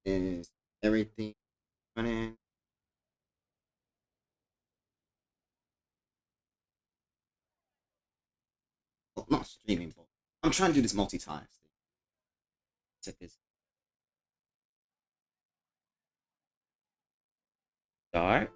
Is everything running? Well, not streaming, but I'm trying to do this multi-task. Set this start.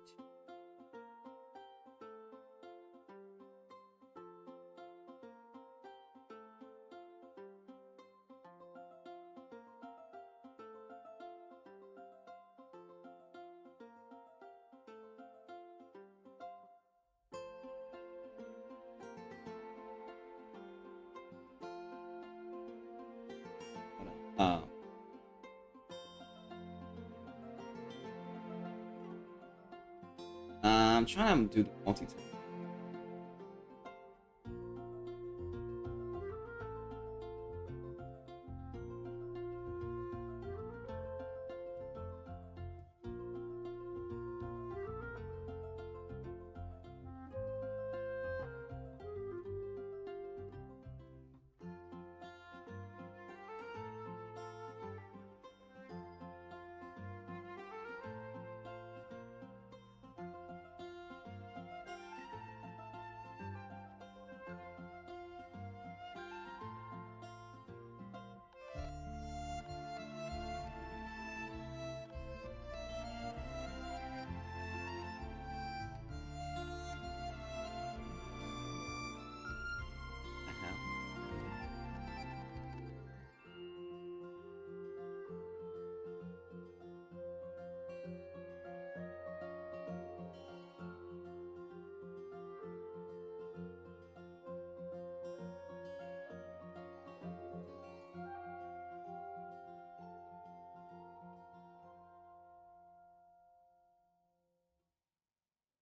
Hold on. I'm trying to do the multi-task.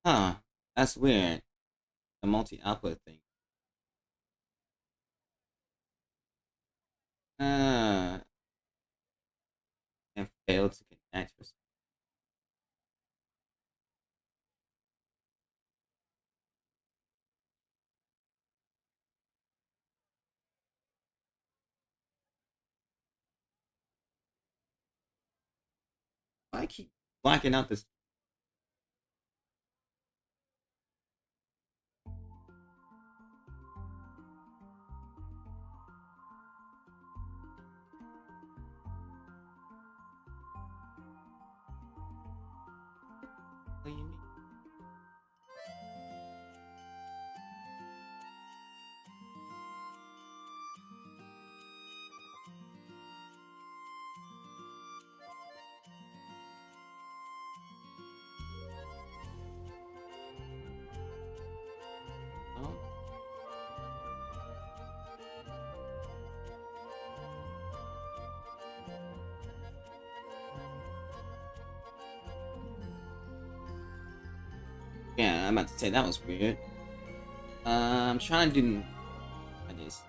Huh, that's weird. The multi-output thing. Uh, and failed to connect for some. I keep blacking out this. What do you mean? Oh, yeah, I'm about to say that was weird. I'm trying to do. I just.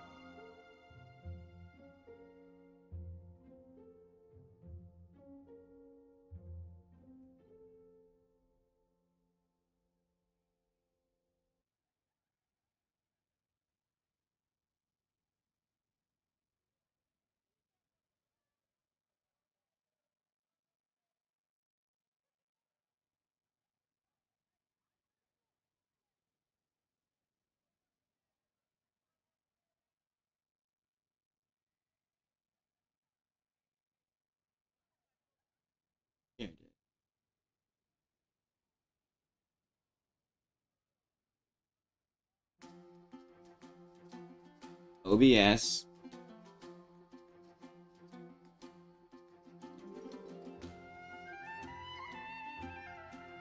Here it is. OBS.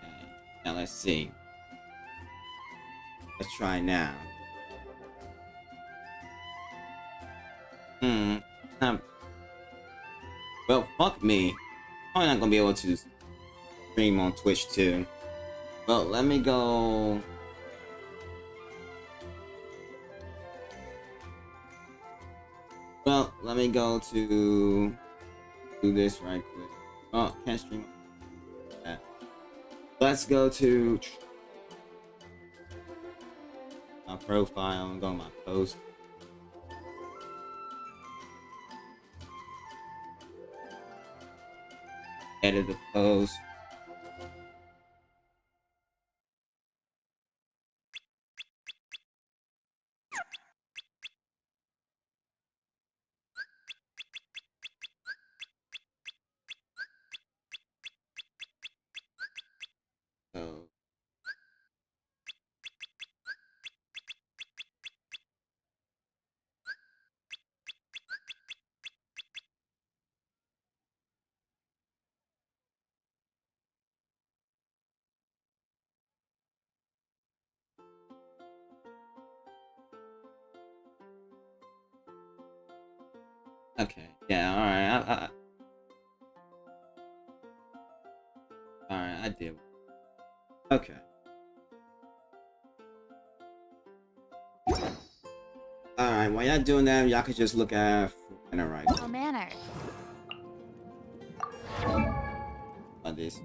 Okay. Now let's see. Let's try now. Hmm. Um, well, fuck me. Probably not gonna be able to stream on Twitch too. Well, let me go. Well, let me go to do this right quick. Oh, can't stream that. Let's go to my profile and go to my post. Edit the post. So, okay, yeah, alright, alright, I did. Okay. Alright, while y'all doing that, y'all could just look at and right. Oh, manner. On this.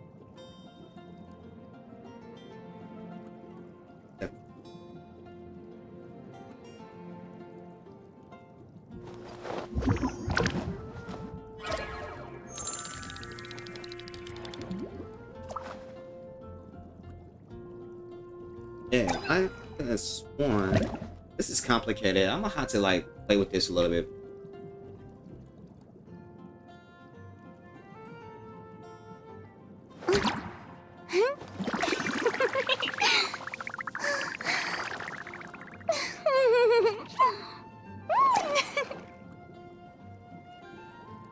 Yep. Yeah, I could have sworn. This is complicated. I'm gonna have to like play with this a little bit.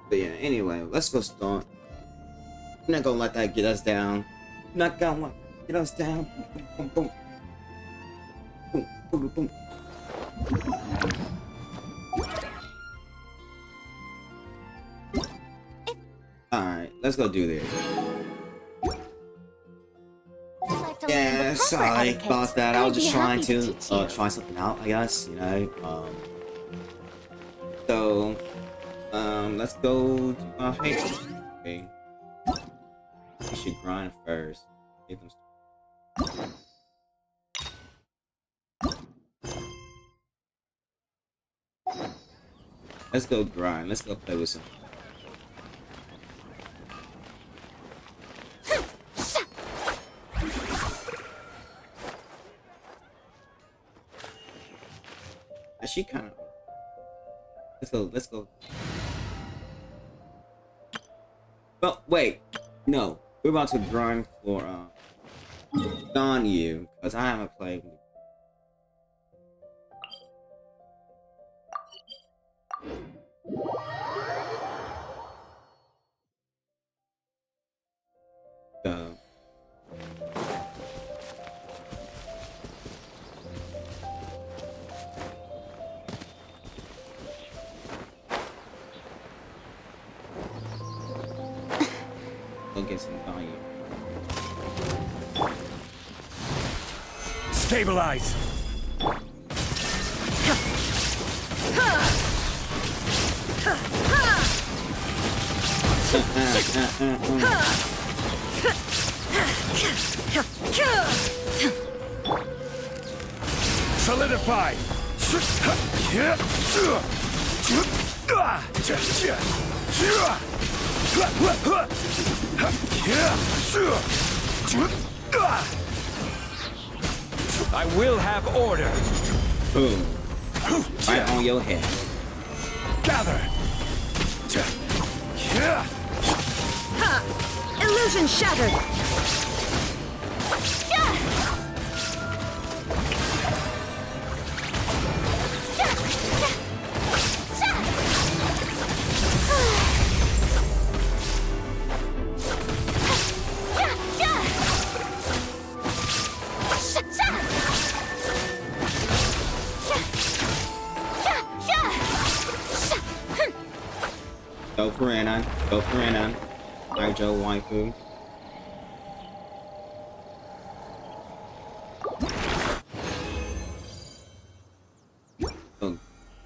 But yeah, anyway, let's go start. I'm not gonna let that get us down. I'm not gonna let that get us down. Boom, boom, boom, boom, boom, boom. Alright, let's go do this. Yeah, sorry about that. I was just trying to try something out, I guess, you know. So, let's go to Alhaitham. Okay. We should grind first. Let's go grind. Let's go play with some. She kind of. Let's go. Well, wait. No. We're about to grind for, Don you, because I haven't played. Go get some value. Stabilize! Solidify! I will have order. Boom. Right on your head. Gather. Illusion shattered. Go for Anon. Go for Anon. Alright, Joe, waifu.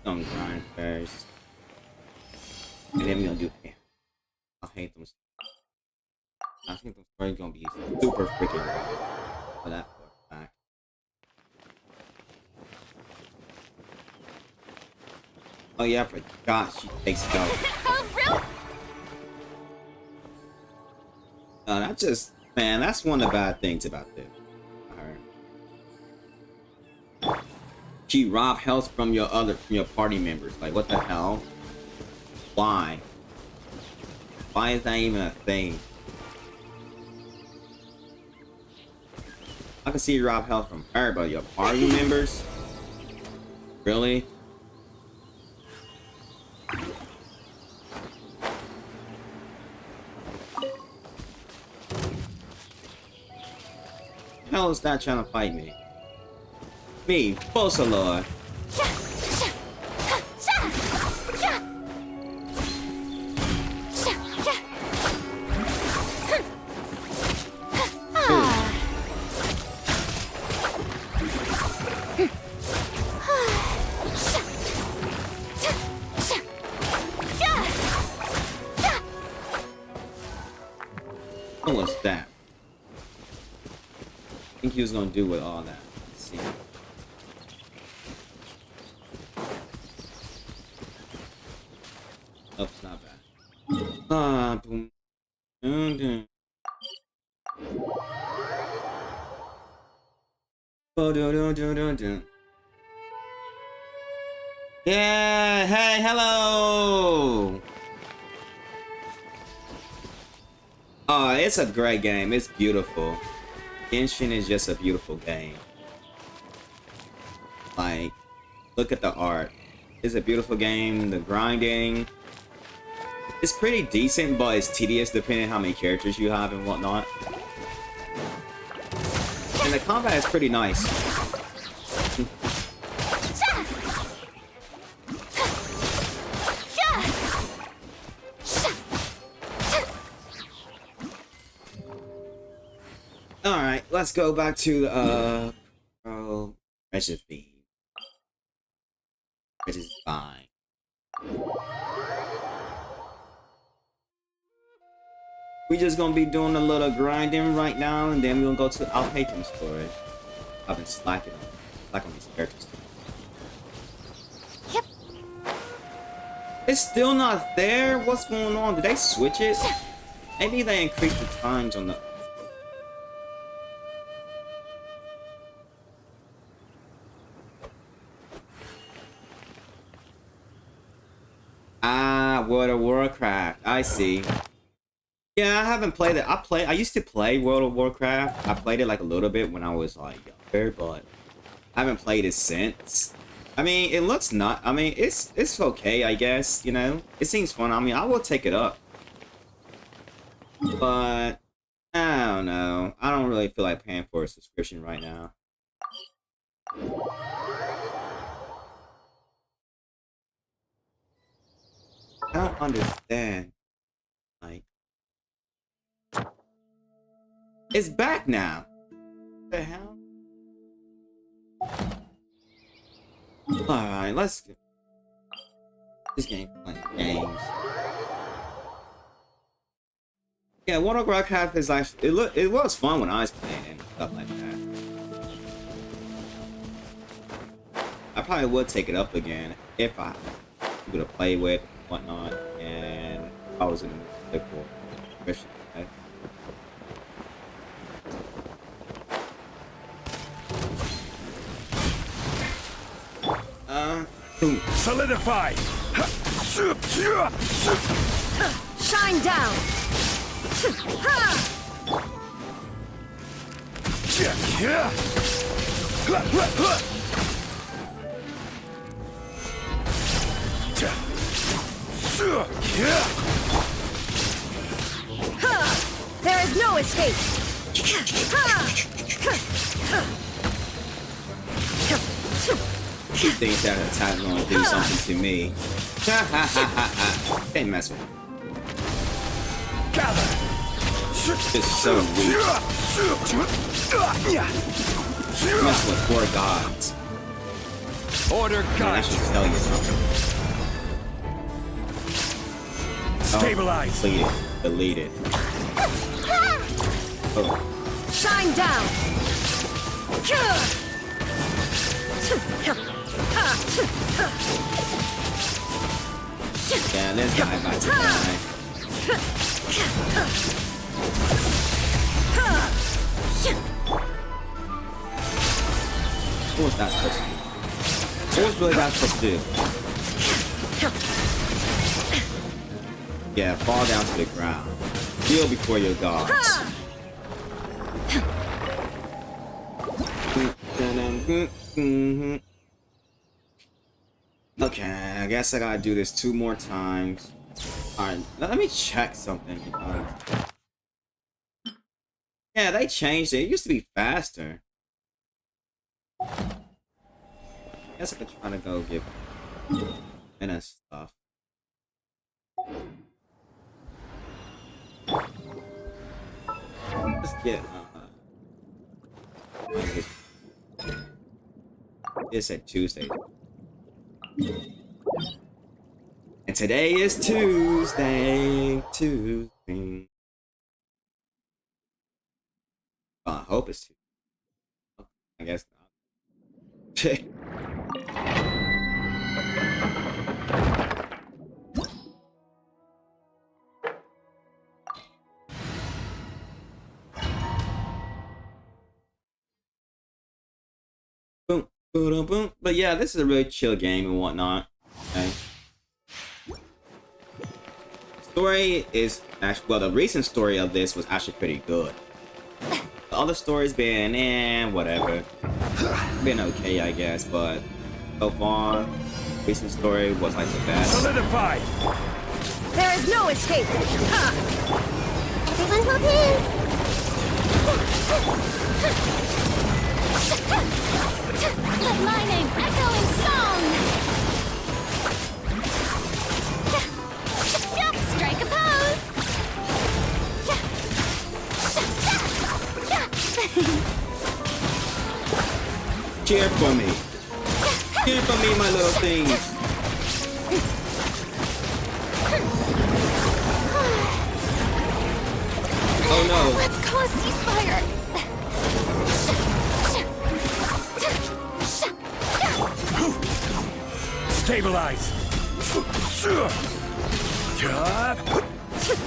Don't grind first. And then we're gonna do. Yeah. Alhaitham. I think the story's gonna be super freaking for that fact. Oh yeah, I forgot she takes go. That just, man, that's one of the bad things about this. She rob health from your party members. Like, what the hell? Why? Why is that even a thing? I can see you rob health from her, but your party members? Really? Hell is that trying to fight me? Me, Lord. What was that? I think he was gonna do with all that. Let's see. Oh, it's not bad. Boom. Dun, dun. Oh, dun, dun, dun, dun, dun. Yeah, hey, hello! Oh, it's a great game. It's beautiful. Genshin is just a beautiful game. Like, look at the art. It's a beautiful game. The grinding. It's pretty decent, but it's tedious depending on how many characters you have and whatnot. And the combat is pretty nice. Alright, let's go back to recipe. Which is fine. We just gonna be doing a little grinding right now, and then we're gonna go to Alhaitham story. I've been slacking on these characters. Yep. It's still not there? What's going on? Did they switch it? Maybe they increased the times on the... Ah, World of Warcraft. I see. Yeah, I haven't played it. I used to play World of Warcraft. I played it like a little bit when I was like younger, but I haven't played it since. I mean, it looks not. I mean, it's okay, I guess. You know, it seems fun. I mean, I will take it up, but I don't know. I don't really feel like paying for a subscription right now. I don't understand. Like, it's back now. What the hell? Alright, let's go. This game playing games. Yeah, World of Warcraft is actually it was fun when I was playing and stuff like that. I probably would take it up again if I could have played with whatnot, and I was in a difficult mission. Solidify! Shine down! There is no escape! You think that attack's gonna do something to me? Can't mess with me. Gather! It's so weak. Mess with 4 gods. Order Man, I guide! should tell you something. Stabilize! Delete it. Oh. Shine down! Yeah, this guy about to die. What was that supposed to do? What was really that supposed to do? Yeah, fall down to the ground. Kneel before your gods. Okay, I guess I gotta do this 2 more times. Alright, let me check something because... Yeah, they changed it. It used to be faster. I guess I could try to go get Minna stuff. Let's get this at Tuesday. And today is Tuesday. Well, I hope it's Tuesday. I guess not. Boom, boom, boom. But yeah, this is a really chill game and whatnot. Okay. Story is actually, well, the recent story of this was actually pretty good. The other stories been whatever. Been okay, I guess, but so far, recent story was like the best. Solidify! There is no escape! Everyone hold hands! Let my name echo in song! Strike a pose! Cheer for me! Cheer for me, my little things! Oh no! Let's call a ceasefire! Stabilize!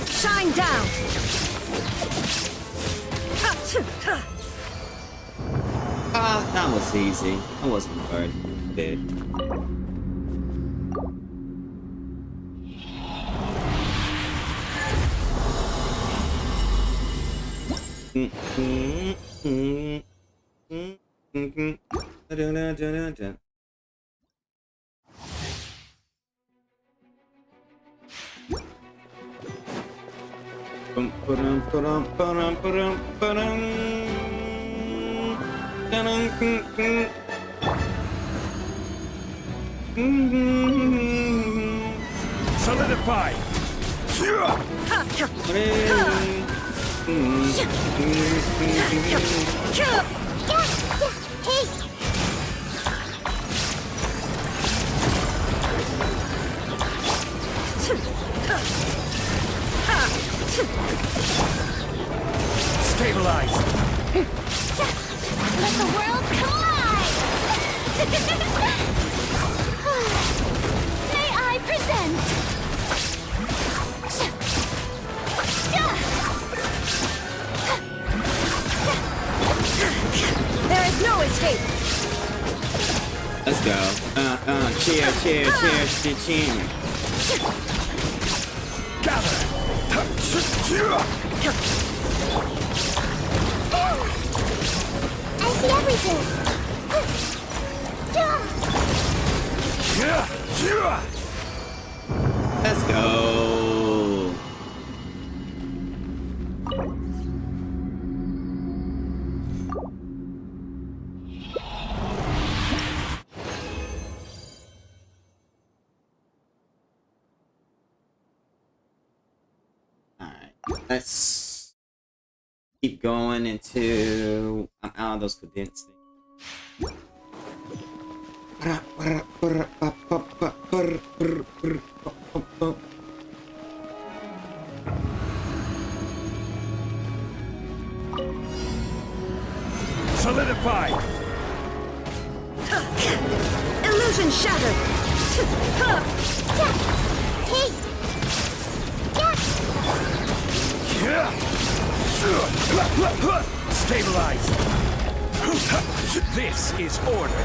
Shine down! Ah, that was easy. I wasn't hurt. Did. Solidify! Stabilize! Let the world collide! May I present? There is no escape! Let's go. Cheer. Gather! I see everything! Let's go. Alright, let's keep going until I'm out of those condensed things. Solidify! Illusion shattered! Hey! Stabilize. This is order.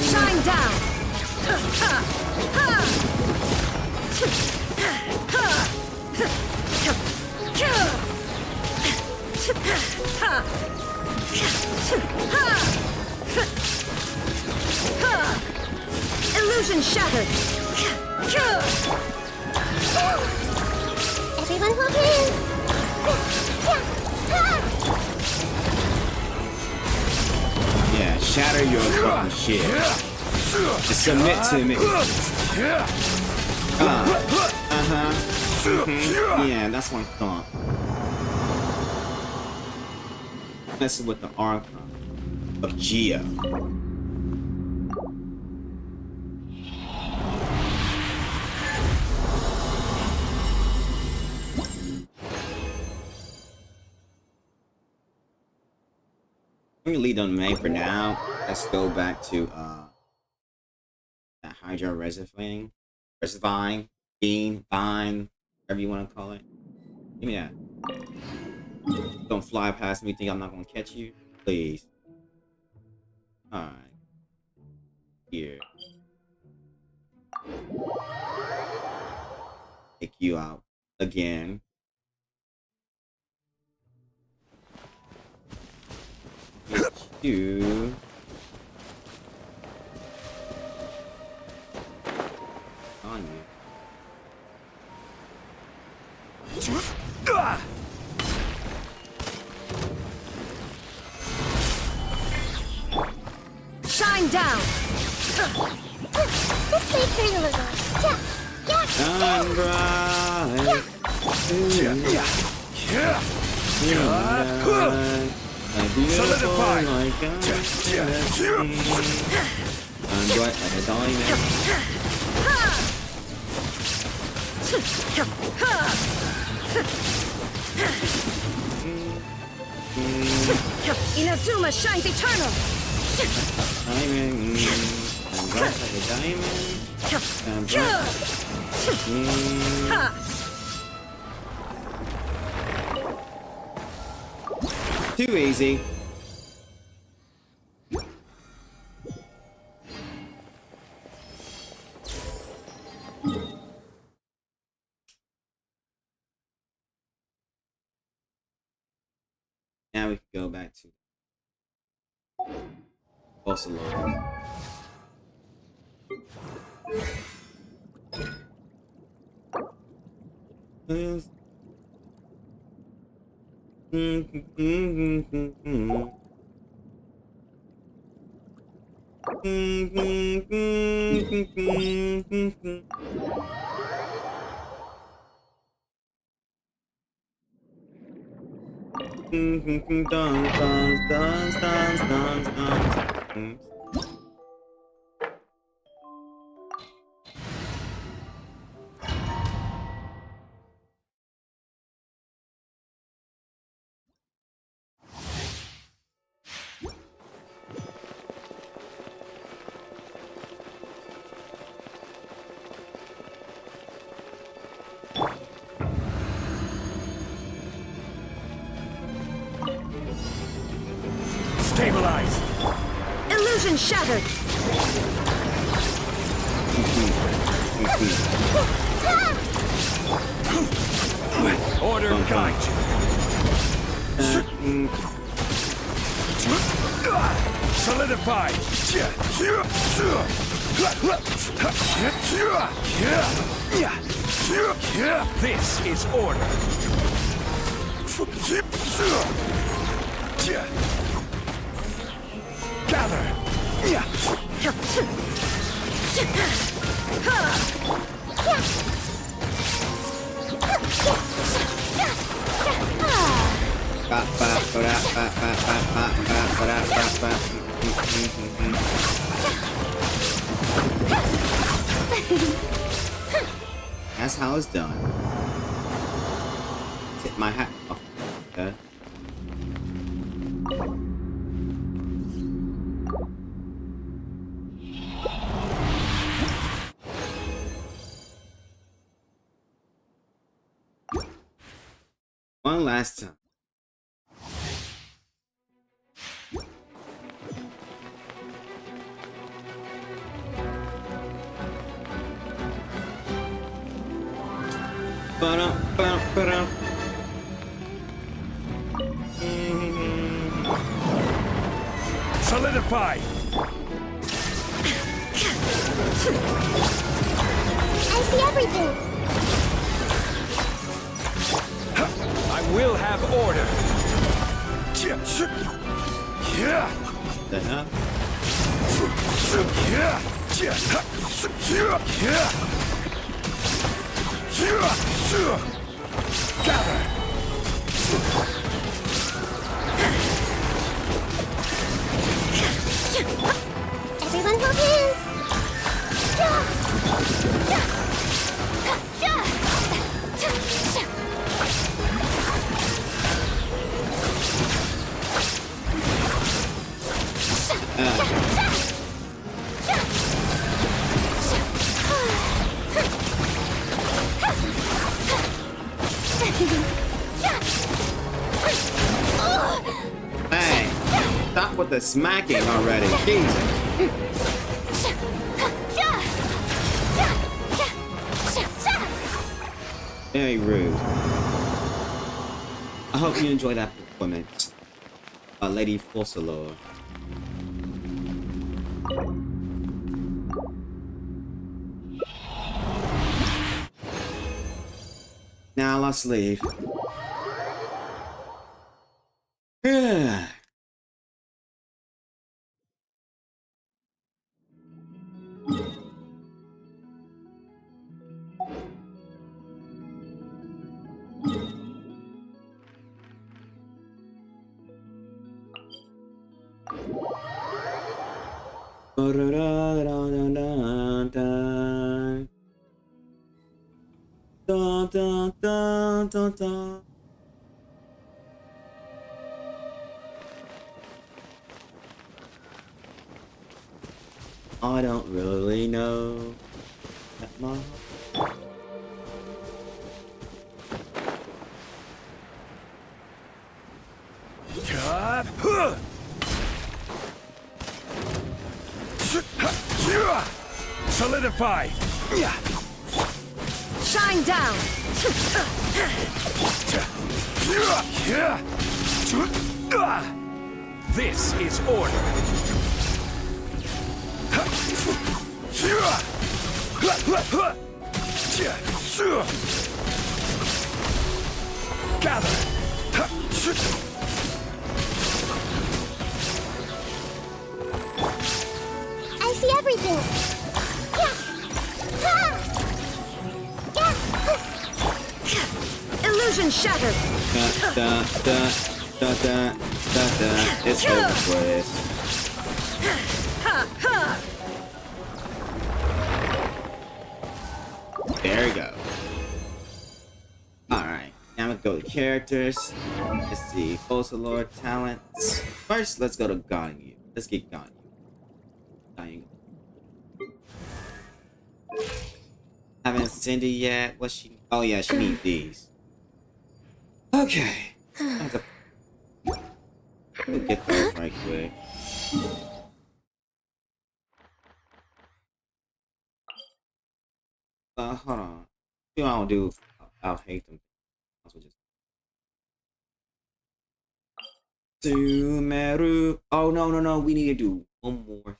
Shine down. Illusion shattered. Everyone hold hands. Yeah, shatter your fucking shit. Just submit to me. Yeah, that's what I thought. Messing with the Archon of Gia. Let me lead on May for now. Let's go back to that Hydra Reservine, Bean, Vine, whatever you want to call it. Give me that. Don't fly past me, think I'm not gonna catch you? Please. Alright. Here. Take you out again. Get you. On you. Shine down. This way for you, little. Shine bright. Solidify. Like I'm bright like a diamond. Inazuma shines eternal. Diamond. I'm bright like a diamond. I'm bright. Too easy. Now we can go back to Barcelona. Stabilize. Illusion shattered. Order guide you. Solidify. This is order. Gather. That's how it's done. Tip my hat off. that. One last time. Ba-dum. Solidify! I see everything. I will have order. The hell? Gather! Everyone hold hands. Hey, stop with the smacking already. Jesus. Very rude. I hope you enjoyed that performance, Lady Fossilor. Now let's leave. I don't really know that much. Solidify! Shine down. This is order. Gather! I see everything. Illusion shattered. It's over for this. There we go. Alright, now we go to characters. Let's see, Fossilor talents. First, let's go to Ganyu. Let's get Ganyu. Ganyu. Haven't Cindy yet. What's she? Oh yeah, she needs these. Okay. We'll get those right quick. Hold on. You don't do. Alhaitham. Sumeru. Oh no. We need to do one more.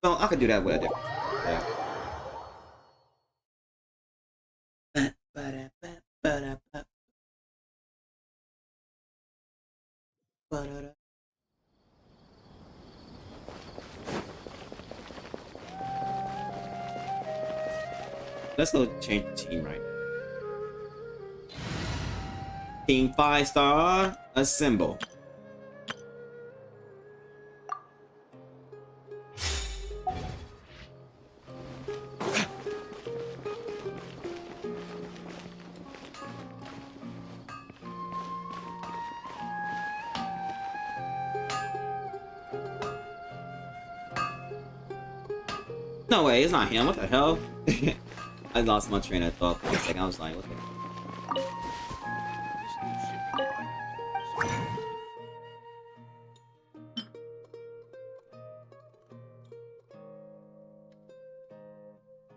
No, I could do that with a different. Yeah. Let's go change the team right now. Team 5-star, assemble. No way, it's not him. What the hell? I lost my train of thought for a second. I was like, what the hell?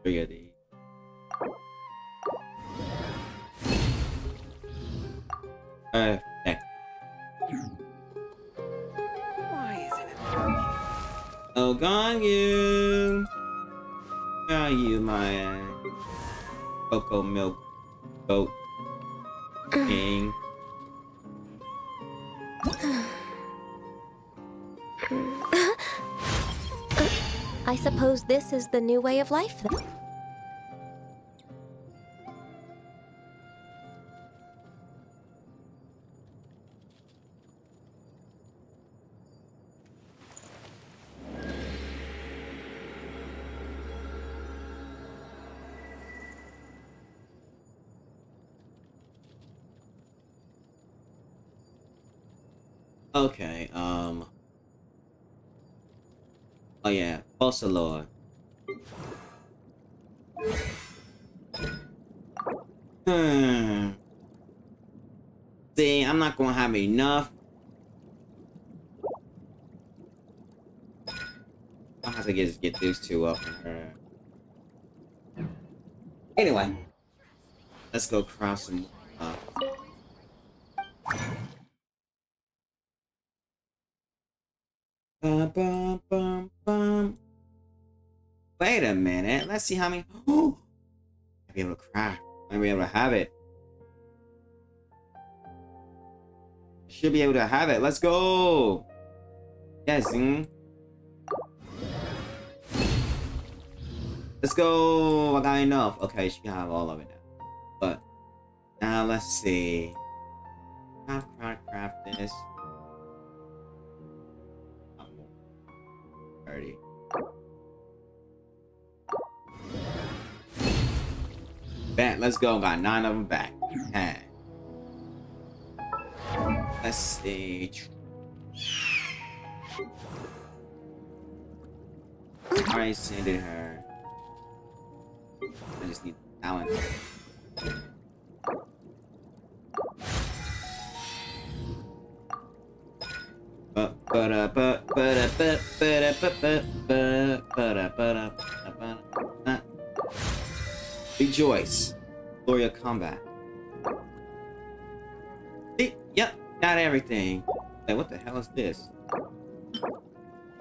Three of these. Okay. Why isn't it working? Oh, gone you. Got you, my cocoa milk goat king. I suppose this is the new way of life then. Okay, oh yeah, also Lord. See, I'm not gonna have enough. I'll have to just get these two up in her. Anyway, let's go cross some Bum, bum, bum, bum. Wait a minute. Let's see how many. Oh, I'll be able to craft. I'll be able to have it. Should be able to have it. Let's go. Yes. Let's go. I got enough. Okay, she can have all of it now. But now let's see. Craft this. 30. Bet, let's go. Got 9 of them back. Okay. Let's see. Alright, sending her. I just need talent. Rejoice. Gloria combat. See? Yep, got everything. Hey, what the hell is this?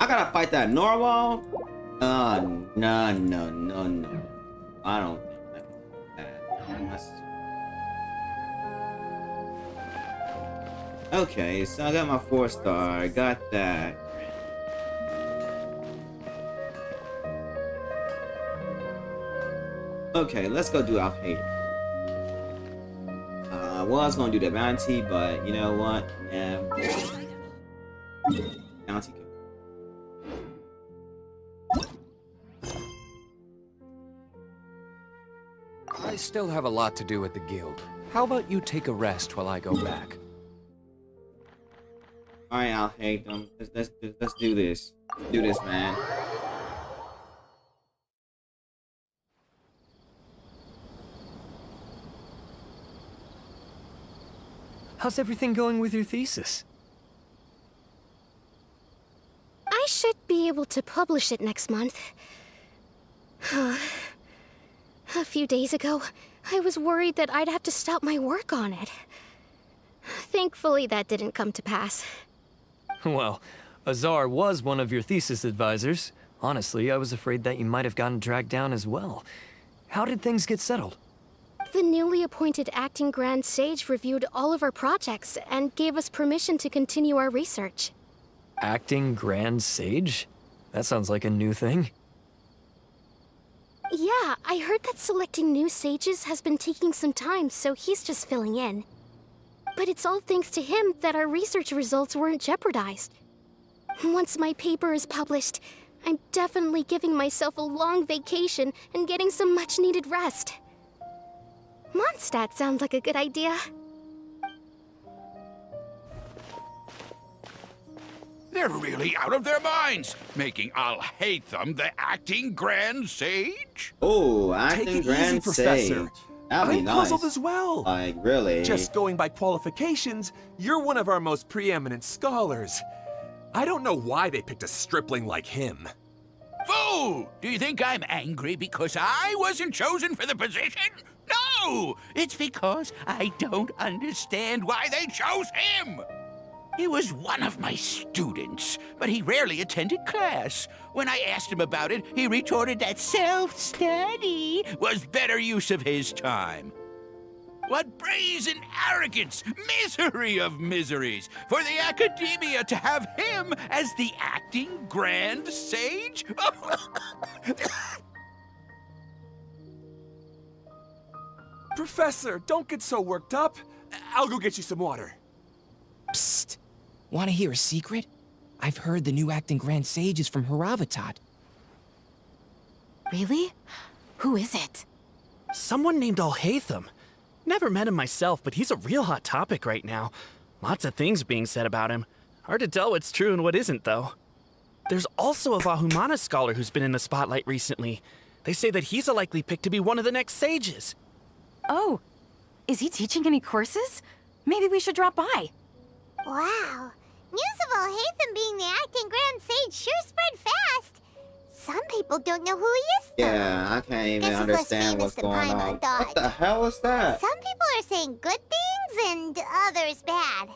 I gotta fight that Norwal? Oh, no. I don't think that's okay, so I got my 4-star. I got that. Okay, let's go do Alhaitham. I was gonna do the bounty, but you know what? Yeah. Bounty. I still have a lot to do at the guild. How about you take a rest while I go back? Alright, Alhaitham. Let's do this. Let's do this, man. How's everything going with your thesis? I should be able to publish it next month. A few days ago, I was worried that I'd have to stop my work on it. Thankfully, that didn't come to pass. Well, Azar was one of your thesis advisors. Honestly, I was afraid that you might have gotten dragged down as well. How did things get settled? The newly appointed acting Grand Sage reviewed all of our projects and gave us permission to continue our research. Acting Grand Sage? That sounds like a new thing. Yeah, I heard that selecting new sages has been taking some time, so he's just filling in. But it's all thanks to him that our research results weren't jeopardized. Once my paper is published, I'm definitely giving myself a long vacation and getting some much-needed rest. Mondstadt sounds like a good idea. They're really out of their minds, making Alhaitham the acting Grand Sage? Oh, Take acting it Grand easy, Professor. Sage. That'd be I'm nice. puzzled as well. Like, really? Just going by qualifications, you're one of our most preeminent scholars. I don't know why they picked a stripling like him. Fool! Do you think I'm angry because I wasn't chosen for the position? No! It's because I don't understand why they chose him! He was one of my students, but he rarely attended class. When I asked him about it, he retorted that self-study was better use of his time. What brazen arrogance, misery of miseries, for the academia to have him as the acting Grand Sage? Professor, don't get so worked up. I'll go get you some water. Psst. Want to hear a secret? I've heard the new acting Grand Sage is from Haravatat. Really? Who is it? Someone named Alhaitham. Never met him myself, but he's a real hot topic right now. Lots of things being said about him. Hard to tell what's true and what isn't, though. There's also a Vahumana scholar who's been in the spotlight recently. They say that he's a likely pick to be one of the next sages. Oh, is he teaching any courses? Maybe we should drop by. Wow. News of Alhaitham being the acting Grand Sage sure spread fast. Some people don't know who he is, though. Yeah, I can't even Guess he's less understand what's famous than going Paimon on. thought. What the hell is that? Some people are saying good things and others bad.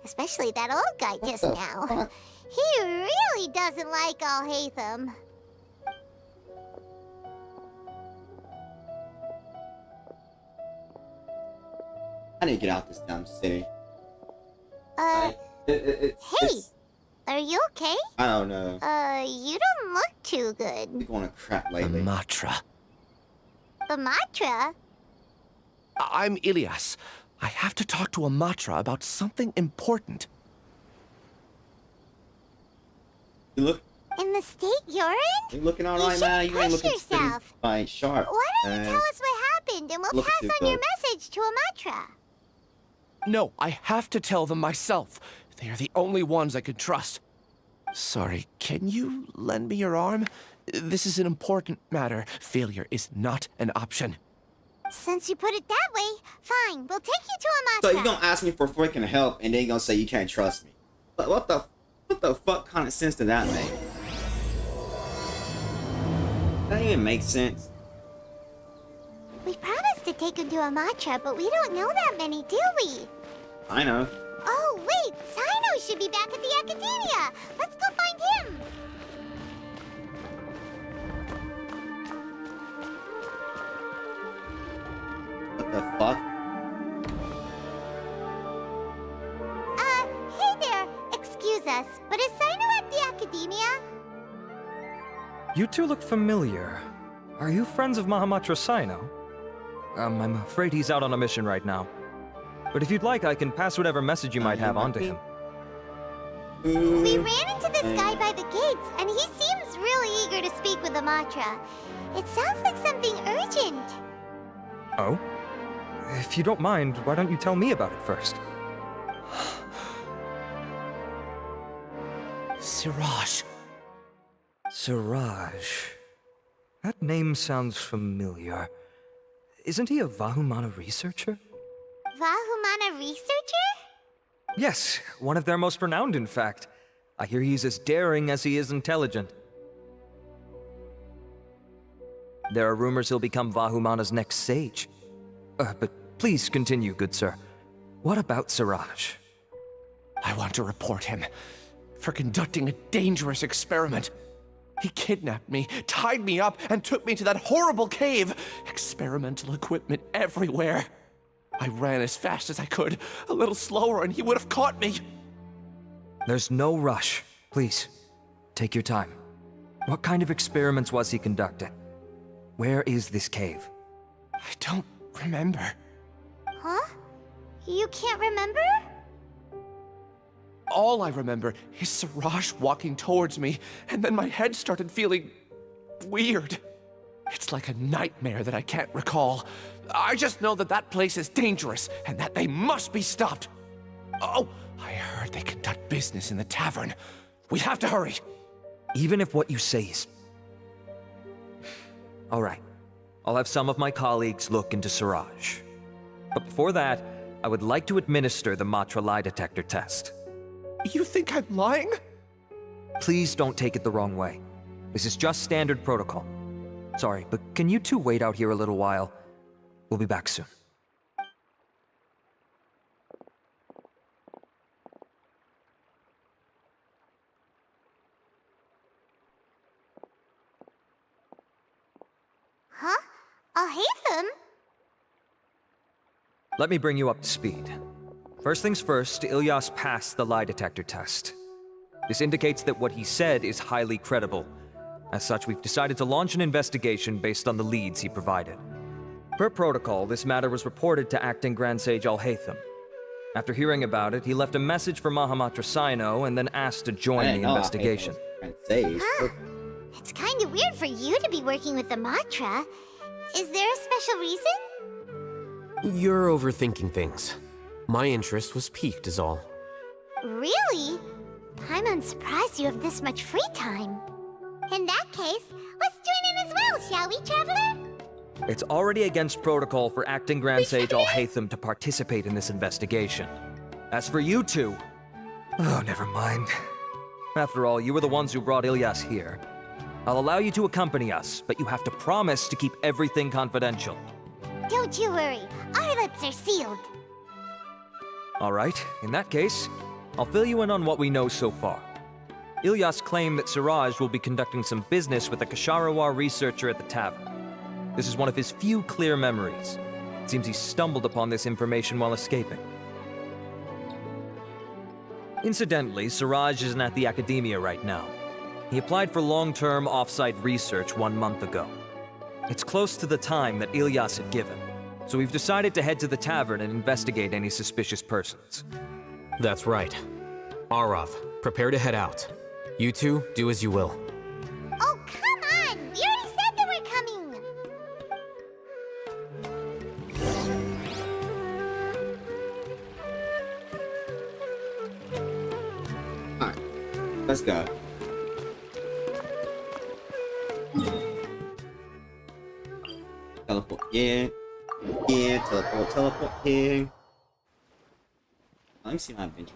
Especially that old guy just the now. fuck? He really doesn't like Alhaitham. I need to get out this damn city. Uh, hey, it's- are you okay? I don't know. You don't look too good. We're going to crap lately. Matra. Amatra? I'm Ilias. I have to talk to Amatra about something important. You look, In the state you're in? you looking all You right, man? shouldn't You ain't push looking pretty, yourself. like, sharp. Why don't you man. tell us what happened and we'll Look at pass you, on your bud. message to Amatra? No, I have to tell them myself. They are the only ones I can trust. Sorry, can you lend me your arm? This is an important matter. Failure is not an option. Since you put it that way, fine, we'll take you to So Amatra. you're gonna ask me for freaking help, and then you're gonna say you can't trust me. But what the fuck kind of sense did that make? That even makes sense. We promised to take him to Amatra, but we don't know that many, do we? I know. Oh, wait, Sino should be back at the Academia. Let's go find him. What the fuck? Hey there. Excuse us, but is Sino at the Academia? You two look familiar. Are you friends of Mahamatra Sino? I'm afraid he's out on a mission right now. But if you'd like, I can pass whatever message you might have on to him. We ran into this guy by the gates, and he seems really eager to speak with Amatra. It sounds like something urgent. Oh? If you don't mind, why don't you tell me about it first? Siraj. Siraj. That name sounds familiar. Isn't he a Vahumana researcher? Vahumana researcher? Yes, one of their most renowned, in fact. I hear he's as daring as he is intelligent. There are rumors he'll become Vahumana's next sage. But please continue, good sir. What about Siraj? I want to report him for conducting a dangerous experiment. He kidnapped me, tied me up, and took me to that horrible cave. Experimental equipment everywhere. I ran as fast as I could, a little slower, and he would have caught me. There's no rush. Please, take your time. What kind of experiments was he conducting? Where is this cave? I don't remember. Huh? You can't remember? All I remember is Siraj walking towards me, and then my head started feeling weird. It's like a nightmare that I can't recall. I just know that that place is dangerous, and that they must be stopped. Oh, I heard they conduct business in the tavern. We have to hurry. Even if what you say is... All right. I'll have some of my colleagues look into Siraj. But before that, I would like to administer the Matra lie detector test. You think I'm lying? Please don't take it the wrong way. This is just standard protocol. Sorry, but can you two wait out here a little while? We'll be back soon. Huh? Alhaitham? Let me bring you up to speed. First things first, Ilyas passed the lie detector test. This indicates that what he said is highly credible. As such, we've decided to launch an investigation based on the leads he provided. Per protocol, this matter was reported to Acting Grand Sage Alhaitham. After hearing about it, he left a message for Mahamatra Sino and then asked to join the investigation. Huh. It's kind of weird for you to be working with the Matra. Is there a special reason? You're overthinking things. My interest was piqued is all. Really? I'm unsurprised you have this much free time. In that case, let's join in as well, shall we, Traveler? It's already against protocol for Acting Grand Sage Alhaitham to participate in this investigation. As for you two... Oh, never mind. After all, you were the ones who brought Ilyas here. I'll allow you to accompany us, but you have to promise to keep everything confidential. Don't you worry. Our lips are sealed. All right, in that case, I'll fill you in on what we know so far. Ilyas claimed that Siraj will be conducting some business with a Kasharawar researcher at the tavern. This is one of his few clear memories. It seems he stumbled upon this information while escaping. Incidentally, Siraj isn't at the academia right now. He applied for long-term off-site research 1 month ago. It's close to the time that Ilyas had given, so we've decided to head to the tavern and investigate any suspicious persons. That's right. Arav, prepare to head out. You two, do as you will. Oh, come on! We already said that we're coming! Alright, let's go. Teleport here. Here, teleport here. Let me see my adventure.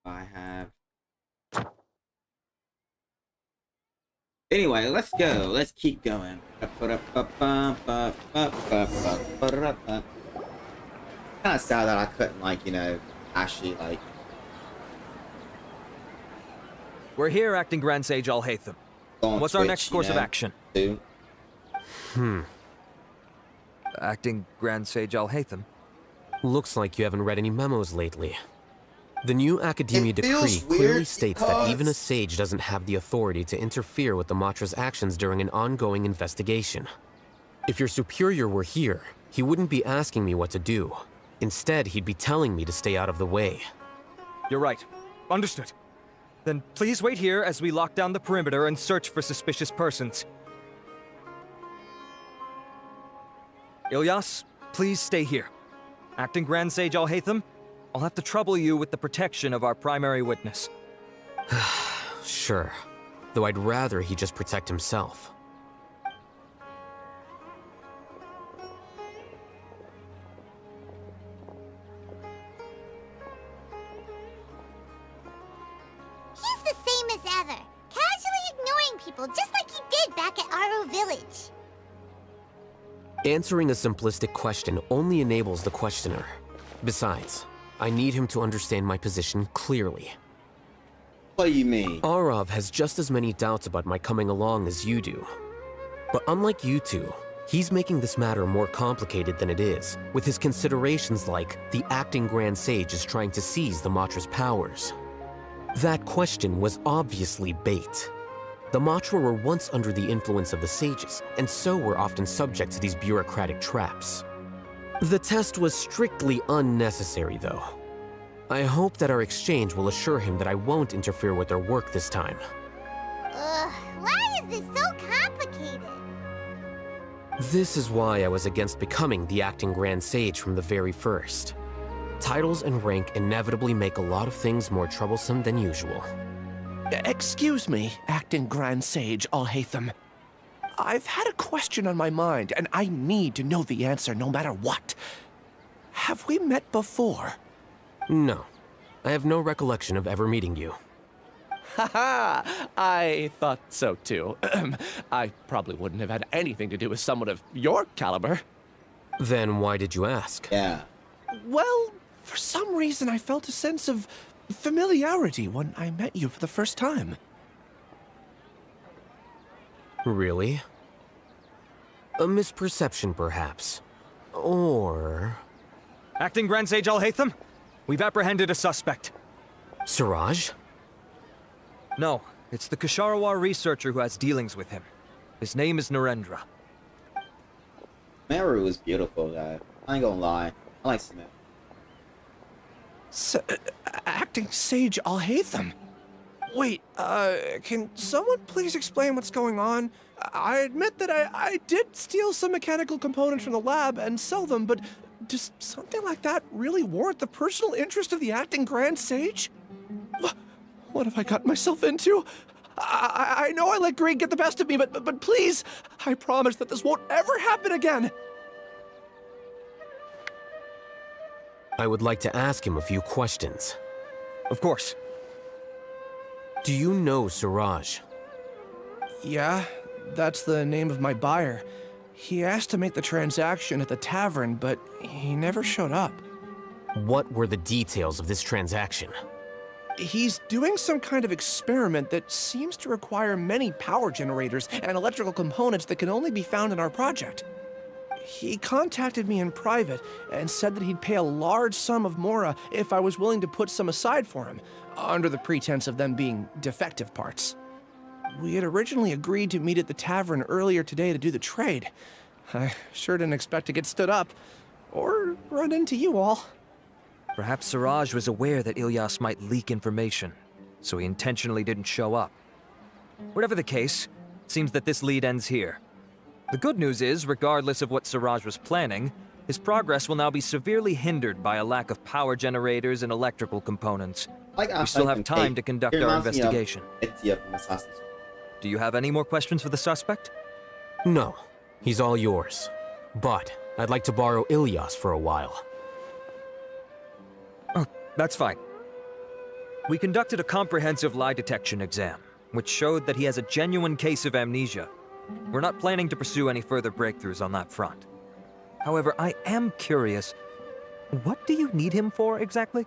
I have... Anyway, let's go. Let's keep going. Kinda sad that I couldn't, like, you know, actually, like... We're here, Acting Grand Sage Alhaitham. What's our next course of action? Acting Grand Sage Alhaitham? Looks like you haven't read any memos lately. The new Academia decree clearly states that even a sage doesn't have the authority to interfere with the Matra's actions during an ongoing investigation. If your superior were here, he wouldn't be asking me what to do. Instead, he'd be telling me to stay out of the way. You're right. Understood. Then please wait here as we lock down the perimeter and search for suspicious persons. Ilyas, please stay here. Acting Grand Sage Alhaitham, I'll have to trouble you with the protection of our primary witness. Sure. Though I'd rather he just protect himself. He's the same as ever, casually ignoring people just like he did back at Aro Village. Answering a simplistic question only enables the questioner. Besides, I need him to understand my position clearly. What do you mean? Arav has just as many doubts about my coming along as you do. But unlike you two, he's making this matter more complicated than it is, with his considerations like the Acting Grand Sage is trying to seize the Matra's powers. That question was obviously bait. The Matra were once under the influence of the sages, and so were often subject to these bureaucratic traps. The test was strictly unnecessary, though. I hope that our exchange will assure him that I won't interfere with their work this time. Why is this so complicated? This is why I was against becoming the Acting Grand Sage from the very first. Titles and rank inevitably make a lot of things more troublesome than usual. Excuse me, Acting Grand Sage Alhaitham. I've had a question on my mind, and I need to know the answer no matter what. Have we met before? No. I have no recollection of ever meeting you. Haha, I thought so too. I probably wouldn't have had anything to do with someone of your caliber. Then why did you ask? Yeah. Well, for some reason I felt a sense of familiarity when I met you for the first time. Really? A misperception, perhaps. Or... Acting Grand Sage Alhaitham, we've apprehended a suspect. Siraj? No, it's the Ksharawar researcher who has dealings with him. His name is Narendra. Meru is beautiful, guy. I ain't gonna lie. I like Smith. Acting Sage Alhaitham? Wait, can someone please explain what's going on? I admit that I did steal some mechanical components from the lab and sell them, but does something like that really warrant the personal interest of the Acting Grand Sage? What have I gotten myself into? I know I let greed get the best of me, but please, I promise that this won't ever happen again. I would like to ask him a few questions. Of course. Do you know Siraj? Yeah, that's the name of my buyer. He asked to make the transaction at the tavern, but he never showed up. What were the details of this transaction? He's doing some kind of experiment that seems to require many power generators and electrical components that can only be found in our project. He contacted me in private and said that he'd pay a large sum of Mora if I was willing to put some aside for him, under the pretense of them being defective parts. We had originally agreed to meet at the tavern earlier today to do the trade. I sure didn't expect to get stood up, or run into you all. Perhaps Siraj was aware that Ilyas might leak information, so he intentionally didn't show up. Whatever the case, it seems that this lead ends here. The good news is, regardless of what Siraj was planning, his progress will now be severely hindered by a lack of power generators and electrical components. We still have time to conduct our investigation. Do you have any more questions for the suspect? No. He's all yours. But I'd like to borrow Ilyas for a while. Oh, that's fine. We conducted a comprehensive lie detection exam, which showed that he has a genuine case of amnesia. We're not planning to pursue any further breakthroughs on that front. However, I am curious, what do you need him for exactly?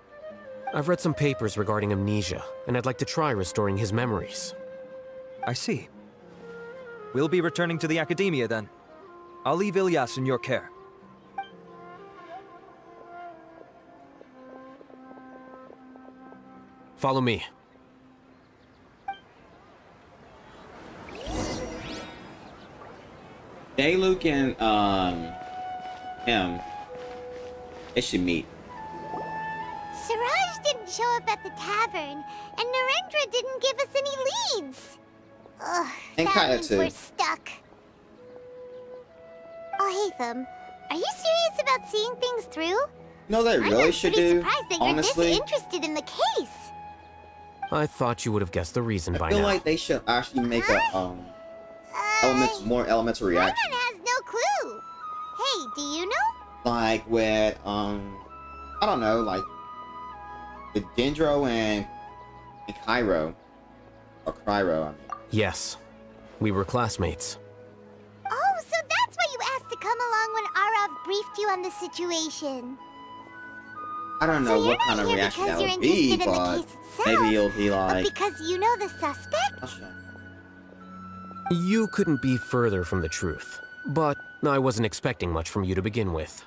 I've read some papers regarding amnesia, and I'd like to try restoring his memories. I see. We'll be returning to the academia then. I'll leave Ilyas in your care. Follow me. Luke and him, they should meet. Siraj didn't show up at the tavern, and Narendra didn't give us any leads. Ugh, And that Kaya means too. we're stuck. Alhaitham, are you serious about seeing things through? You know they really should pretty do, surprised that honestly. you're this interested in the case. I thought you would have guessed the reason by I feel now. like they should actually make a more elemental reaction. Paimon has no clue. Hey, do you know? Like with I don't know, like with Dendro and Cairo. Or Cairo, I mean. Yes. We were classmates. Oh, so that's why you asked to come along when Arav briefed you on the situation. I don't know So what you're kind not of here reaction because that you're would be, interested in the but case itself, maybe he'll be but like, because you know the suspect? oh, shit. You couldn't be further from the truth, but I wasn't expecting much from you to begin with.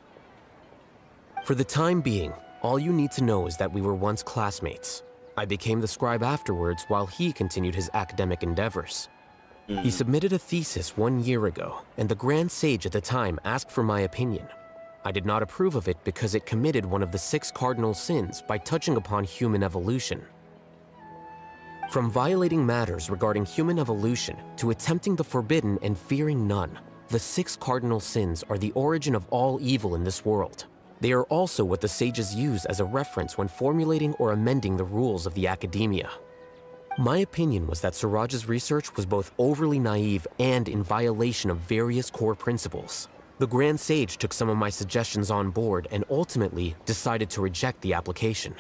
For the time being, all you need to know is that we were once classmates. I became the scribe afterwards while he continued his academic endeavors. He submitted a thesis 1 year ago, and the Grand Sage at the time asked for my opinion. I did not approve of it because it committed one of the 6 cardinal sins by touching upon human evolution. From violating matters regarding human evolution to attempting the forbidden and fearing none, the 6 cardinal sins are the origin of all evil in this world. They are also what the sages use as a reference when formulating or amending the rules of the academia. My opinion was that Suraj's research was both overly naive and in violation of various core principles. The Grand Sage took some of my suggestions on board and ultimately decided to reject the application.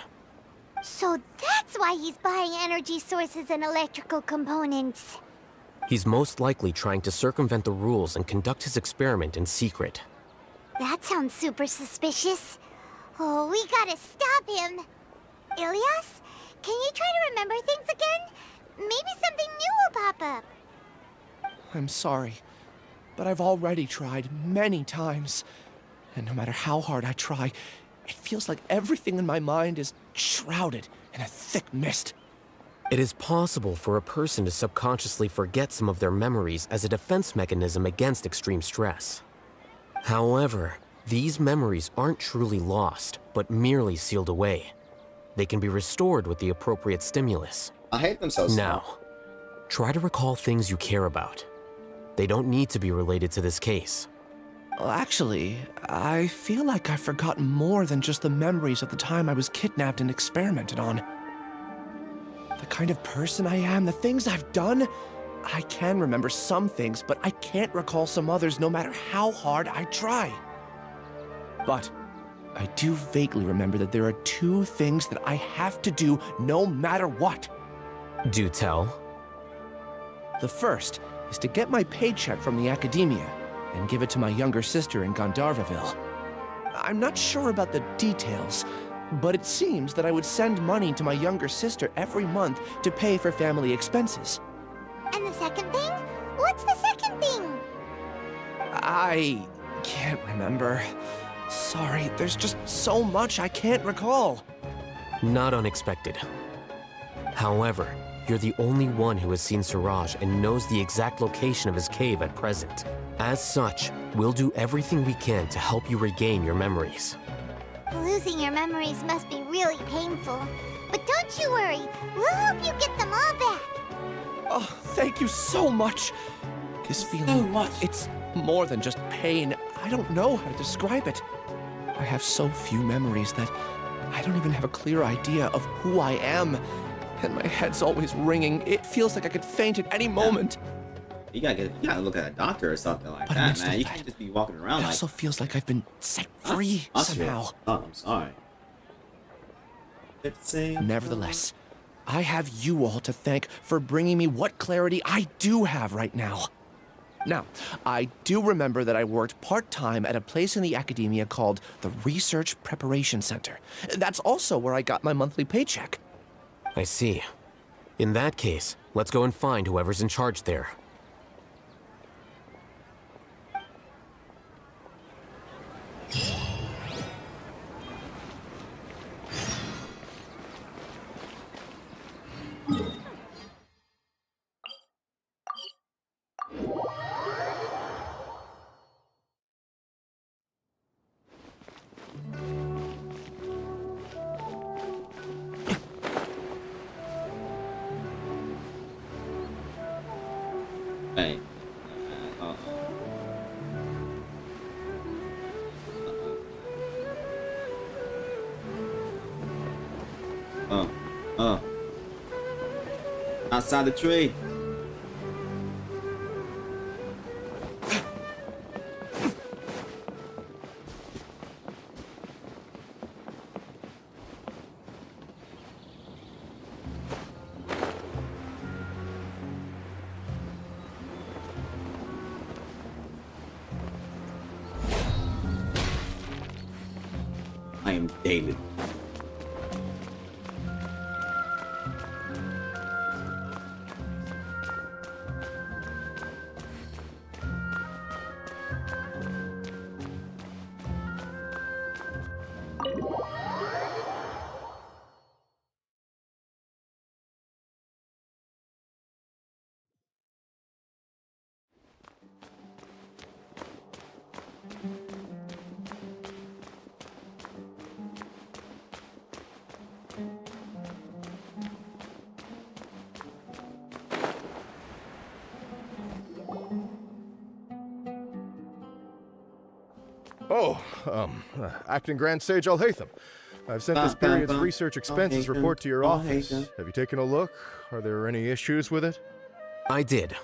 So that's why he's buying energy sources and electrical components. He's most likely trying to circumvent the rules and conduct his experiment in secret. That sounds super suspicious. Oh, we gotta stop him. Ilias, can you try to remember things again? Maybe something new will pop up. I'm sorry, but I've already tried many times. And no matter how hard I try, it feels like everything in my mind is shrouded in a thick mist. It is possible for a person to subconsciously forget some of their memories as a defense mechanism against extreme stress. However, these memories aren't truly lost, but merely sealed away. They can be restored with the appropriate stimulus. I hate them so small. Now, try to recall things you care about. They don't need to be related to this case. Well, actually, I feel like I've forgotten more than just the memories of the time I was kidnapped and experimented on. The kind of person I am, the things I've done, I can remember some things, but I can't recall some others no matter how hard I try. But I do vaguely remember that there are two things that I have to do no matter what. Do tell. The first is to get my paycheck from the academia and give it to my younger sister in Gandharvaville. I'm not sure about the details, but it seems that I would send money to my younger sister every month to pay for family expenses. And the second thing? What's the second thing? I can't remember. Sorry, there's just so much I can't recall. Not unexpected. However, you're the only one who has seen Suraj and knows the exact location of his cave at present. As such, we'll do everything we can to help you regain your memories. Losing your memories must be really painful. But don't you worry, we'll help you get them all back. Oh, thank you so much. This feeling, it's more than just pain. I don't know how to describe it. I have so few memories that I don't even have a clear idea of who I am. And my head's always ringing. It feels like I could faint at any moment. You gotta look at a doctor or something like But that, amidst man. all You that, can't just be walking around It like. also feels like I've been set free somehow. Oh, I'm sorry. Nevertheless, I have you all to thank for bringing me what clarity I do have right now. Now, I do remember that I worked part-time at a place in the academia called the Research Preparation Center. That's also where I got my monthly paycheck. I see. In that case, let's go and find whoever's in charge there. Hey. Outside the tree. I am David. Oh, Acting Grand Sage Alhaitham. I've sent this period's research expenses report to your office. Have you taken a look? Are there any issues with it? I did.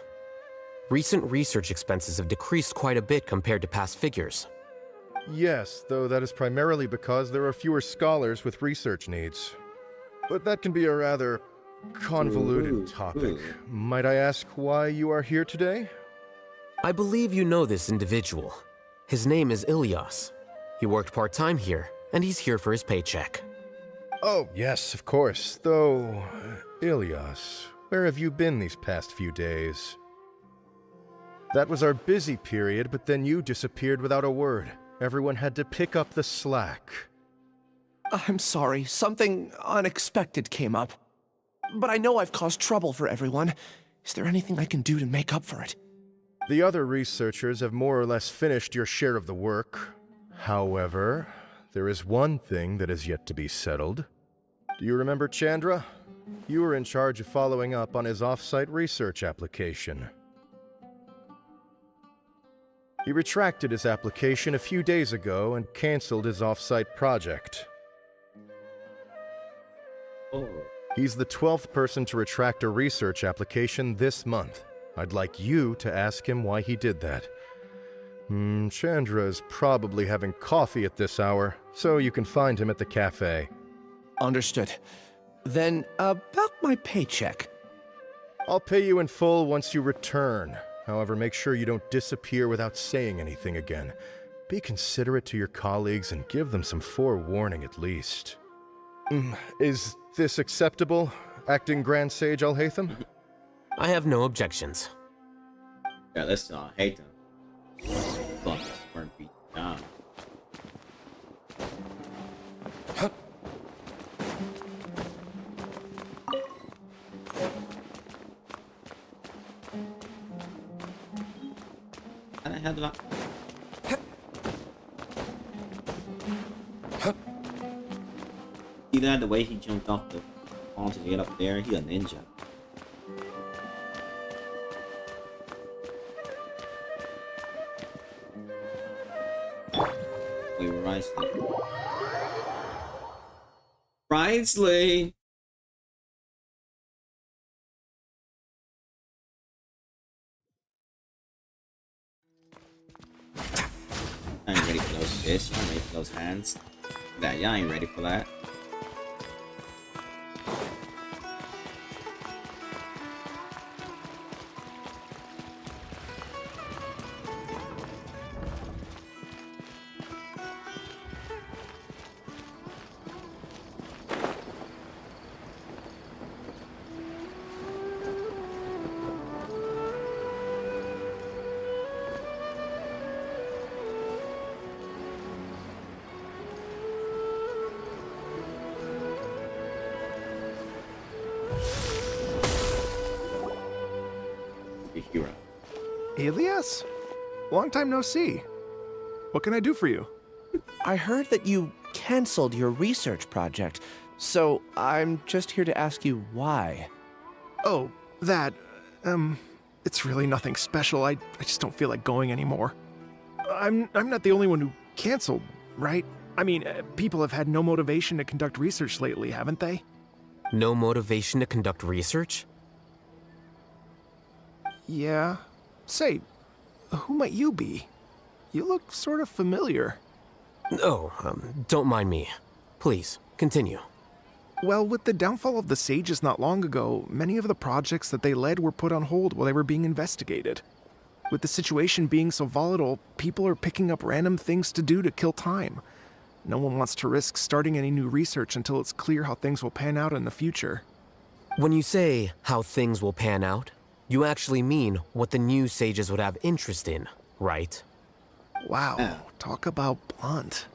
Recent research expenses have decreased quite a bit compared to past figures. Yes, though that is primarily because there are fewer scholars with research needs. But that can be a rather convoluted topic. Might I ask why you are here today? I believe you know this individual. His name is Ilyas. He worked part-time here, and he's here for his paycheck. Oh, yes, of course. Though, Ilyas, where have you been these past few days? That was our busy period, but then you disappeared without a word. Everyone had to pick up the slack. I'm sorry, something unexpected came up. But I know I've caused trouble for everyone. Is there anything I can do to make up for it? The other researchers have more or less finished your share of the work. However, there is one thing that is yet to be settled. Do you remember Chandra? You were in charge of following up on his off-site research application. He retracted his application a few days ago and canceled his off-site project. He's the 12th person to retract a research application this month. I'd like you to ask him why he did that. Chandra is probably having coffee at this hour, so you can find him at the cafe. Understood. Then, about my paycheck. I'll pay you in full once you return. However, make sure you don't disappear without saying anything again. Be considerate to your colleagues and give them some forewarning at least. Is this acceptable, Acting Grand Sage Alhaitham? I have no objections. Yeah, let's hate them. Fuck, we're beat down. How the hell did I... See that? The way he jumped off the wall to get up there, he a ninja. Wait, Risley. Risley! I ain't ready for those fists. Y'all ain't ready for those hands. That y'all ain't ready for that. Hero. Ilyas? Long time no see. What can I do for you? I heard that you canceled your research project, so I'm just here to ask you why. Oh, that, it's really nothing special. I just don't feel like going anymore. I'm not the only one who canceled, right? I mean, people have had no motivation to conduct research lately, haven't they? No motivation to conduct research? Yeah. Say, who might you be? You look sort of familiar. Oh, don't mind me. Please, continue. Well, with the downfall of the Sages not long ago, many of the projects that they led were put on hold while they were being investigated. With the situation being so volatile, people are picking up random things to do to kill time. No one wants to risk starting any new research until it's clear how things will pan out in the future. When you say how things will pan out, you actually mean what the new sages would have interest in, right? Wow, talk about blunt.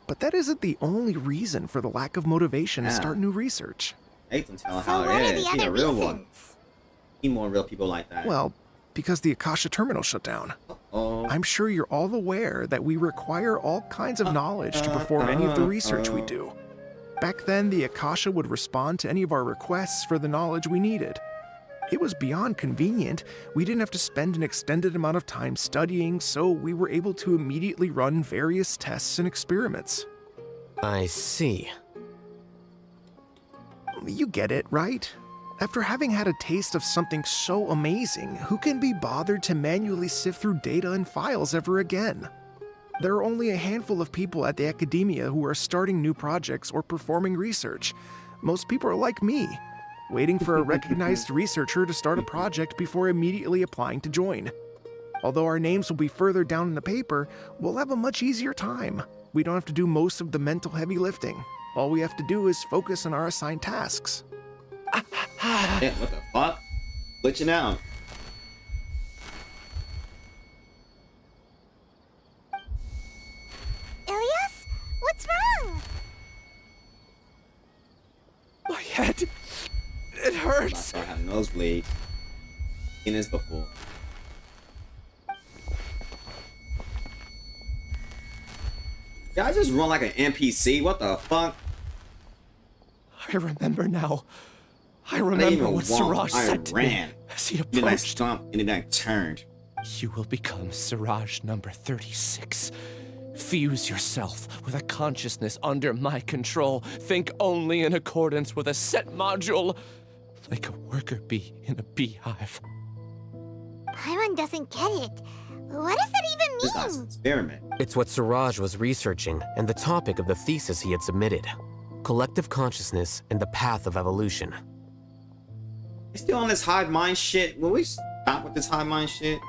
But that isn't the only reason for the lack of motivation to start new research. Nathan tell how it is. He's a real one. Need more real people like that. Well, because the Akasha terminal shut down. I'm sure you're all aware that we require all kinds of knowledge to perform any of the research we do. Back then, the Akasha would respond to any of our requests for the knowledge we needed. It was beyond convenient. We didn't have to spend an extended amount of time studying, so we were able to immediately run various tests and experiments. I see. You get it, right? After having had a taste of something so amazing, who can be bothered to manually sift through data and files ever again? There are only a handful of people at the academia who are starting new projects or performing research. Most people are like me, waiting for a recognized researcher to start a project before immediately applying to join. Although our names will be further down in the paper, we'll have a much easier time. We don't have to do most of the mental heavy lifting. All we have to do is focus on our assigned tasks. Yeah, what the fuck? Glitching out. Ilias? What's wrong? My head. It hurts. I have nosebleeds. Seen this before. Yeah, I just run like an NPC. What the fuck? I remember now. I didn't remember even what walk, Siraj I said to ran. me as he And then I approached. stomped and then I turned. You will become Siraj number 36. Fuse yourself with a consciousness under my control. Think only in accordance with a set module. Like a worker bee in a beehive. Paimon doesn't get it. What does that even This guy's an mean? experiment. It's what Siraj was researching and the topic of the thesis he had submitted. Collective consciousness and the path of evolution. You still on this hive mind shit? Will we stop with this hive mind shit?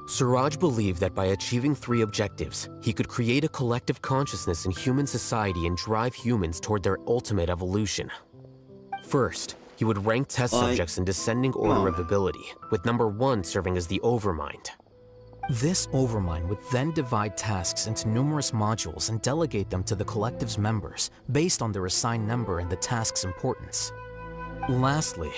Siraj believed that by achieving 3 objectives, he could create a collective consciousness in human society and drive humans toward their ultimate evolution. First, he would rank test subjects in descending order of ability, with number 1 serving as the overmind. This overmind would then divide tasks into numerous modules and delegate them to the collective's members based on their assigned number and the task's importance. Lastly,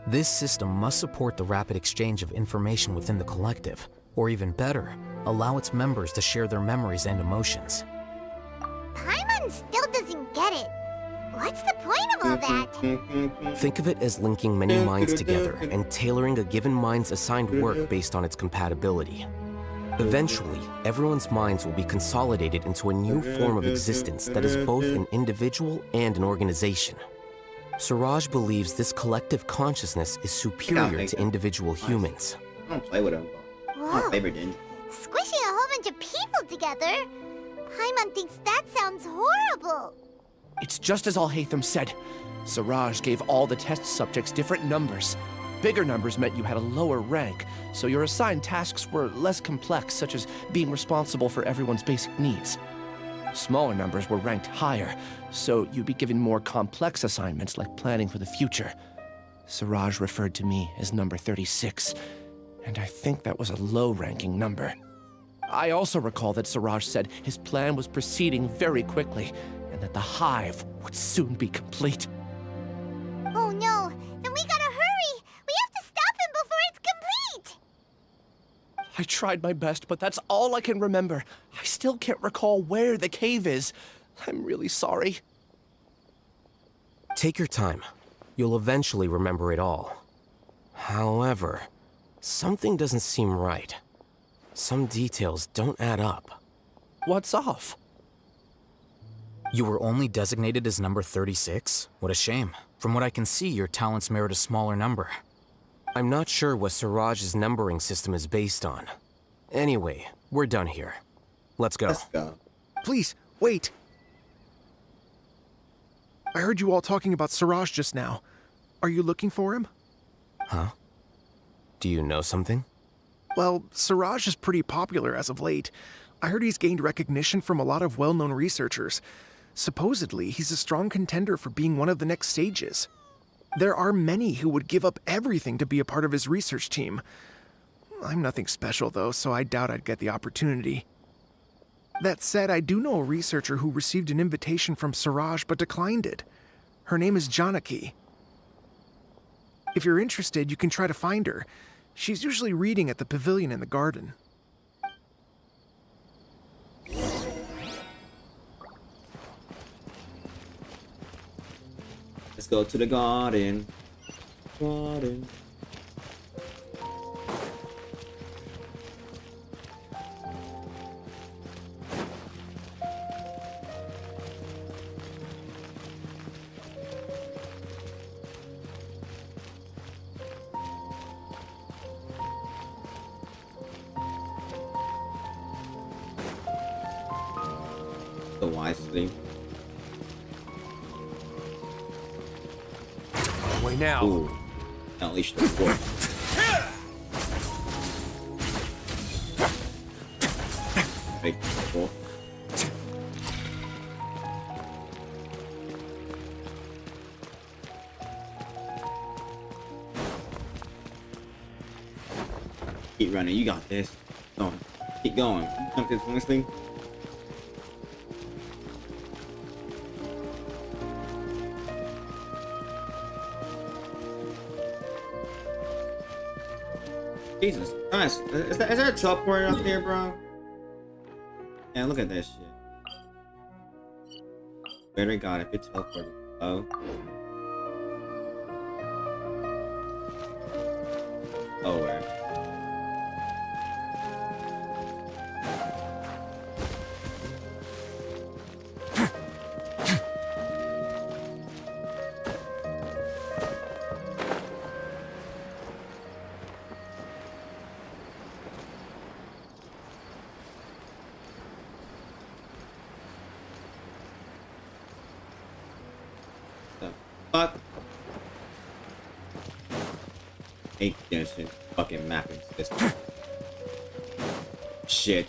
this system must support the rapid exchange of information within the collective, or even better, allow its members to share their memories and emotions. Paimon still doesn't get it. What's the point of all that? Think of it as linking many minds together and tailoring a given mind's assigned work based on its compatibility. Eventually, everyone's minds will be consolidated into a new form of existence that is both an individual and an organization. Siraj believes this collective consciousness is superior to individual humans. I don't play with him. My Whoa. favorite ninja. Squishing a whole bunch of people together? Paimon thinks that sounds horrible. It's just as Alhaitham said. Siraj gave all the test subjects different numbers. Bigger numbers meant you had a lower rank, so your assigned tasks were less complex, such as being responsible for everyone's basic needs. Smaller numbers were ranked higher, so you'd be given more complex assignments like planning for the future. Siraj referred to me as number 36, and I think that was a low-ranking number. I also recall that Siraj said his plan was proceeding very quickly, and that the hive would soon be complete. Oh no, then we gotta hurry! We have to stop him before it's complete! I tried my best, but that's all I can remember. I still can't recall where the cave is. I'm really sorry. Take your time. You'll eventually remember it all. However, something doesn't seem right. Some details don't add up. What's off? You were only designated as number 36? What a shame. From what I can see, your talents merit a smaller number. I'm not sure what Siraj's numbering system is based on. Anyway, we're done here. Let's go. Let's go. Please, wait. I heard you all talking about Siraj just now. Are you looking for him? Huh? Do you know something? Well, Siraj is pretty popular as of late. I heard he's gained recognition from a lot of well-known researchers. Supposedly, he's a strong contender for being one of the next sages. There are many who would give up everything to be a part of his research team. I'm nothing special, though, so I doubt I'd get the opportunity. That said, I do know a researcher who received an invitation from Siraj but declined it. Her name is Janaki. If you're interested, you can try to find her. She's usually reading at the pavilion in the garden. Let's go to the garden. Water. The wise thing. Way now. Ooh. Unleash the force. Big trouble. Keep running, you got this. Go on. Keep going. Jump this one thing. Jesus Christ. Is there a teleport up here, bro? Yeah, look at this shit. Very god, if it's teleported. Oh. Oh, where? Fuck. Hate Genshin fucking mapping system. Shit.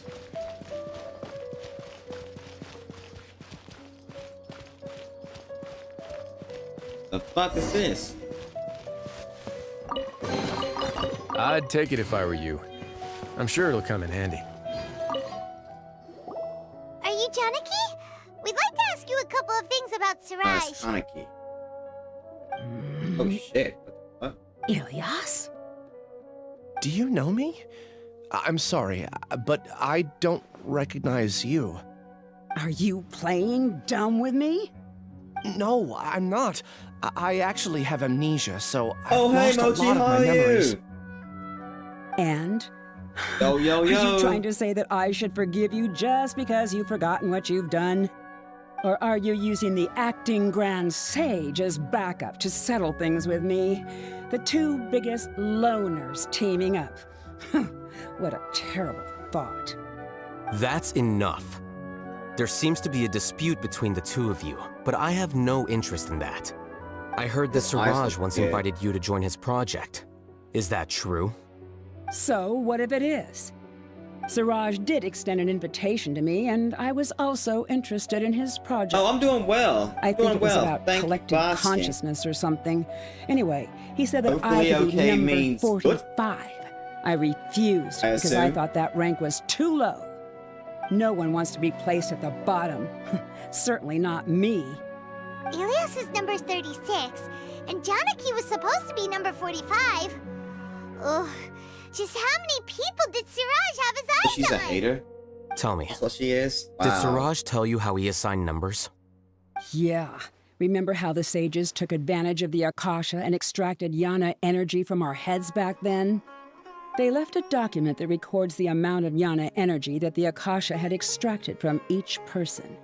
The fuck is this? I'd take it if I were you. I'm sure it'll come in handy. Are you Janaki? We'd like to ask you a couple of things about Siraj. Kaneki. Oh shit. What? Ilias? Do you know me? I'm sorry, but I don't recognize you. Are you playing dumb with me? No, I'm not. I actually have amnesia, so I've Oh, hey, lost a Mochi, lot of how my are memories. you? And? Yo, yo, Are yo. you trying to say that I should forgive you just because you've forgotten what you've done? Or are you using the acting Grand Sage as backup to settle things with me? The two biggest loners teaming up. What a terrible thought. That's enough. There seems to be a dispute between the two of you, but I have no interest in that. I heard that Siraj once invited you to join his project. Is that true? So, what if it is? Siraj did extend an invitation to me, and I was also interested in his project. Oh, I'm doing well. I think it was about Thank you collective for asking. consciousness or something. Anyway, he said that Hopefully I could be okay number means 45. I refused because I assume. thought that rank was too low. No one wants to be placed at the bottom. Certainly not me. Ilias is number 36, and Janaki was supposed to be number 45. Ugh. Just how many people did Siraj have his eyes She's a on? hater. Tell me. That's what she is. Did Wow. Siraj tell you how he assigned numbers? Yeah. Remember how the sages took advantage of the Akasha and extracted Yana energy from our heads back then? They left a document that records the amount of Yana energy that the Akasha had extracted from each person.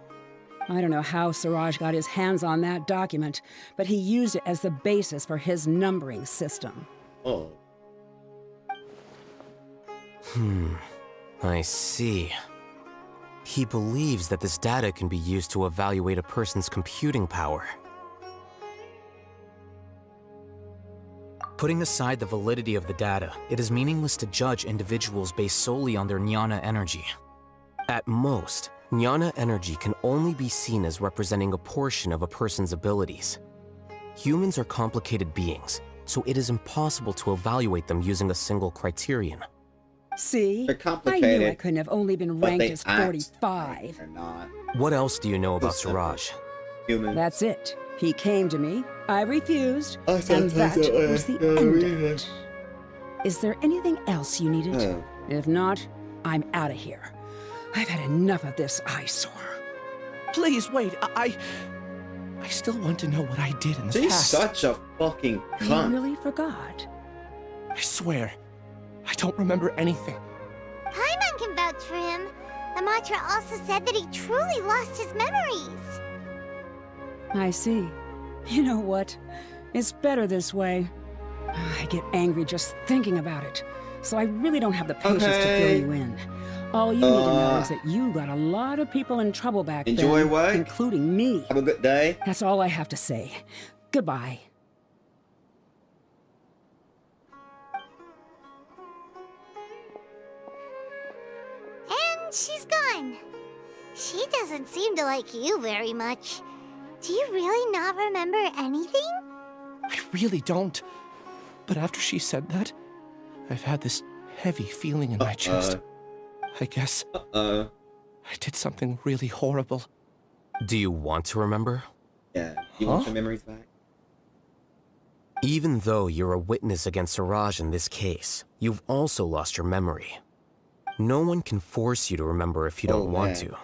I don't know how Siraj got his hands on that document, but he used it as the basis for his numbering system. Oh. I see. He believes that this data can be used to evaluate a person's computing power. Putting aside the validity of the data, it is meaningless to judge individuals based solely on their jnana energy. At most, jnana energy can only be seen as representing a portion of a person's abilities. Humans are complicated beings, so it is impossible to evaluate them using a single criterion. See? They're I complicated, knew I couldn't have only been but ranked they as act 45. They're not. What else do you know about Listen. Siraj? Human. That's it. He came to me, I refused, I and thought that that's what was the I- end of it. Is there anything else you needed? Oh. If not, I'm out of here. I've had enough of this eyesore. Please, wait, I still want to know what I did in the She's past. such a fucking You cunt. really forgot? I swear, I don't remember anything. Paimon can vouch for him. The mantra also said that he truly lost his memories. I see. You know what? It's better this way. I get angry just thinking about it, so I really don't have the patience to fill you in. All you need to know is that you got a lot of people in trouble back Enjoy then, what? including me. Have a good day. That's all I have to say. Goodbye. And she's gone. She doesn't seem to like you very much. Do you really not remember anything? I really don't. But after she said that, I've had this heavy feeling in my chest. I guess I did something really horrible. Do you want to remember? Yeah, you want your memories back? Even though you're a witness against Siraj in this case, you've also lost your memory. No one can force you to remember if you don't want to.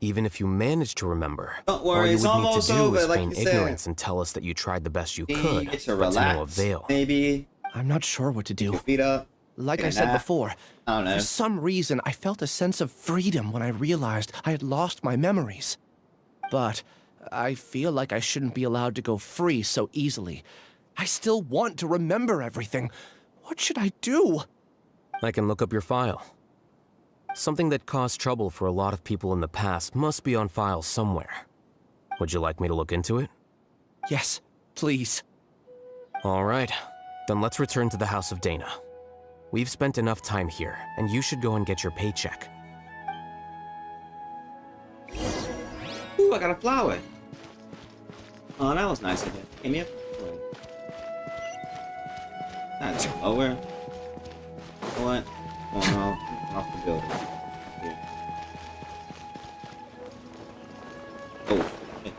Even if you manage to remember, don't worry, all you it's would need to almost do over, is like feign you said. ignorance and tell us that you tried the best you could, Get to but to no relax, avail. maybe. I'm not sure what to do. Feet up. Like take I a said nap. before, I don't know. for some reason I felt a sense of freedom when I realized I had lost my memories. But I feel like I shouldn't be allowed to go free so easily. I still want to remember everything. What should I do? I can look up your file. Something that caused trouble for a lot of people in the past must be on file somewhere. Would you like me to look into it? Yes, please. All right, then let's return to the House of Dana. We've spent enough time here, and you should go and get your paycheck. Ooh, I got a flower. Oh, that was nice of it. Give me a That's lower. What? Oh no, off the building. Here. Oh, shit.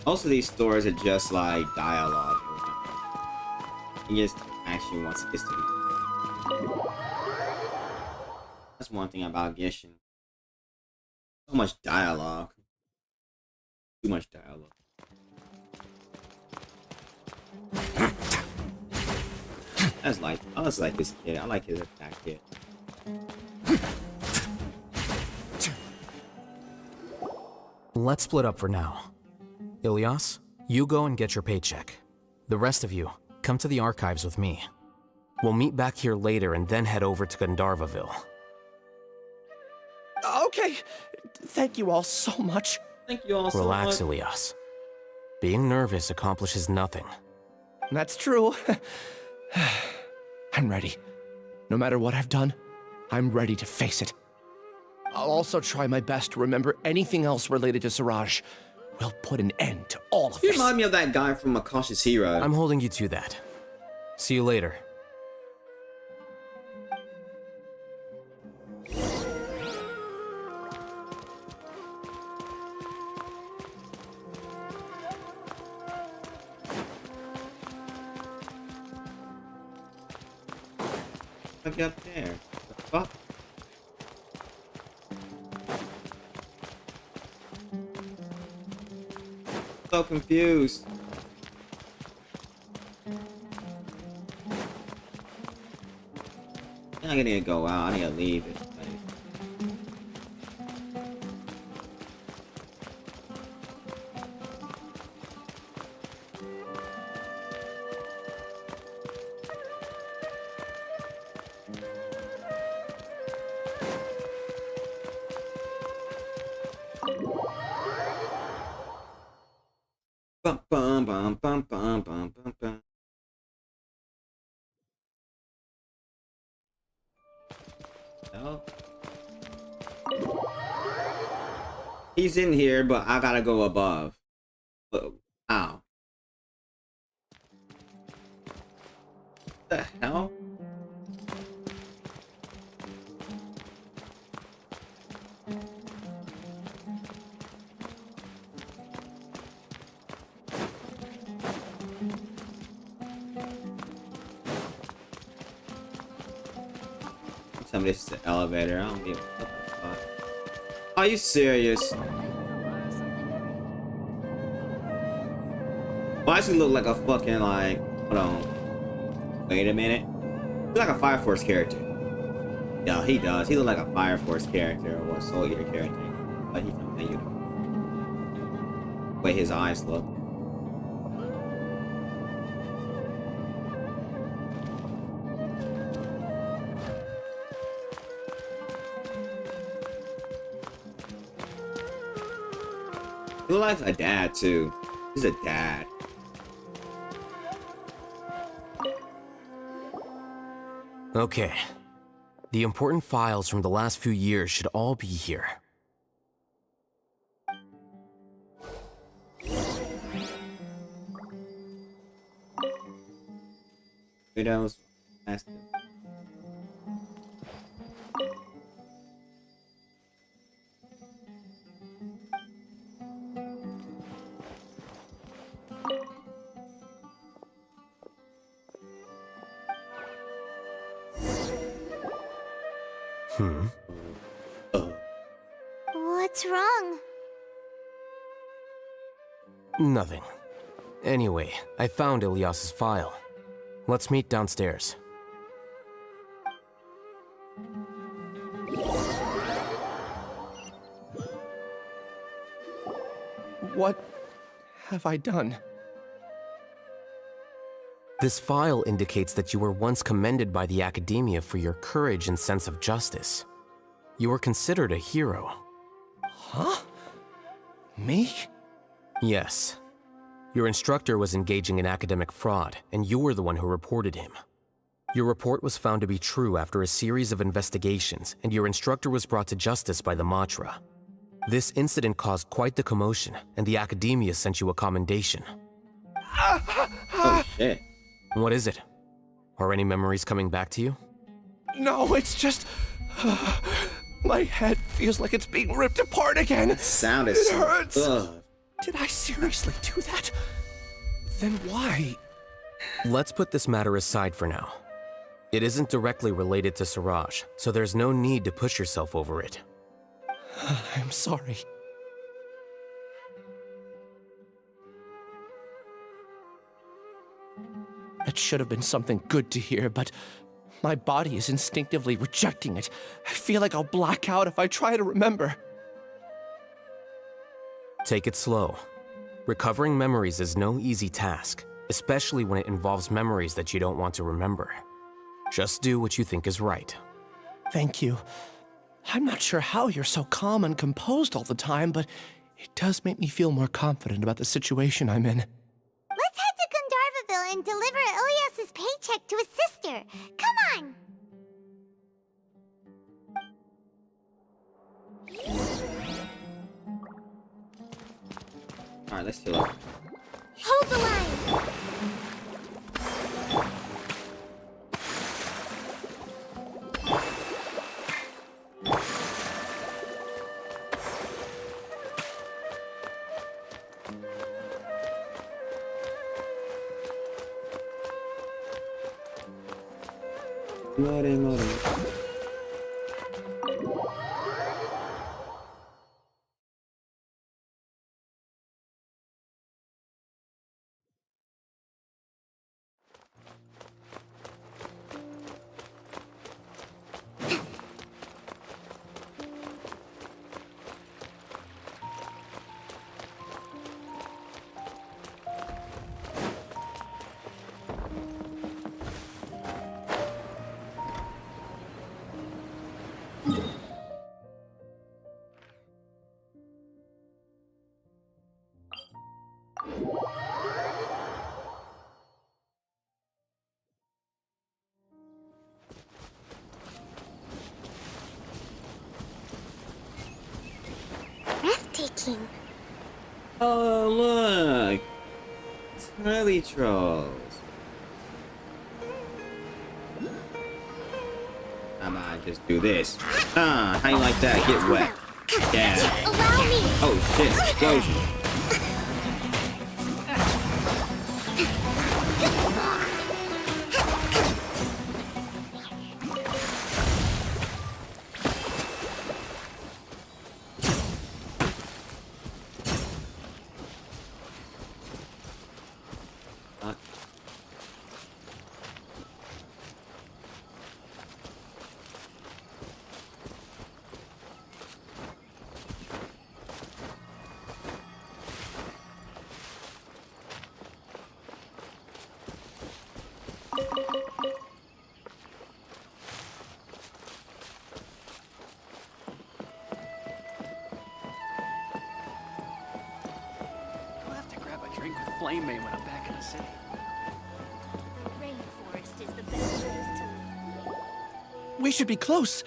Most of these stories are just like dialogue. He just actually wants this to be. That's one thing about Genshin. So much dialogue. Too much dialogue. I just like this kid. I like his attack kid. Let's split up for now. Ilyas, you go and get your paycheck. The rest of you, come to the archives with me. We'll meet back here later and then head over to Gandharvaville. Okay. Thank you all so much. Thank you all so much. Relax, Ilyas. Being nervous accomplishes nothing. That's true. I'm ready. No matter what I've done, I'm ready to face it. I'll also try my best to remember anything else related to Siraj. We'll put an end to all of You this. remind me of that guy from A Cautious Hero. I'm holding you to that. See you later. Look up there. What the fuck? So confused. I need to go out. I need to leave this place. Bum bum bum bum bum bum bum bum. No. He's in here, but I gotta go above. Ow. What the hell? tell me this is the elevator. I don't give a fuck. Are you serious? Why does he look like a fucking like? Hold on. Wait a minute. He's like a Fire Force character. Yeah, he does. He looks like a Fire Force character or a Soul Eater character. But he from the way his eyes look. He looks like a dad too. He's a dad. Okay. The important files from the last few years should all be here. Widows. Master. What's wrong? Nothing. Anyway, I found Ilyas's file. Let's meet downstairs. What have I done? This file indicates that you were once commended by the Academia for your courage and sense of justice. You were considered a hero. Huh? Me? Yes. Your instructor was engaging in academic fraud, and you were the one who reported him. Your report was found to be true after a series of investigations, and your instructor was brought to justice by the Matra. This incident caused quite the commotion, and the Academia sent you a commendation. Oh shit. What is it? Are any memories coming back to you? No, it's just... my head feels like it's being ripped apart again. That sound is It so hurts. good. Did I seriously do that? Then why? Let's put this matter aside for now. It isn't directly related to Siraj, so there's no need to push yourself over it. I'm sorry. It should have been something good to hear, but my body is instinctively rejecting it. I feel like I'll black out if I try to remember. Take it slow. Recovering memories is no easy task, especially when it involves memories that you don't want to remember. Just do what you think is right. Thank you. I'm not sure how you're so calm and composed all the time, but it does make me feel more confident about the situation I'm in. Let's head to Gandharvaville and deliver Ilyas's paycheck to his sister. Come on! Alright, let's chill out. Hold the line! Emote. Breathtaking. Oh, look! Tiny trolls. I might just do this. How you like that? Get wet. Yeah. Allow me! Oh shit, explosion. drink with Flame May when I'm back in the city. The rainforest is the best place to live. We should be close.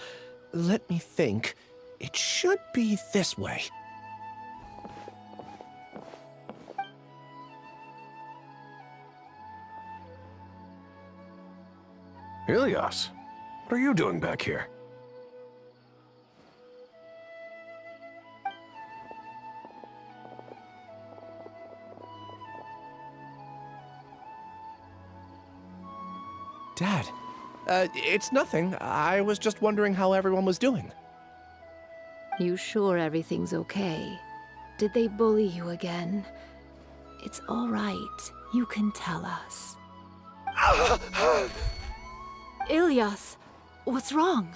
Let me think. It should be this way. Ilias, what are you doing back here? Dad, it's nothing. I was just wondering how everyone was doing. You sure everything's okay? Did they bully you again? It's all right. You can tell us. Ilias, what's wrong?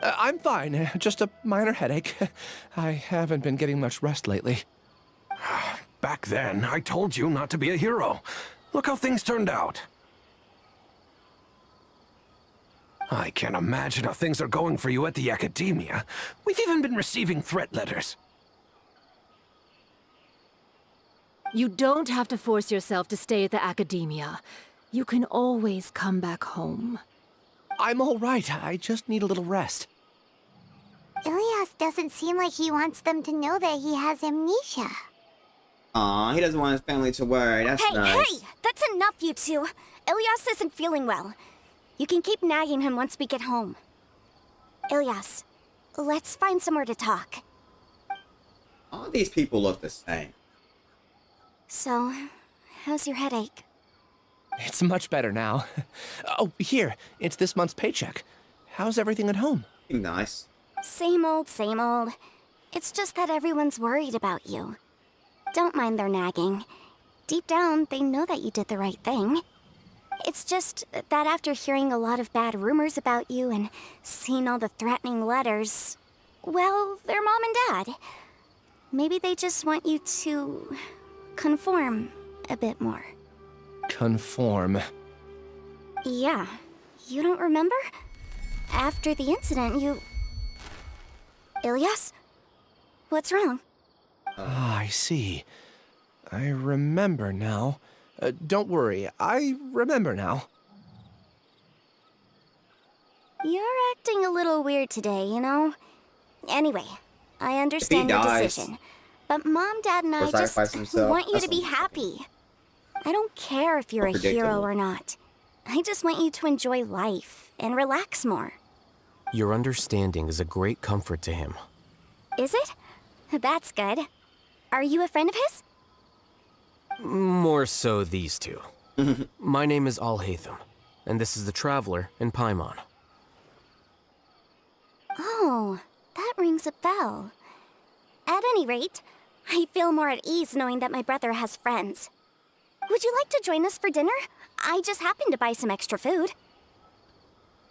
I'm fine. Just a minor headache. I haven't been getting much rest lately. Back then, I told you not to be a hero. Look how things turned out. I can't imagine how things are going for you at the Academia. We've even been receiving threat letters. You don't have to force yourself to stay at the Academia. You can always come back home. I'm all right. I just need a little rest. Ilias doesn't seem like he wants them to know that he has amnesia. Aw, he doesn't want his family to worry. That's nice. Hey! That's enough, you two. Ilias isn't feeling well. You can keep nagging him once we get home. Ilias, let's find somewhere to talk. All these people look the same. So, how's your headache? It's much better now. Oh, here. It's this month's paycheck. How's everything at home? Nice. Same old, same old. It's just that everyone's worried about you. Don't mind their nagging. Deep down, they know that you did the right thing. It's just that after hearing a lot of bad rumors about you and seeing all the threatening letters, well, they're mom and dad. Maybe they just want you to conform a bit more. Conform. Yeah. You don't remember? After the incident, you... Ilias? What's wrong? Ah, I see. I remember now. Don't worry, I remember now. You're acting a little weird today, you know? Anyway, I understand your decision. But Mom, Dad, and I just want you to be happy. I don't care if you're a hero or not. I just want you to enjoy life and relax more. Your understanding is a great comfort to him. Is it? That's good. Are you a friend of his? More so these two. My name is Alhaitham, and this is the Traveler in Paimon. Oh, that rings a bell. At any rate, I feel more at ease knowing that my brother has friends. Would you like to join us for dinner? I just happened to buy some extra food.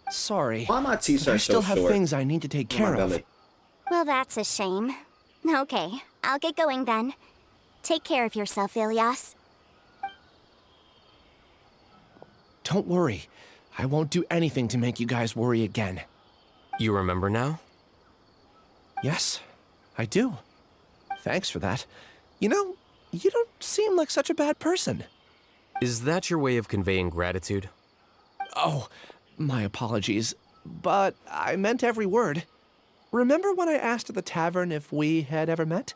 Sorry. Why my teeth I are still so have short? things I need to take care of. Well, that's a shame. Okay, I'll get going then. Take care of yourself, Ilias. Don't worry. I won't do anything to make you guys worry again. You remember now? Yes, I do. Thanks for that. You know, you don't seem like such a bad person. Is that your way of conveying gratitude? Oh, my apologies. But I meant every word. Remember when I asked at the tavern if we had ever met?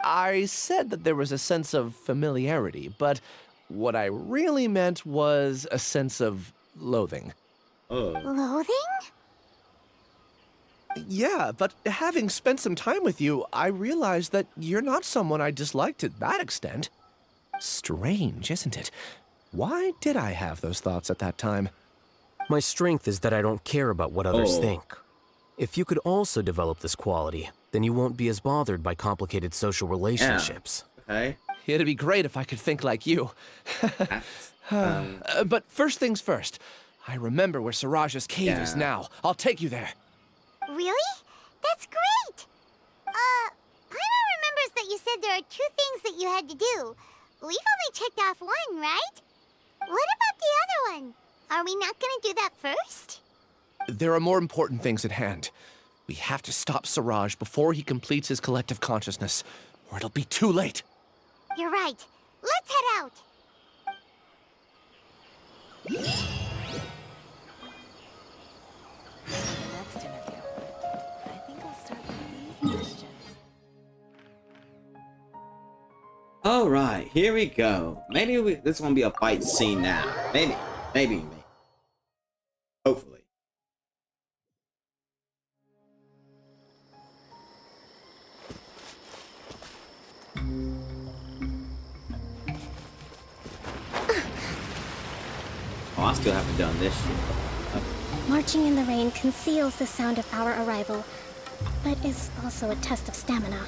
I said that there was a sense of familiarity, but what I really meant was a sense of loathing. Loathing? Yeah, but having spent some time with you, I realized that you're not someone I dislike to that extent. Strange, isn't it? Why did I have those thoughts at that time? My strength is that I don't care about what others Oh. think. If you could also develop this quality, then you won't be as bothered by complicated social relationships. Okay. It'd be great if I could think like you. But first things first. I remember where Siraj's cave is now. I'll take you there. Really? That's great! Paimon remembers that you said there are 2 things that you had to do. We've only checked off 1, right? What about the other one? Are we not gonna do that first? There are more important things at hand. We have to stop Siraj before he completes his collective consciousness, or it'll be too late. You're right. Let's head out. Next interview. I think I'll start with these questions. All right, here we go. Maybe this won't be a fight scene now. Maybe. Hopefully. Oh, I still haven't done this shit. Marching in the rain conceals the sound of our arrival, but is also a test of stamina.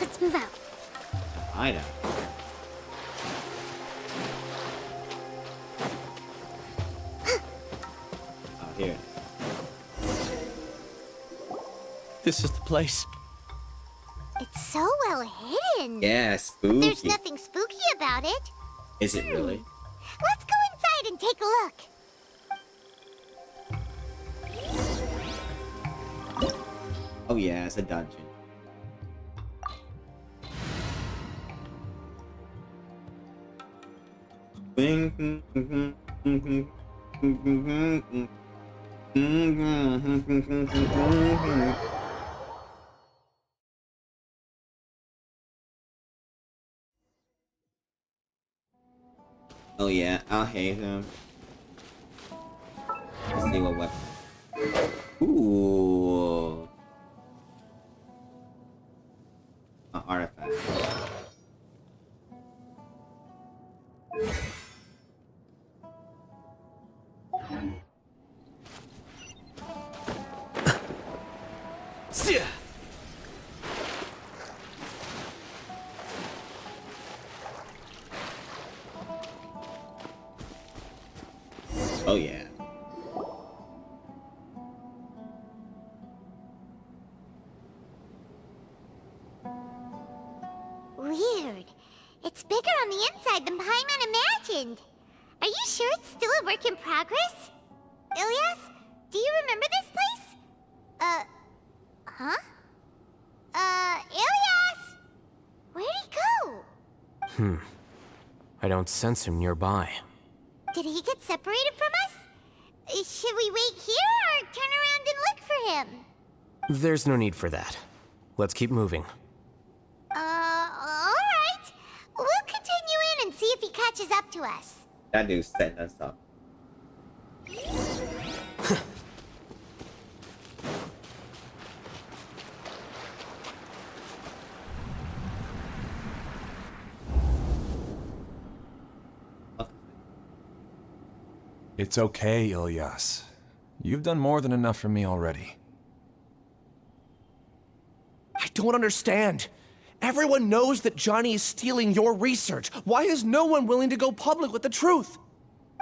Let's move out. I know. Oh, here. This is the place. It's so well hidden. Yeah, spooky. There's nothing spooky about it. Is it really? Let's go inside and take a look. Oh yeah, it's a dungeon. Oh yeah, Alhaitham. Let's see what weapon. Ooh. An artifact. Oh yeah. Weird. It's bigger on the inside than Paimon imagined. Are you sure it's still a work in progress? Ilyas, do you remember this place? Huh? Ilyas! Where'd he go? I don't sense him nearby. Did he get separated from us? Should we wait here or turn around and look for him? There's no need for that. Let's keep moving. Alright. We'll continue in and see if he catches up to us. That dude's setting us up. It's okay, Ilyas. You've done more than enough for me already. I don't understand. Everyone knows that Johnny is stealing your research. Why is no one willing to go public with the truth?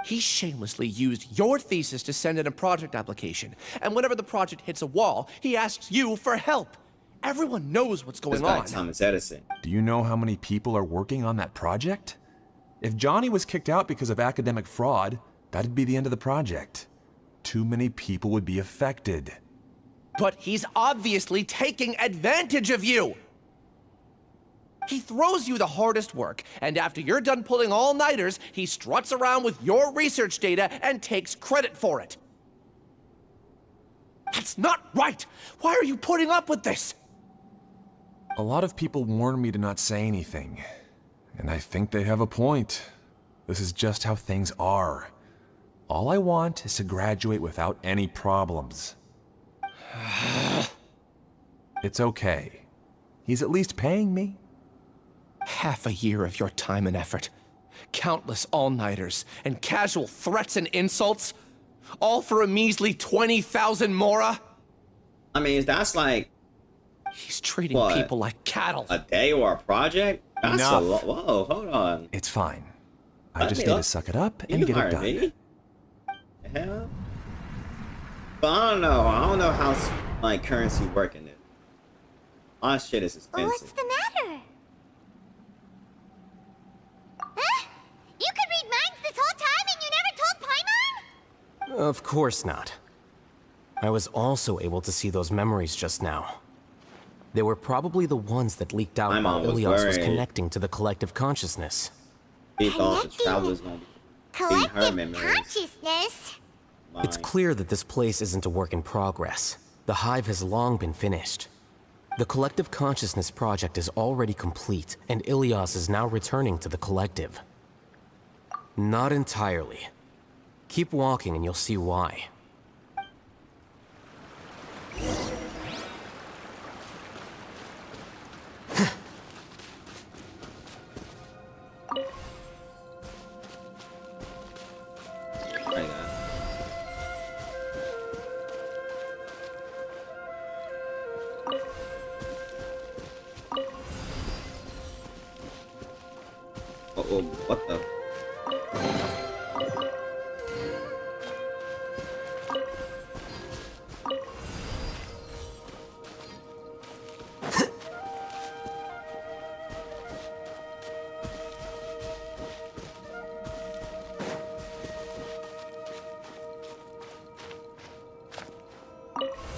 He shamelessly used your thesis to send in a project application, and whenever the project hits a wall, he asks you for help. Everyone knows what's going on. Thomas Edison. Do you know how many people are working on that project? If Johnny was kicked out because of academic fraud, that'd be the end of the project. Too many people would be affected. But he's obviously taking advantage of you! He throws you the hardest work, and after you're done pulling all-nighters, he struts around with your research data and takes credit for it. That's not right! Why are you putting up with this? A lot of people warn me to not say anything, and I think they have a point. This is just how things are. All I want is to graduate without any problems. It's okay. He's at least paying me. Half a year of your time and effort. Countless all-nighters and casual threats and insults. All for a measly 20,000 mora? I mean, that's like... He's treating what, people like cattle. A day or a project? That's Enough. a lot. Whoa, hold on. It's fine. I Let just me need to up. suck it up and You get it hired done. me? The hell? But I don't know. I don't know how like currency working it. A lot of shit is expensive. What's the matter? Huh? You could read minds this whole time and you never told Paimon? Of course not. I was also able to see those memories just now. They were probably the ones that leaked out while Ilias was connecting to the collective consciousness. He thought the traveler's gonna be her Collective memories. consciousness? It's clear that this place isn't a work in progress. The hive has long been finished. The collective consciousness project is already complete, and Ilias is now returning to the collective. Not entirely. Keep walking and you'll see why. Oh, what the?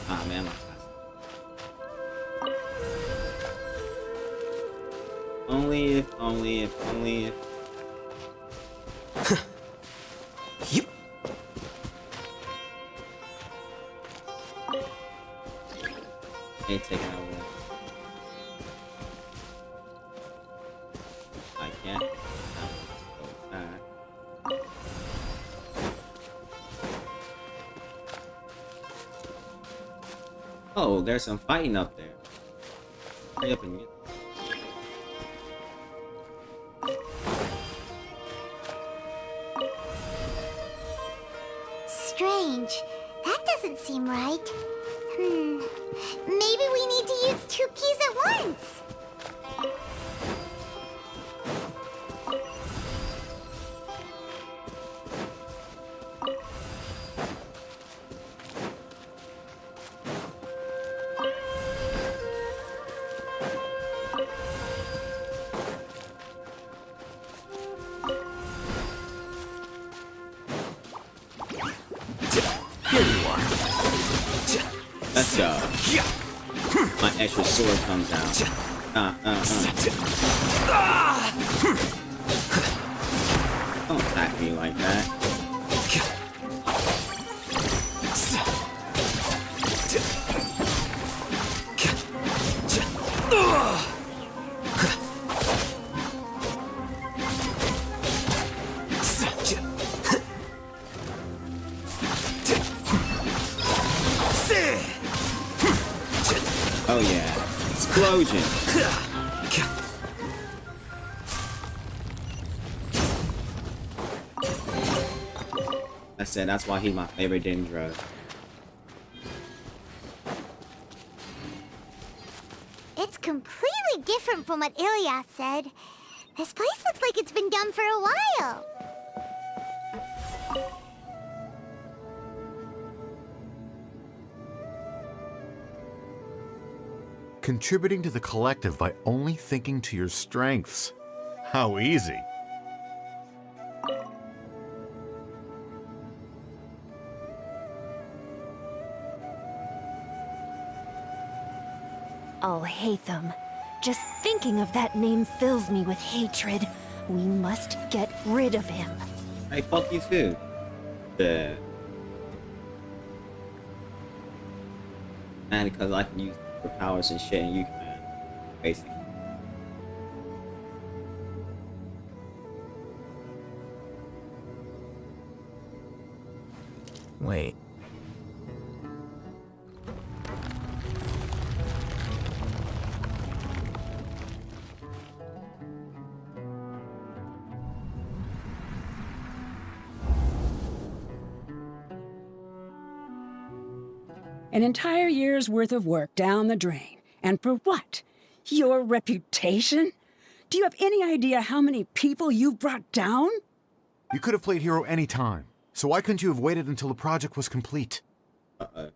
Ah, man, only if. Yep. Ain't taking out one. I can't. Go back. Oh, there's some fighting up there. Hurry up and get. Strange. That doesn't seem right. Maybe we need to use 2 keys at once. Here you are. Let's go. My extra sword comes out. Don't attack me like that. Oh yeah, explosion! I said that's why he's my favorite Dendro. It's completely different from what Ilias said. This place looks like it's been done for a while. Contributing to the collective by only thinking to your strengths. How easy. Alhaitham. Just thinking of that name fills me with hatred. We must get rid of him. Hey, fuck you too. Yeah. And because I can use your powers and shit and you can, basically. Wait. An entire year's worth of work down the drain. And for what? Your reputation? Do you have any idea how many people you've brought down? You could have played hero any time, so why couldn't you have waited until the project was complete? I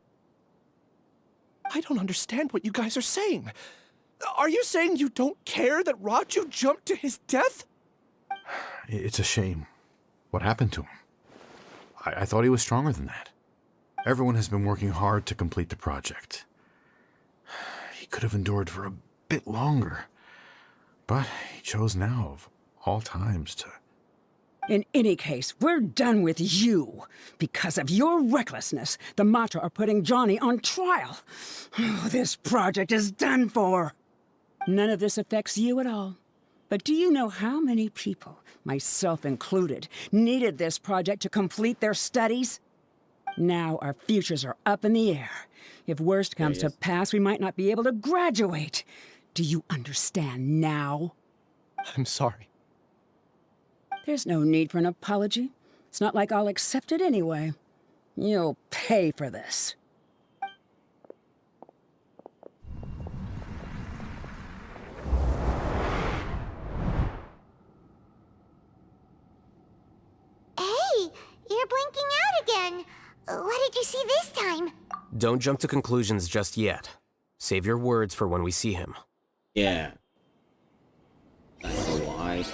don't understand what you guys are saying. Are you saying you don't care that Raju jumped to his death? It's a shame. What happened to him? I thought he was stronger than that. Everyone has been working hard to complete the project. He could have endured for a bit longer. But he chose now, of all times, to... In any case, we're done with you. Because of your recklessness, the Matra are putting Johnny on trial. This project is done for. None of this affects you at all. But do you know how many people, myself included, needed this project to complete their studies? Now our futures are up in the air. If worst comes to pass, we might not be able to graduate. Do you understand now? I'm sorry. There's no need for an apology. It's not like I'll accept it anyway. You'll pay for this. Hey, you're blinking out again. What did you see this time? Don't jump to conclusions just yet. Save your words for when we see him. Yeah. That's so wise.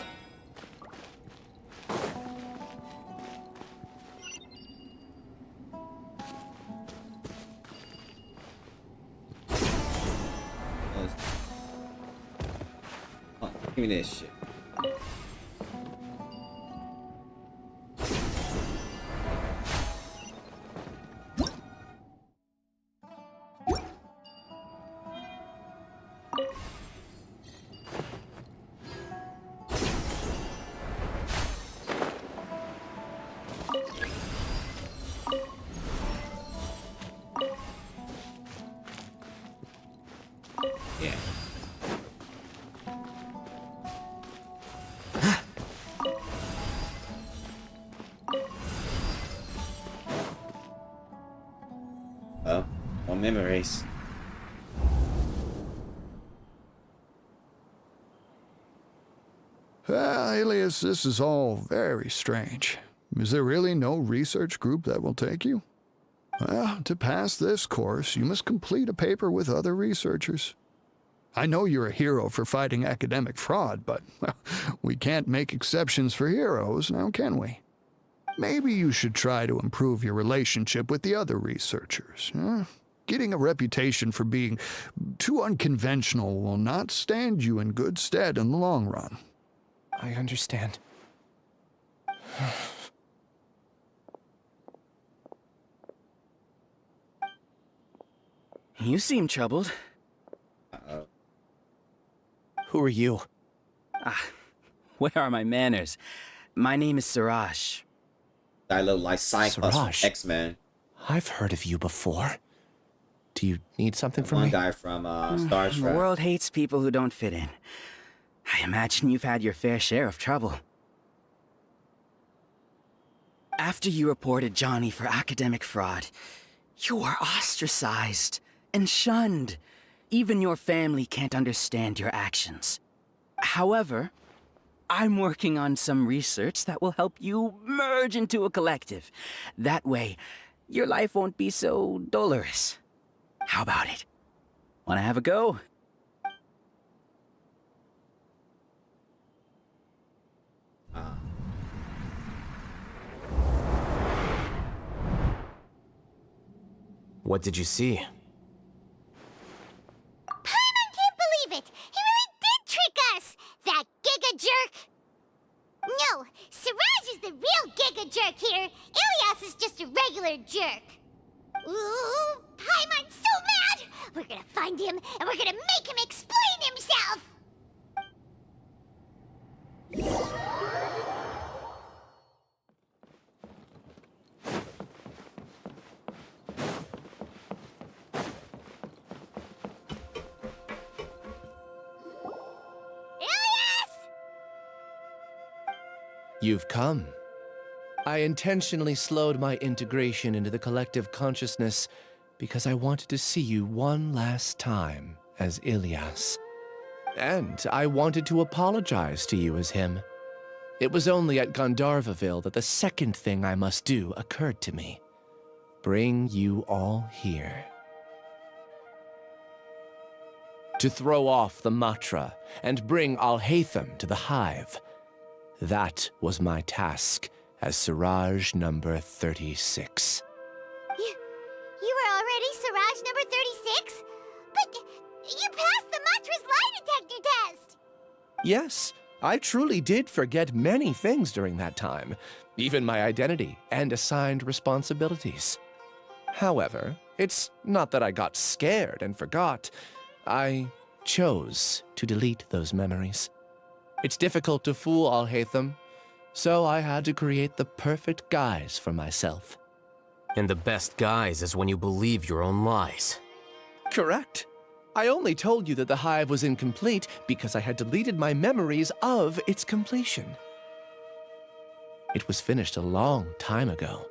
Oh, give me this shit. Memories. Alias, this is all very strange. Is there really no research group that will take you? Well, to pass this course, you must complete a paper with other researchers. I know you're a hero for fighting academic fraud, but well, we can't make exceptions for heroes, now can we? Maybe you should try to improve your relationship with the other researchers. Getting a reputation for being too unconventional will not stand you in good stead in the long run. I understand. You seem troubled. Uh-oh. Who are you? Where are my manners? My name is Suraj. I look like Cyclops from X-Men. I've heard of you before. Do you need something from me? One guy from Star Trek. The world hates people who don't fit in. I imagine you've had your fair share of trouble. After you reported Johnny for academic fraud, you were ostracized and shunned. Even your family can't understand your actions. However, I'm working on some research that will help you merge into a collective. That way, your life won't be so dolorous. How about it? Wanna have a go? What did you see? Paimon can't believe it! He really did trick us! That giga jerk! No, Siraj is the real giga jerk here. Ilias is just a regular jerk. Ooh, Paimon's so mad! We're gonna find him, and we're gonna make him explain himself! You've come. I intentionally slowed my integration into the collective consciousness because I wanted to see you one last time as Ilias. And I wanted to apologize to you as him. It was only at Gandharvaville that the second thing I must do occurred to me. Bring you all here. To throw off the Matra and bring Alhaitham to the hive. That was my task as Siraj number 36. You were already Siraj number 36? But you passed the Matra's lie detector test! Yes, I truly did forget many things during that time, even my identity and assigned responsibilities. However, it's not that I got scared and forgot. I chose to delete those memories. It's difficult to fool Alhaitham, so I had to create the perfect guise for myself. And the best guise is when you believe your own lies. Correct. I only told you that the hive was incomplete because I had deleted my memories of its completion. It was finished a long time ago.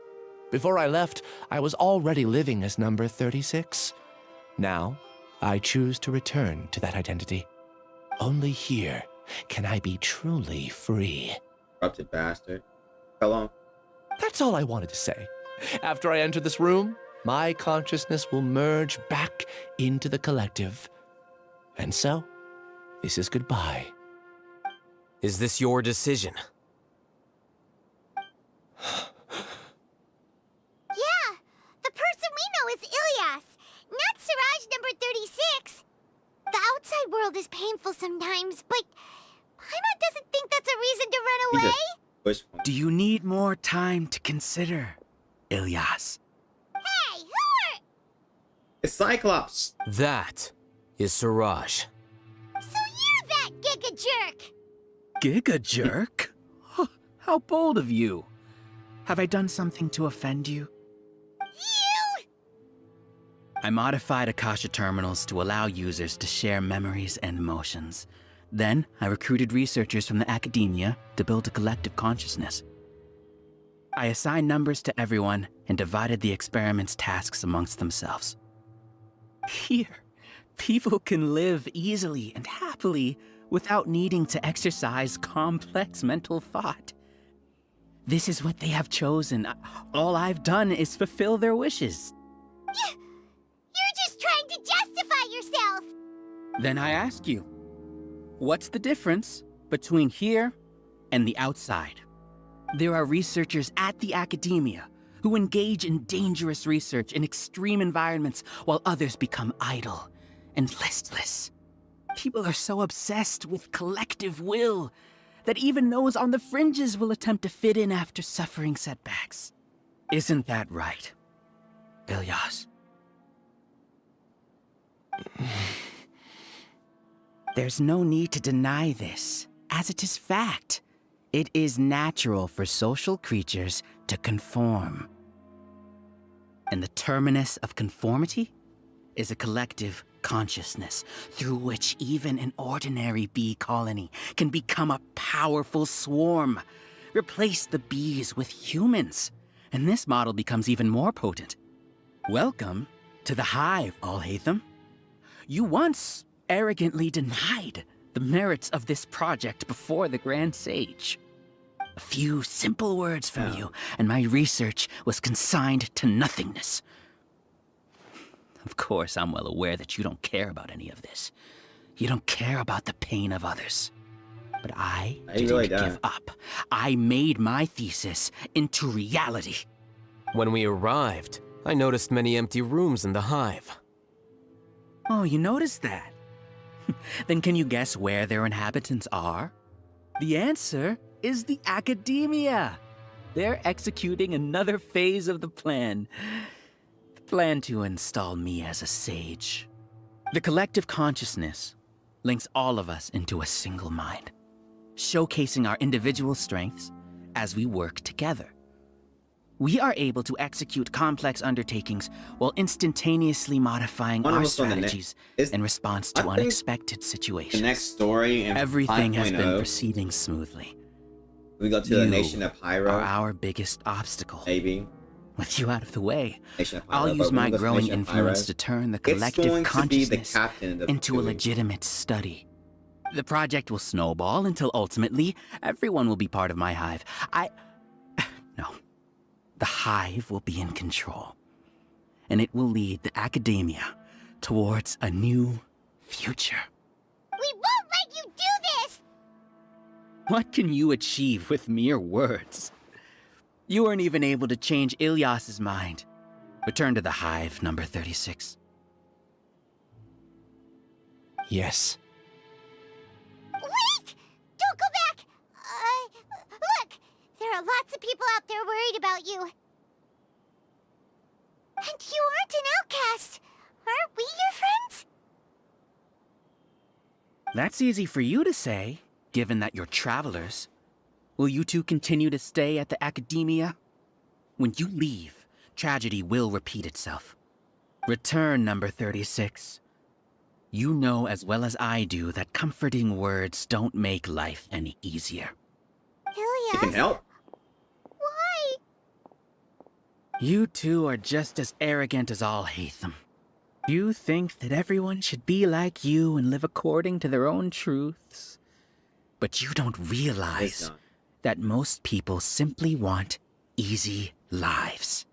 Before I left, I was already living as number 36. Now, I choose to return to that identity. Only here can I be truly free. Corrupted bastard. Hello. That's all I wanted to say. After I enter this room, my consciousness will merge back into the collective. And so, this is goodbye. Is this your decision? Yeah, the person we know is Ilyas, not Siraj number 36. The outside world is painful sometimes, but Paimon doesn't think that's a reason to run away. Do you need more time to consider, Ilyas? Hey, who are... It's Cyclops. That is Siraj. So you're that giga jerk! Giga jerk? How bold of you. Have I done something to offend you? You! I modified Akasha terminals to allow users to share memories and emotions. Then, I recruited researchers from the academia to build a collective consciousness. I assigned numbers to everyone and divided the experiment's tasks amongst themselves. Here, people can live easily and happily without needing to exercise complex mental thought. This is what they have chosen. All I've done is fulfill their wishes. You're just trying to justify yourself! Then I ask you, what's the difference between here and the outside? There are researchers at the academia who engage in dangerous research in extreme environments while others become idle and listless. People are so obsessed with collective will that even those on the fringes will attempt to fit in after suffering setbacks. Isn't that right, Ilyas? There's no need to deny this, as it is fact. It is natural for social creatures to conform. And the terminus of conformity is a collective consciousness through which even an ordinary bee colony can become a powerful swarm. Replace the bees with humans, and this model becomes even more potent. Welcome to the hive, Alhaitham. You once arrogantly denied the merits of this project before the Grand Sage. A few simple words from you, and my research was consigned to nothingness. Of course, I'm well aware that you don't care about any of this. You don't care about the pain of others. But I didn't give up. I made my thesis into reality. When we arrived, I noticed many empty rooms in the hive. Oh, you noticed that? Then can you guess where their inhabitants are? The answer is the academia. They're executing another phase of the plan. The plan to install me as a sage. The collective consciousness links all of us into a single mind, showcasing our individual strengths as we work together. We are able to execute complex undertakings while instantaneously modifying our strategies in response to unexpected situations. The next story in Everything has been 5.0. proceeding smoothly. We go to the nation of Pyro. Are our biggest obstacle. Maybe. With you out of the way, Nation of Pyro, I'll use but when my we go to growing Nation of Pyro, influence to turn the it's collective going to be the consciousness captain of the into a doing. legitimate study. The project will snowball until ultimately everyone will be part of my hive. No. The hive will be in control. And it will lead the academia towards a new future. We won't let you do this! What can you achieve with mere words? You weren't even able to change Ilyas's mind. Return to the hive, number 36. Yes. Wait! Don't go back! Look! There are lots of people out there worried about you. And you aren't an outcast. Aren't we your friends? That's easy for you to say, given that you're travelers. Will you two continue to stay at the academia? When you leave, tragedy will repeat itself. Return, number 36. You know as well as I do that comforting words don't make life any easier. Ilyas? You can help. Why? You two are just as arrogant as Alhaitham. You think that everyone should be like you and live according to their own truths. But you don't realize that most people simply want easy lives.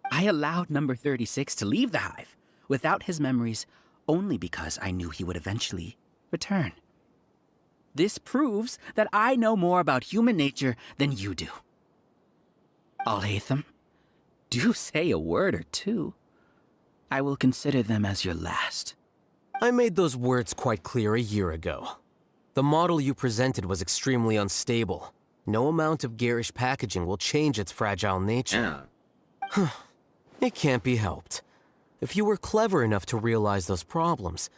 I allowed number 36 to leave the hive without his memories only because I knew he would eventually return. This proves that I know more about human nature than you do. Alhaitham, do say a word or two. I will consider them as your last. I made those words quite clear a year ago. The model you presented was extremely unstable. No amount of garish packaging will change its fragile nature. It can't be helped. If you were clever enough to realize those problems,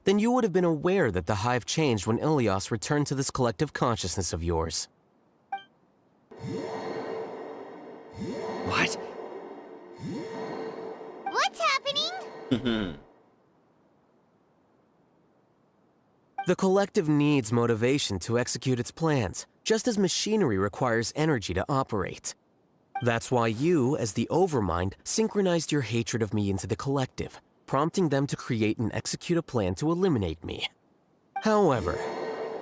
then you would have been aware that the hive changed when Ilyas returned to this collective consciousness of yours. What? What's happening? The collective needs motivation to execute its plans, just as machinery requires energy to operate. That's why you, as the Overmind, synchronized your hatred of me into the collective, prompting them to create and execute a plan to eliminate me. However,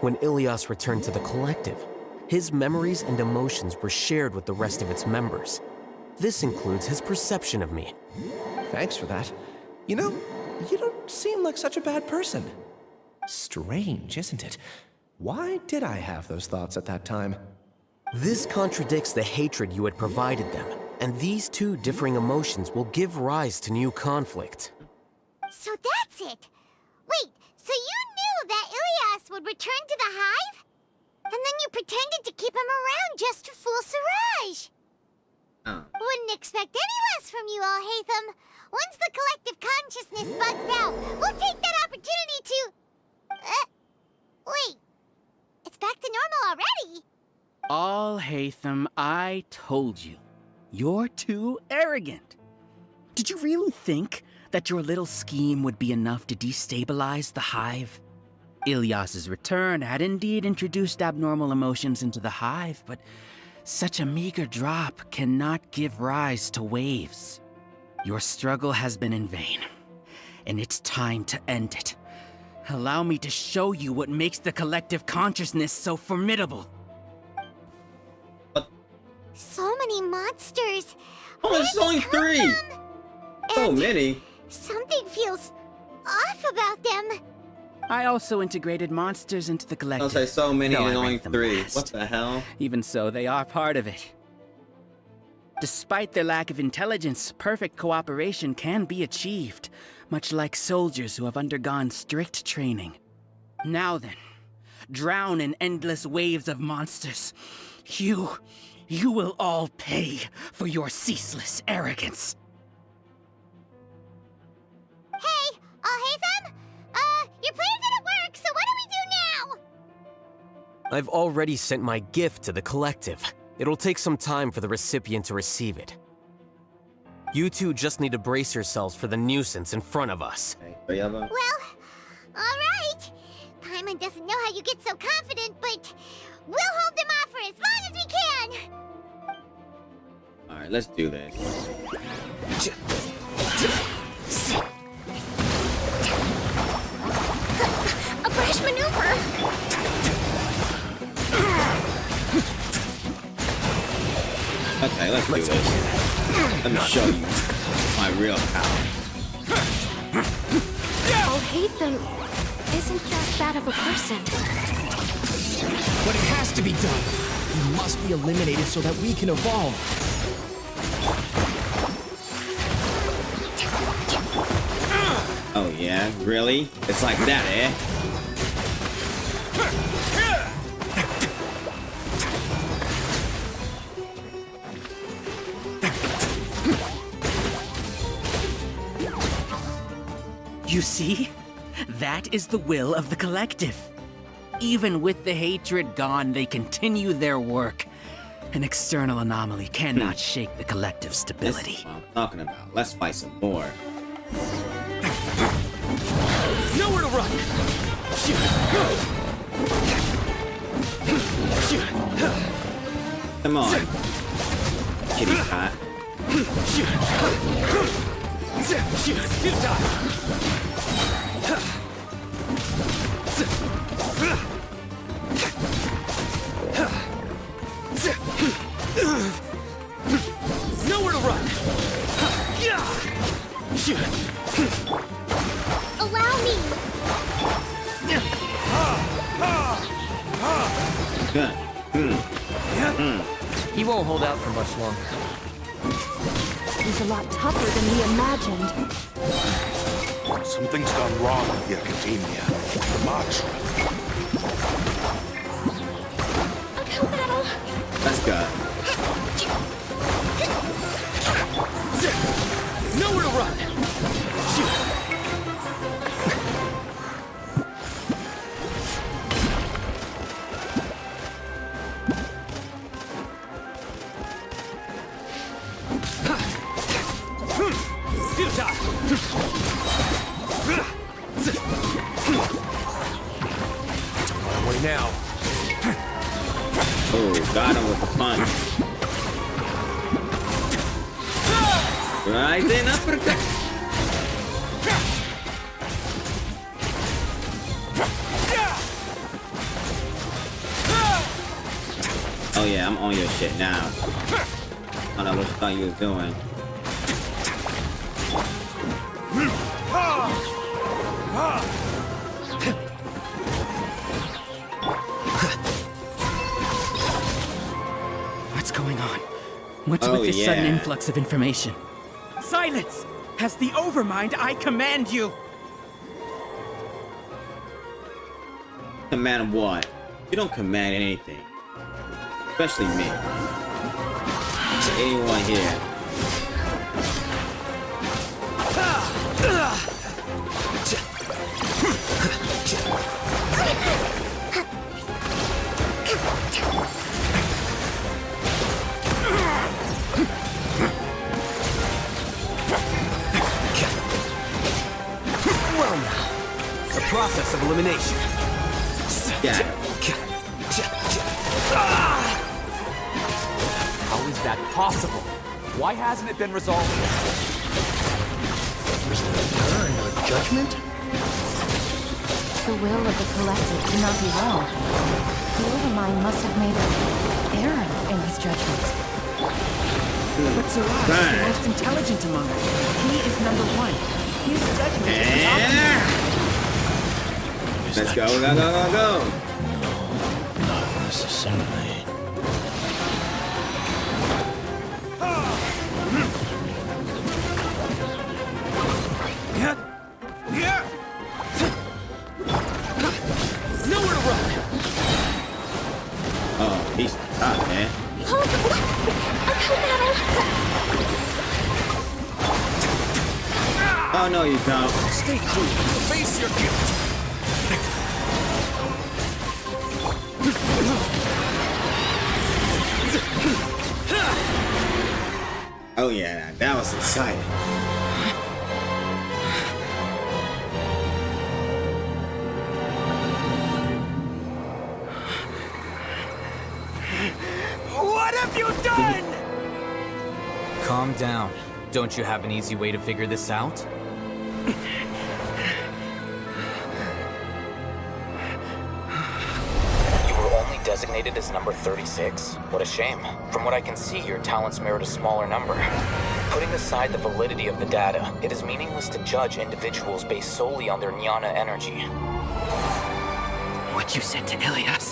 when Ilyas returned to the collective, his memories and emotions were shared with the rest of its members. This includes his perception of me. Thanks for that. You know, you don't seem like such a bad person. Strange, isn't it? Why did I have those thoughts at that time? This contradicts the hatred you had provided them, and these two differing emotions will give rise to new conflict. So that's it. Wait, so you knew that Ilyas would return to the hive? And then you pretended to keep him around just to fool Siraj. Wouldn't expect any less from you, Alhaitham. Once the collective consciousness bugs out, we'll take that opportunity to... wait. It's back to normal already. Alhaitham, I told you. You're too arrogant. Did you really think that your little scheme would be enough to destabilize the hive? Ilyas's return had indeed introduced abnormal emotions into the hive, but such a meager drop cannot give rise to waves. Your struggle has been in vain, and it's time to end it. Allow me to show you what makes the collective consciousness so formidable. So many monsters. Oh, there's only 3. So many. Something feels off about them. I also integrated monsters into the collective. I'll say so many though and I only ranked them 3. last. What the hell? Even so, they are part of it. Despite their lack of intelligence, perfect cooperation can be achieved, much like soldiers who have undergone strict training. Now then, drown in endless waves of monsters. You will all pay for your ceaseless arrogance. Hey, Alhaitham? Your plan didn't work, so what do we do now? I've already sent my gift to the collective. It'll take some time for the recipient to receive it. You two just need to brace yourselves for the nuisance in front of us. Well, alright. Paimon doesn't know how you get so confident, but we'll hold them off for as long as we can. Alright, let's do this. A brash maneuver. Okay, let's do this. Let me show you my real power. Alhaitham isn't that bad of a person. But it has to be done. He must be eliminated so that we can evolve. Oh yeah, really? It's like that, eh? You see? That is the will of the collective. Even with the hatred gone, they continue their work. An external anomaly cannot shake the collective's stability. This is what I'm talking about. Let's fight some more. Nowhere to run! Come on, kitty cat. Nowhere to run! Allow me! He won't hold out for much longer. He's a lot tougher than we imagined. Something's gone wrong with the Academia. The mantra. Let's go. Nowhere to run! Way now. Oh, got him with the punch. Right then, uppercut. Oh yeah, I'm on your shit now. I don't know what you thought you was doing. What's going on? What's with this sudden influx of information? Silence! As the Overmind, I command you! Command what? You don't command anything. Especially me. To anyone here. Well now, the process of elimination. Yeah. How is that possible? Why hasn't it been resolved yet? Was there a judgment? The will of the collective cannot be wrong. The Overmind must have made an error in his judgment. But Siraj is the most intelligent among us. He is number one. His judgment is the optimum. Let's go, go, go, go, go. Not necessarily. Nowhere to run! Oh, he's top, man. Oh no, you don't. Stay cool. Face your guilt. Oh yeah, that was exciting. What have you done? Calm down. Don't you have an easy way to figure this out? designated as number 36? What a shame. From what I can see, your talents merit a smaller number. Putting aside the validity of the data, it is meaningless to judge individuals based solely on their jnana energy. What you said to Ilias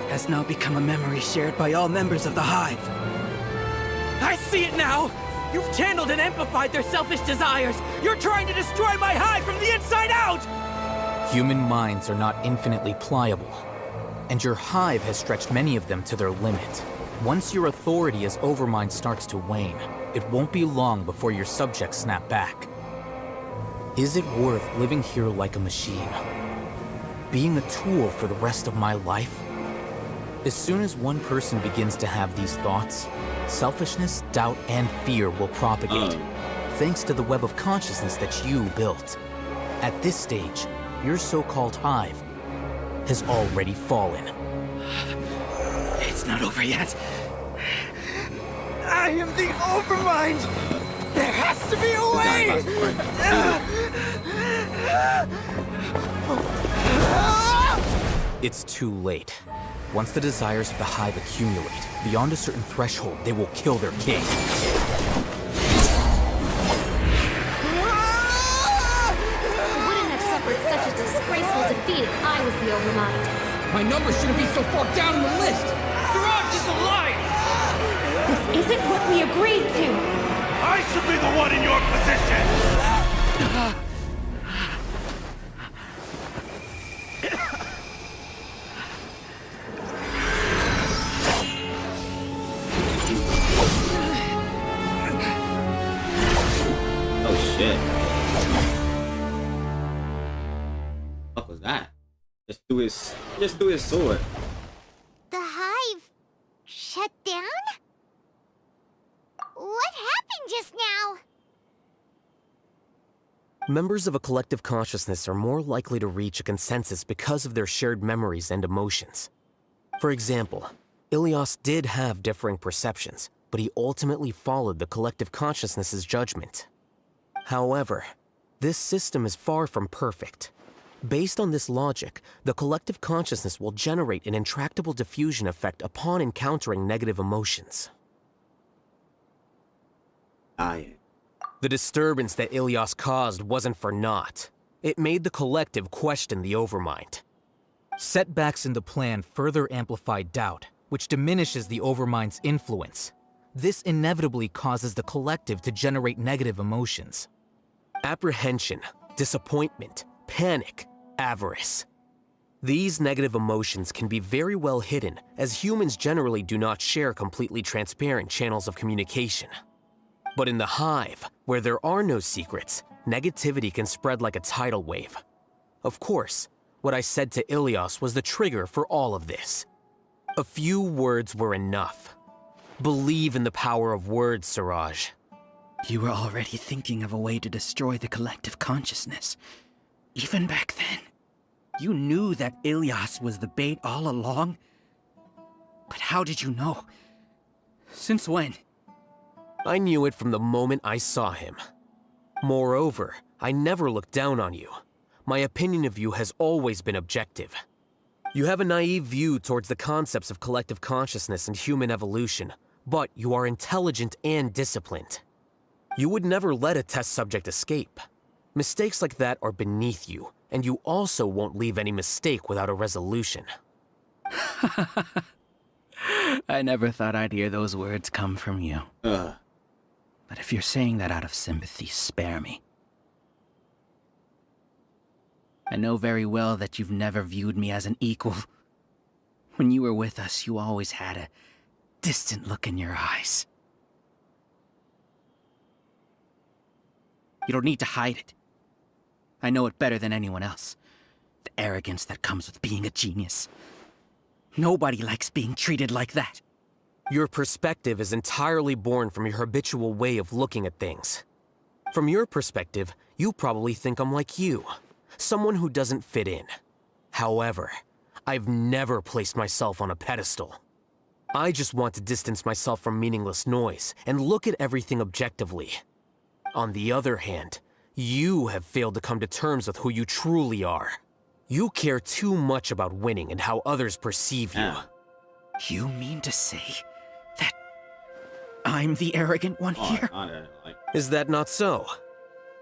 has now become a memory shared by all members of the Hive. I see it now! You've channeled and amplified their selfish desires! You're trying to destroy my Hive from the inside out! Human minds are not infinitely pliable, and your Hive has stretched many of them to their limit. Once your authority as Overmind starts to wane, it won't be long before your subjects snap back. Is it worth living here like a machine? Being a tool for the rest of my life? As soon as one person begins to have these thoughts, selfishness, doubt, and fear will propagate, thanks to the web of consciousness that you built. At this stage, your so-called Hive has already fallen. It's not over yet. I am the Overmind! There has to be a way! It's too late. Once the desires of the Hive accumulate, beyond a certain threshold, they will kill their king. I wouldn't have suffered such a disgraceful defeat if I was the Overmind. My number shouldn't be so far down on the list! Siraj is a liar! This isn't what we agreed to! I should be the one in your position! Shit. What was that? Just do his sword. The Hive shut down? What happened just now? Members of a collective consciousness are more likely to reach a consensus because of their shared memories and emotions. For example, Ilias did have differing perceptions, but he ultimately followed the collective consciousness's judgment. However, this system is far from perfect. Based on this logic, the collective consciousness will generate an intractable diffusion effect upon encountering negative emotions. The disturbance that Ilias caused wasn't for naught. It made the collective question the Overmind. Setbacks in the plan further amplify doubt, which diminishes the Overmind's influence. This inevitably causes the collective to generate negative emotions. Apprehension, disappointment, panic, avarice. These negative emotions can be very well hidden, as humans generally do not share completely transparent channels of communication. But in the Hive, where there are no secrets, negativity can spread like a tidal wave. Of course, what I said to Ilias was the trigger for all of this. A few words were enough. Believe in the power of words, Siraj. You were already thinking of a way to destroy the collective consciousness. Even back then, you knew that Ilias was the bait all along. But how did you know? Since when? I knew it from the moment I saw him. Moreover, I never looked down on you. My opinion of you has always been objective. You have a naive view towards the concepts of collective consciousness and human evolution, but you are intelligent and disciplined. You would never let a test subject escape. Mistakes like that are beneath you, and you also won't leave any mistake without a resolution. I never thought I'd hear those words come from you. But if you're saying that out of sympathy, spare me. I know very well that you've never viewed me as an equal. When you were with us, you always had a distant look in your eyes. You don't need to hide it. I know it better than anyone else. The arrogance that comes with being a genius. Nobody likes being treated like that. Your perspective is entirely born from your habitual way of looking at things. From your perspective, you probably think I'm like you, someone who doesn't fit in. However, I've never placed myself on a pedestal. I just want to distance myself from meaningless noise and look at everything objectively. On the other hand, you have failed to come to terms with who you truly are. You care too much about winning and how others perceive you. You mean to say that I'm the arrogant one here? Is that not so?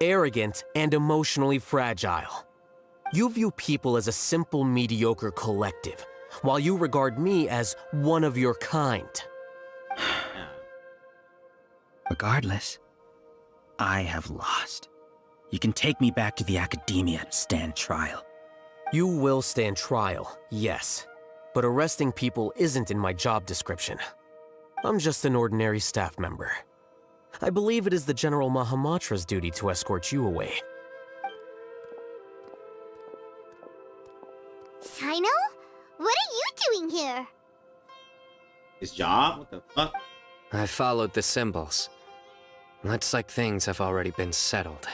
Arrogant and emotionally fragile. You view people as a simple, mediocre collective, while you regard me as one of your kind. Regardless, I have lost. You can take me back to the academia to stand trial. You will stand trial, yes. But arresting people isn't in my job description. I'm just an ordinary staff member. I believe it is the General Mahamatra's duty to escort you away. Sino? What are you doing here? His job? What the fuck? I followed the symbols. Looks like things have already been settled.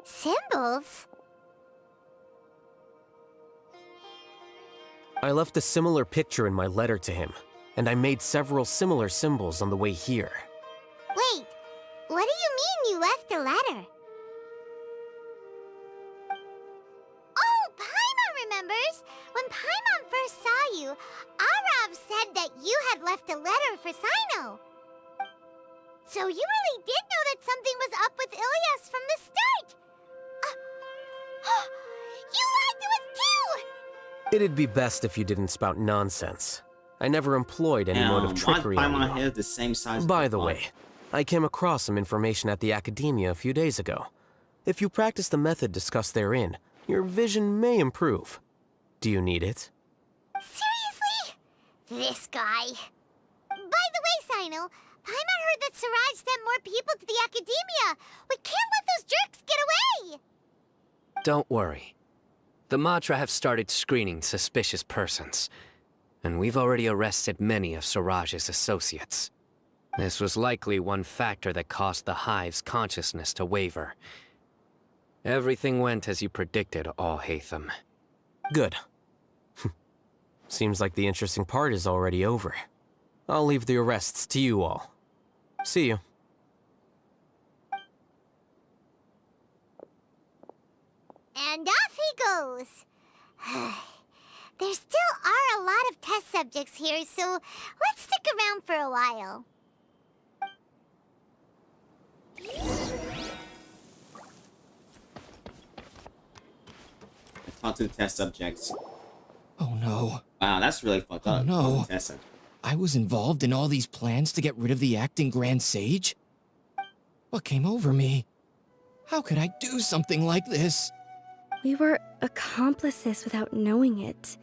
Symbols? I left a similar picture in my letter to him, and I made several similar symbols on the way here. Wait, what do you mean you left a letter? Oh, Paimon remembers! When Paimon first saw you, Arav said that you had left a letter for Sino. So you really did know that something was up with Ilyas from the start! You lied to us too! It'd be best if you didn't spout nonsense. I never employed any mode of trickery on Paimon you. has the same size. By the way, I came across some information at the Academia a few days ago. If you practice the method discussed therein, your vision may improve. Do you need it? Seriously? This guy. By the way, Sino, Paimon heard that Siraj sent more people to the Academia. We can't let those jerks get away! Don't worry. The Matra have started screening suspicious persons, and we've already arrested many of Siraj's associates. This was likely one factor that caused the Hive's consciousness to waver. Everything went as you predicted, Alhaitham. Good. Seems like the interesting part is already over. I'll leave the arrests to you all. See you. And off he goes. There still are a lot of test subjects here, so let's stick around for a while. Let's talk to the test subjects. Oh no. Wow, that's really fucked up. No. Test subject. I was involved in all these plans to get rid of the acting Grand Sage? What came over me? How could I do something like this? We were accomplices without knowing it.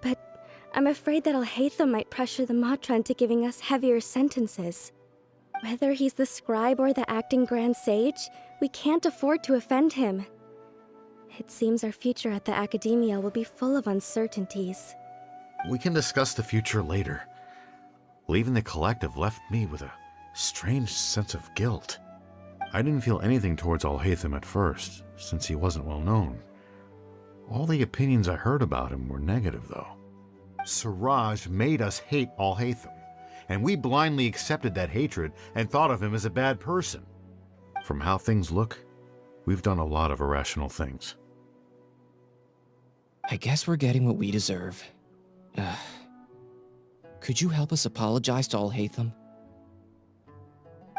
But I'm afraid that Alhaitham might pressure the Matra into giving us heavier sentences. Whether he's the scribe or the acting Grand Sage, we can't afford to offend him. It seems our future at the Academia will be full of uncertainties. We can discuss the future later. Leaving the collective left me with a strange sense of guilt. I didn't feel anything towards Alhaitham at first, since he wasn't well known. All the opinions I heard about him were negative, though. Siraj made us hate Alhaitham, and we blindly accepted that hatred and thought of him as a bad person. From how things look, we've done a lot of irrational things. I guess we're getting what we deserve. Could you help us apologize to Alhaitham?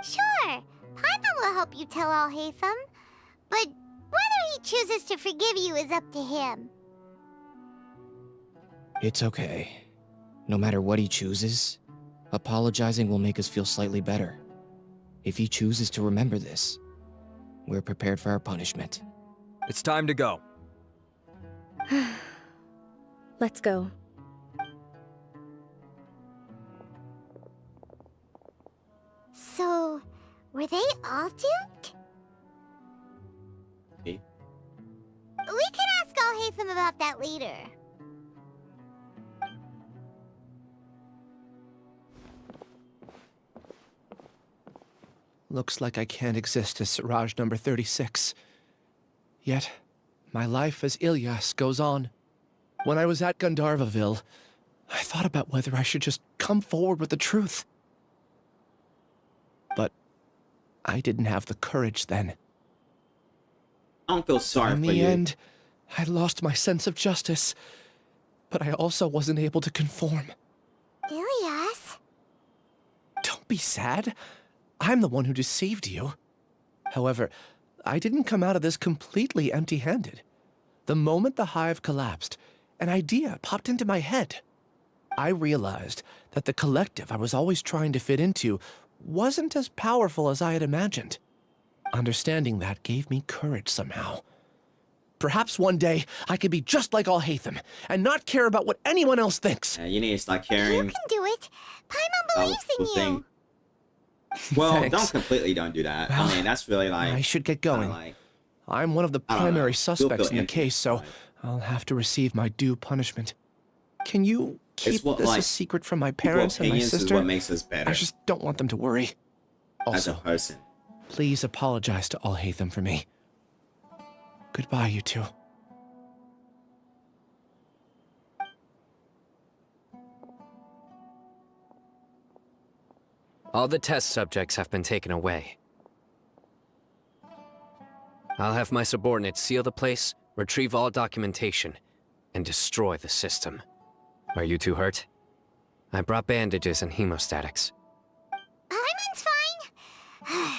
Sure, Paimon will help you tell Alhaitham, but whether he chooses to forgive you is up to him. It's okay. No matter what he chooses, apologizing will make us feel slightly better. If he chooses to remember this, we're prepared for our punishment. It's time to go. Let's go. So, were they all duped? Okay. We can ask Alhaitham about that later. Looks like I can't exist as Siraj number 36. Yet, my life as Ilyas goes on. When I was at Gandharvaville, I thought about whether I should just come forward with the truth. I didn't have the courage then. I don't feel sorry In for the you. end, I lost my sense of justice, but I also wasn't able to conform. Ilias? Don't be sad. I'm the one who deceived you. However, I didn't come out of this completely empty-handed. The moment the hive collapsed, an idea popped into my head. I realized that the collective I was always trying to fit into wasn't as powerful as I had imagined. Understanding that gave me courage somehow. Perhaps one day I could be just like Alhaitham and not care about what anyone else thinks. Yeah, you need to start caring. You can do it. Paimon believes in you. Well, Thanks. don't do that. I mean, that's really like... I should get going. Like, I'm one of the I don't know. primary You'll suspects feel in the case, so I'll have to receive my due punishment. Can you keep what, this like, a secret from my people's parents and my opinions is sister? what makes us better. I just don't want them to worry. as a Also, person. please apologize to Alhaitham for me. Goodbye, you two. All the test subjects have been taken away. I'll have my subordinates seal the place, retrieve all documentation, and destroy the system. Are you two hurt? I brought bandages and hemostatics. Paimon's fine.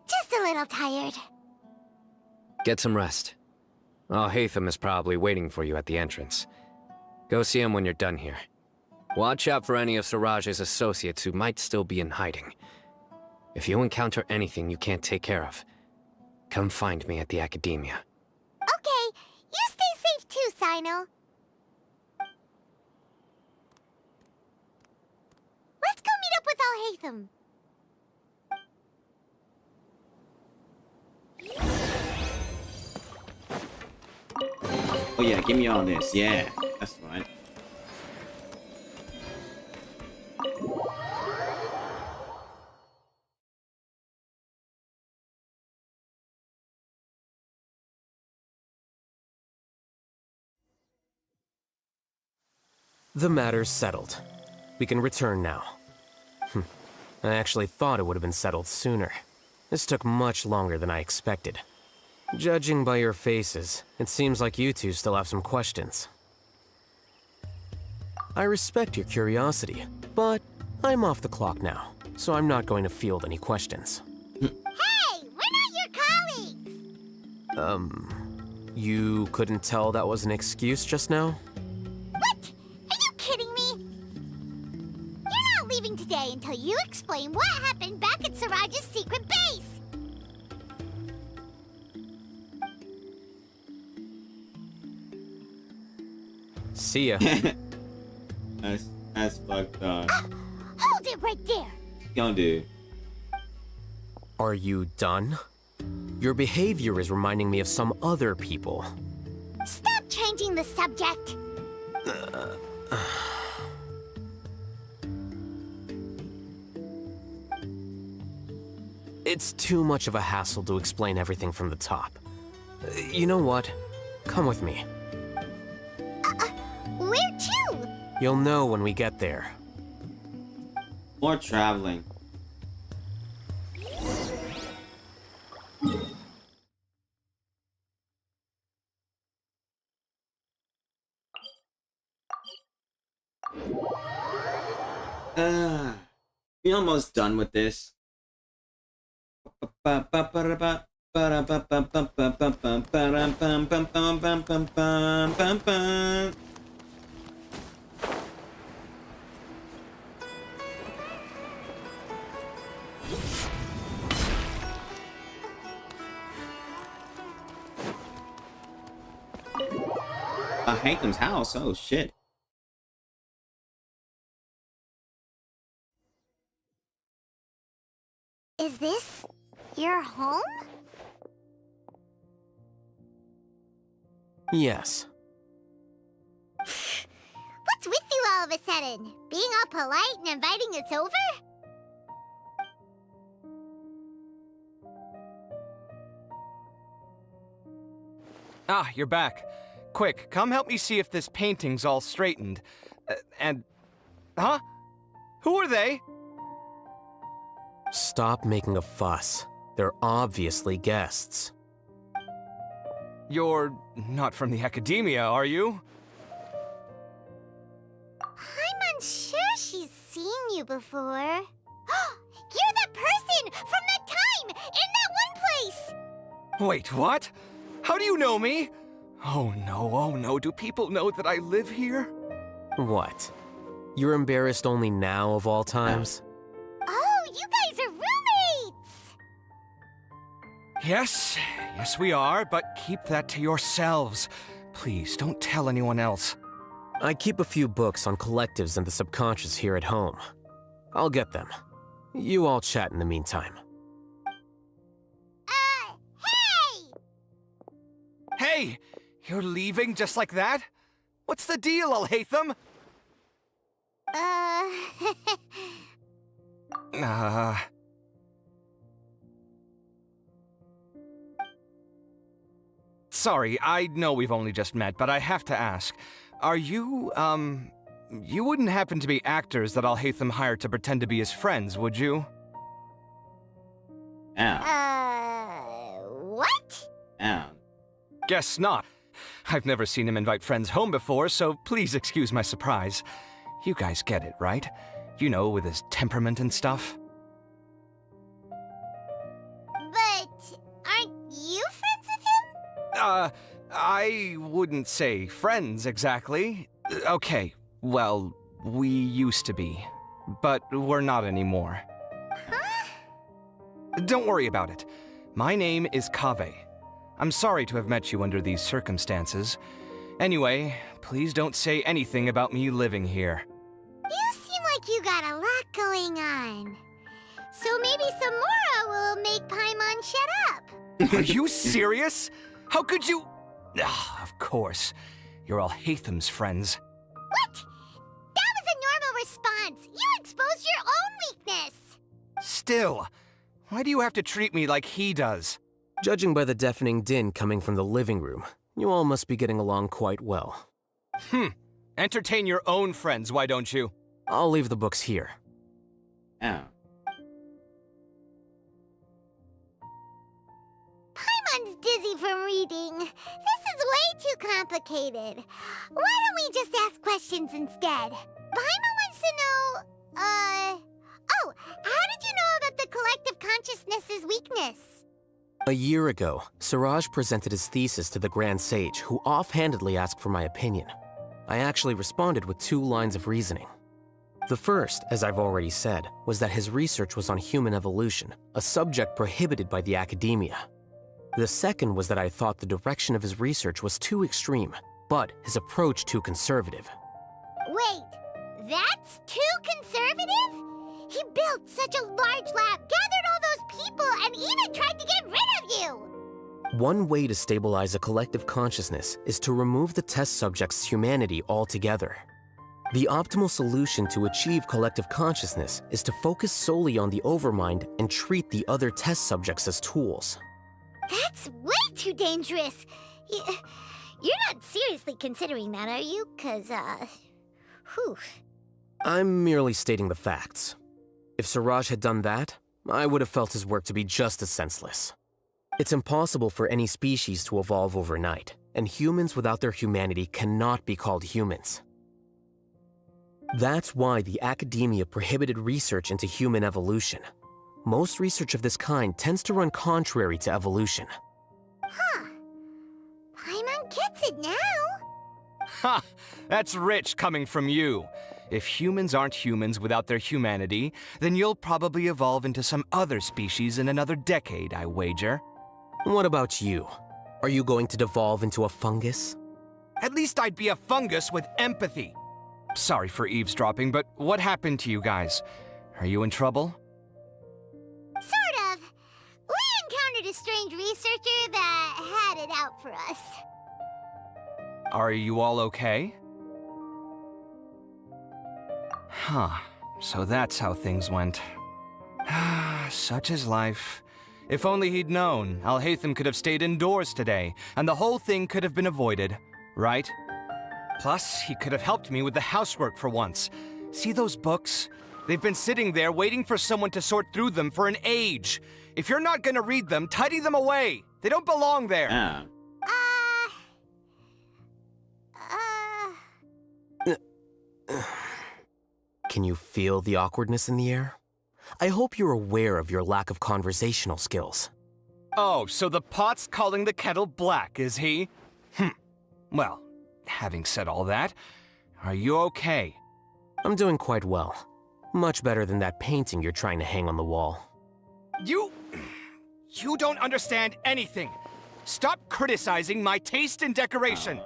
Just a little tired. Get some rest. Alhaitham is probably waiting for you at the entrance. Go see him when you're done here. Watch out for any of Siraj's associates who might still be in hiding. If you encounter anything you can't take care of, come find me at the Academia. Okay, you stay safe too, Sino. Let's go meet up with Alhaitham. Oh yeah, give me all this. Yeah, that's right. The matter's settled. We can return now. I actually thought it would have been settled sooner. This took much longer than I expected. Judging by your faces, it seems like you two still have some questions. I respect your curiosity, but I'm off the clock now, so I'm not going to field any questions. Hey, we're not your colleagues! You couldn't tell that was an excuse just now? What? Are you kidding me? You're not leaving today until you explain what happened back at Siraj's secret base! See ya. That's fucked up. Hold it right there! Young dude. Are you done? Your behavior is reminding me of some other people. Stop changing the subject! It's too much of a hassle to explain everything from the top. You know what? Come with me. Where to? You'll know when we get there. More traveling. We're almost done with this. Alhaitham's house. Oh shit. Is this your home? Yes. What's with you all of a sudden? Being all polite and inviting us over? Ah, you're back. Quick, come help me see if this painting's all straightened. Huh? Who are they? Stop making a fuss. They're obviously guests. You're not from the academia, are you? I'm unsure she's seen you before. You're the person from that time in that one place! Wait, what? How do you know me? Oh no, do people know that I live here? What? You're embarrassed only now of all times? Oh, you guys are roommates! Yes we are, but keep that to yourselves. Please, don't tell anyone else. I keep a few books on collectives and the subconscious here at home. I'll get them. You all chat in the meantime. Hey! You're leaving just like that? What's the deal, Alhaitham? Sorry, I know we've only just met, but I have to ask. Are you, you wouldn't happen to be actors that Alhaitham hired to pretend to be his friends, would you? What? Guess not. I've never seen him invite friends home before, so please excuse my surprise. You guys get it, right? You know, with his temperament and stuff. But aren't you friends with him? I wouldn't say friends exactly. Okay, well, we used to be, but we're not anymore. Huh? Don't worry about it. My name is Kaveh. I'm sorry to have met you under these circumstances. Anyway, please don't say anything about me living here. You seem like you got a lot going on. So maybe Samora will make Paimon shut up. Are you serious? How could you? Of course. You're Alhaitham's friends. What? That was a normal response. You exposed your own weakness. Still, why do you have to treat me like he does? Judging by the deafening din coming from the living room, you all must be getting along quite well. Entertain your own friends, why don't you? I'll leave the books here. Paimon's dizzy from reading. This is way too complicated. Why don't we just ask questions instead? Paimon wants to know, oh, how did you know about the collective consciousness's weakness? A year ago, Siraj presented his thesis to the Grand Sage, who offhandedly asked for my opinion. I actually responded with 2 lines of reasoning. The first, as I've already said, was that his research was on human evolution, a subject prohibited by the academia. The second was that I thought the direction of his research was too extreme, but his approach too conservative. Wait, that's too conservative? He built such a large lab, gathered all those people, and even tried to get rid of you! One way to stabilize a collective consciousness is to remove the test subject's humanity altogether. The optimal solution to achieve collective consciousness is to focus solely on the overmind and treat the other test subjects as tools. That's way too dangerous! You're not seriously considering that, are you? 'Cause, whew. I'm merely stating the facts. If Siraj had done that, I would have felt his work to be just as senseless. It's impossible for any species to evolve overnight, and humans without their humanity cannot be called humans. That's why the academia prohibited research into human evolution. Most research of this kind tends to run contrary to evolution. Huh. Paimon gets it now. Ha! That's rich coming from you. If humans aren't humans without their humanity, then you'll probably evolve into some other species in another decade, I wager. What about you? Are you going to devolve into a fungus? At least I'd be a fungus with empathy. Sorry for eavesdropping, but what happened to you guys? Are you in trouble? Sort of. We encountered a strange researcher that had it out for us. Are you all okay? Huh. So that's how things went. Such is life. If only he'd known, Alhaitham could have stayed indoors today, and the whole thing could have been avoided, right? Plus, he could have helped me with the housework for once. See those books? They've been sitting there waiting for someone to sort through them for an age. If you're not gonna read them, tidy them away. They don't belong there. Yeah. Can you feel the awkwardness in the air? I hope you're aware of your lack of conversational skills. Oh, so the pot's calling the kettle black, is he? Well, having said all that, are you okay? I'm doing quite well. Much better than that painting you're trying to hang on the wall. You don't understand anything. Stop criticizing my taste in decoration.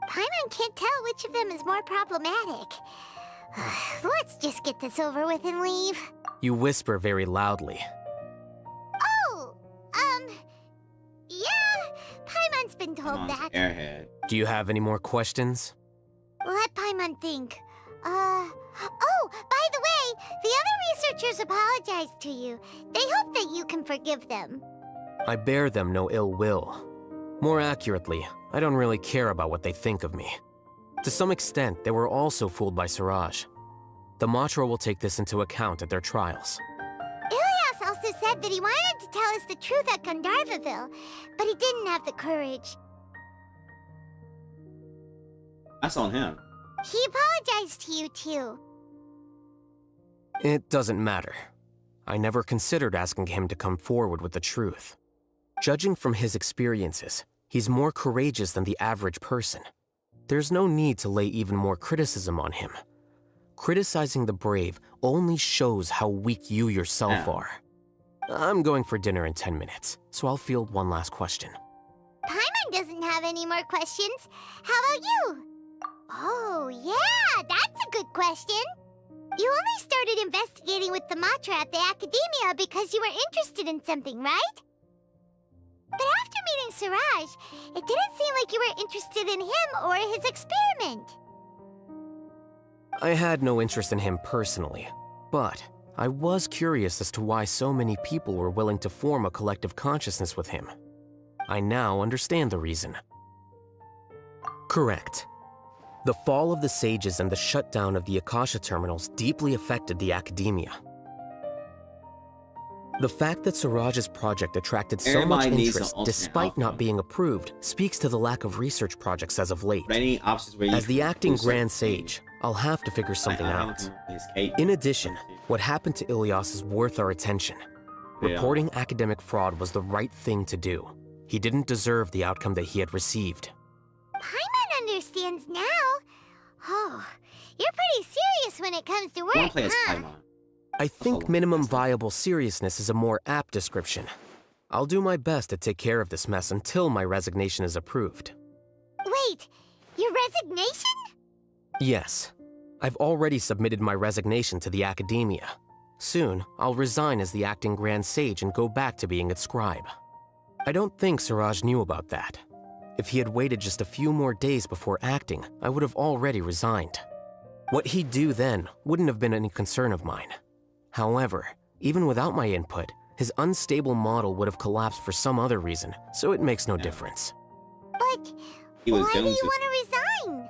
Paimon can't tell which of them is more problematic. Let's just get this over with and leave. You whisper very loudly. Oh, yeah, Paimon's been told that. Airhead. Do you have any more questions? Let Paimon think. Oh, by the way, the other researchers apologized to you. They hope that you can forgive them. I bear them no ill will. More accurately, I don't really care about what they think of me. To some extent, they were also fooled by Siraj. The Matra will take this into account at their trials. Ilias also said that he wanted to tell us the truth at Gandharvaville, but he didn't have the courage. That's on him. He apologized to you, too. It doesn't matter. I never considered asking him to come forward with the truth. Judging from his experiences, he's more courageous than the average person. There's no need to lay even more criticism on him. Criticizing the brave only shows how weak you yourself are. I'm going for dinner in 10 minutes, so I'll field one last question. Paimon doesn't have any more questions. How about you? Oh, yeah, that's a good question. You only started investigating with the Matra at the Academia because you were interested in something, right? But after meeting Siraj, it didn't seem like you were interested in him or his experiment. I had no interest in him personally, but I was curious as to why so many people were willing to form a collective consciousness with him. I now understand the reason. Correct. The fall of the sages and the shutdown of the Akasha terminals deeply affected the Academia. The fact that Siraj's project attracted so much interest despite not being approved speaks to the lack of research projects as of late. As the acting Grand Sage, I'll have to figure something out. In addition, what happened to Ilias is worth our attention. Reporting academic fraud was the right thing to do. He didn't deserve the outcome that he had received. Paimon understands now. Oh, you're pretty serious when it comes to work, huh? I think minimum viable seriousness is a more apt description. I'll do my best to take care of this mess until my resignation is approved. Wait, your resignation? Yes. I've already submitted my resignation to the Academia. Soon, I'll resign as the acting Grand Sage and go back to being its scribe. I don't think Siraj knew about that. If he had waited just a few more days before acting, I would have already resigned. What he'd do then wouldn't have been any concern of mine. However, even without my input, his unstable model would have collapsed for some other reason, so it makes no difference. But why do you want to resign?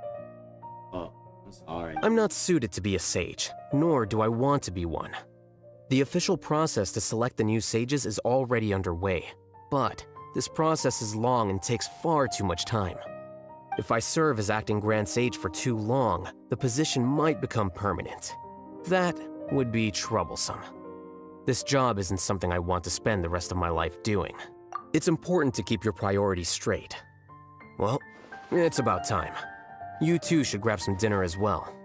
Oh, I'm sorry. I'm not suited to be a sage, nor do I want to be one. The official process to select the new sages is already underway, but this process is long and takes far too much time. If I serve as acting Grand Sage for too long, the position might become permanent. That would be troublesome. This job isn't something I want to spend the rest of my life doing. It's important to keep your priorities straight. Well, it's about time. You two should grab some dinner as well.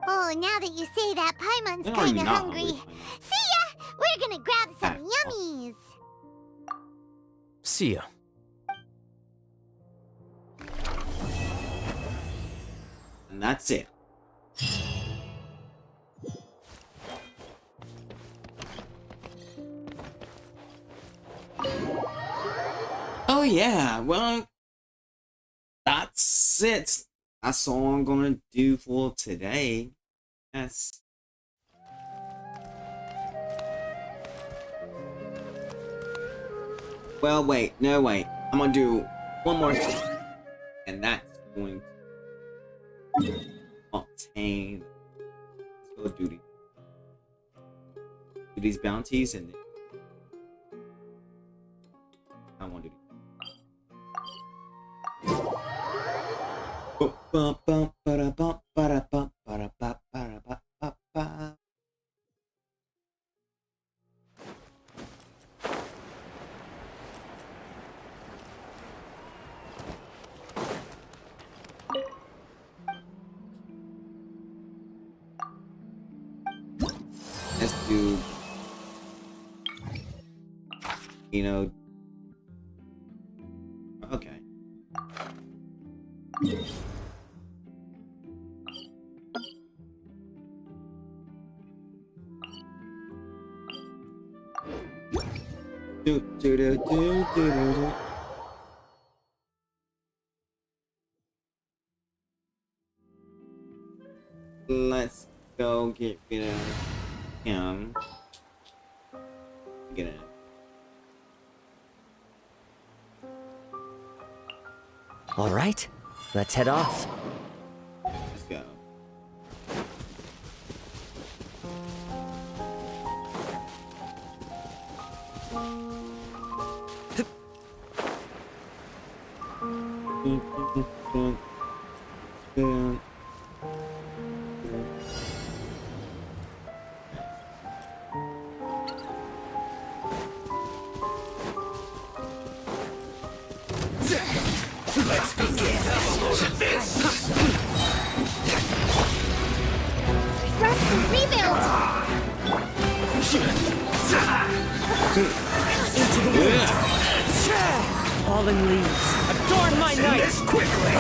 Oh, now that you say that, Paimon's kinda hungry. See ya! We're gonna grab some yummies! See ya. And that's it. Oh yeah, well, that's it. That's all I'm gonna do for today. Yes. Well, wait, no, wait. I'm gonna do one more thing. and that's going to obtain. Let's go do these bounties, and then I want to do. Let's do, you know, okay. Do. Let's go get rid of him. Get it. All right, let's head off. Let's go. Let's begin this! Rest and rebuild! Into the wind! Fallen leaves, adorn my night! This quickly!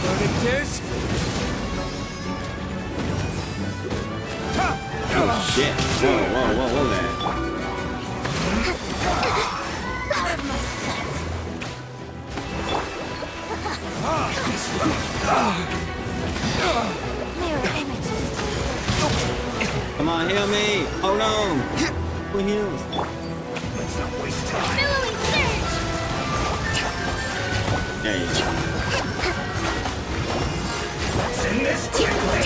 Predators? Oh shit! Whoa there! Come on, heal me! Oh no! Who heals? Let's not waste time. Billowing surge! There you go. Let's end this quickly!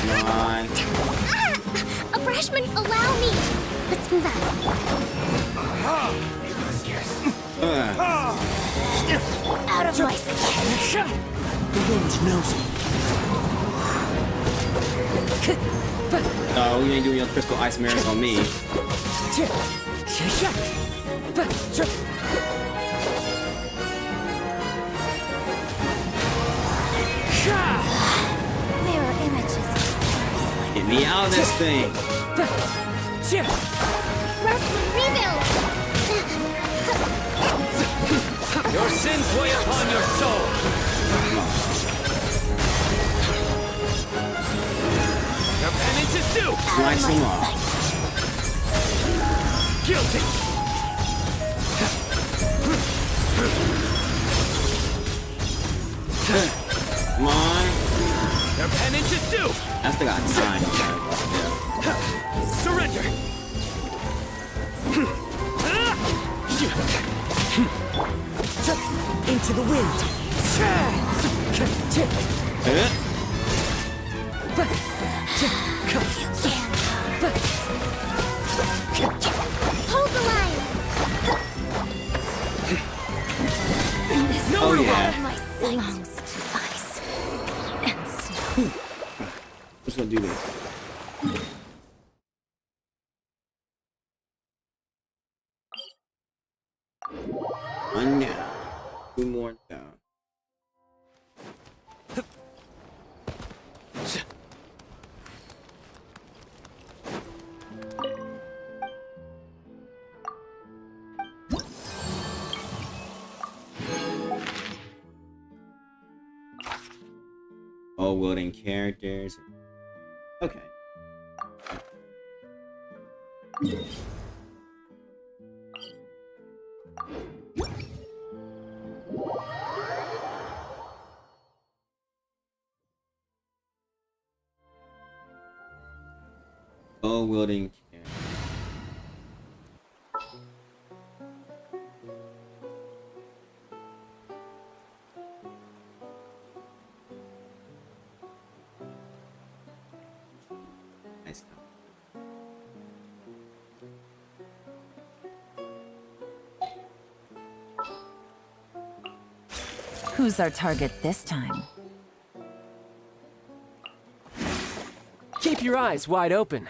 Come on. Abrashman, allow me! Let's move out. Out of my sight! The wind knows me. No, you ain't doing your crystal ice mirrors on me. Mirror images. Get me out of this thing. Rest and rebuild! Your sins weigh upon your soul! Your penance is due! Slice them off. Guilty! Come on. Your penance is due! I still got time. Surrender! Into the wind. Hold the line! Oh yeah. My belongs to ice and snow. Let's go do this. One down. Two more down. All wielding characters. Okay. Dual wielding. Nice. Who's our target this time? Keep your eyes wide open.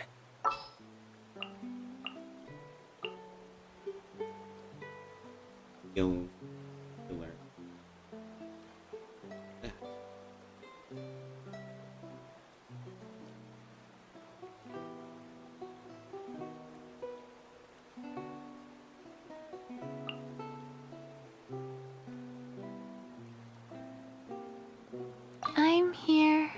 Yo, killer. I'm here.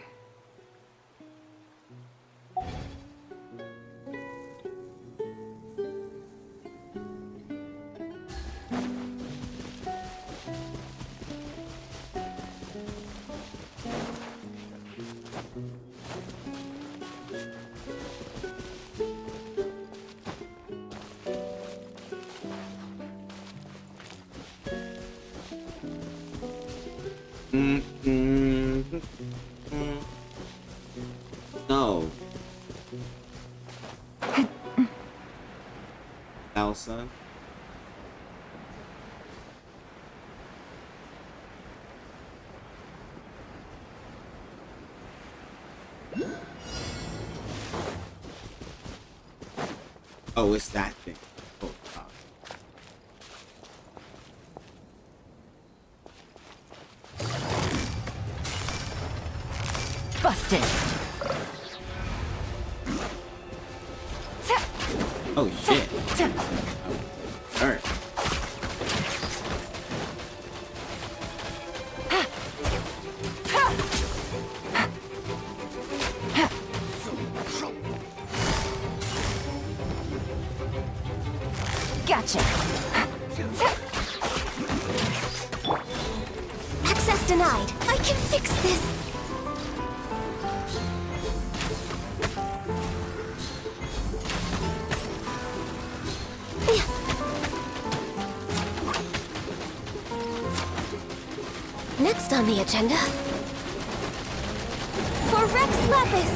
No. Elsa. Oh, it's that thing. Oh, God. Busted. Oh, shit. Alright. Gotcha. Access denied. I can fix this. Next on the agenda, for Rex Lapis.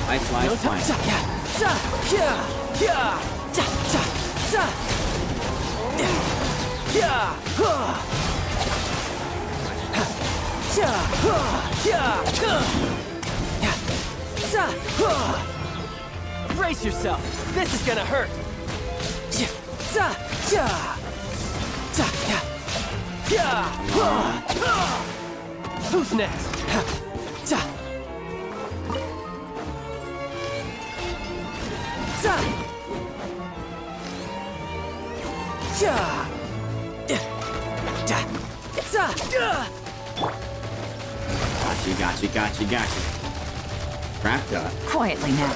Ice Life Fine. Brace yourself. This is gonna hurt. Who's next? Gotcha. Wrapped up. Quietly now.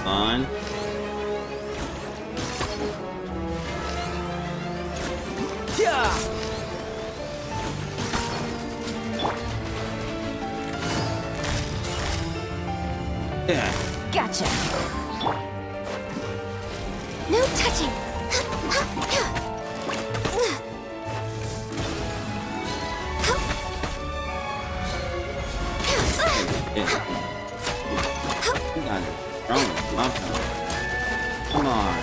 On. Yeah. Gotcha. No touching. You guys are strong. Awesome. Come on.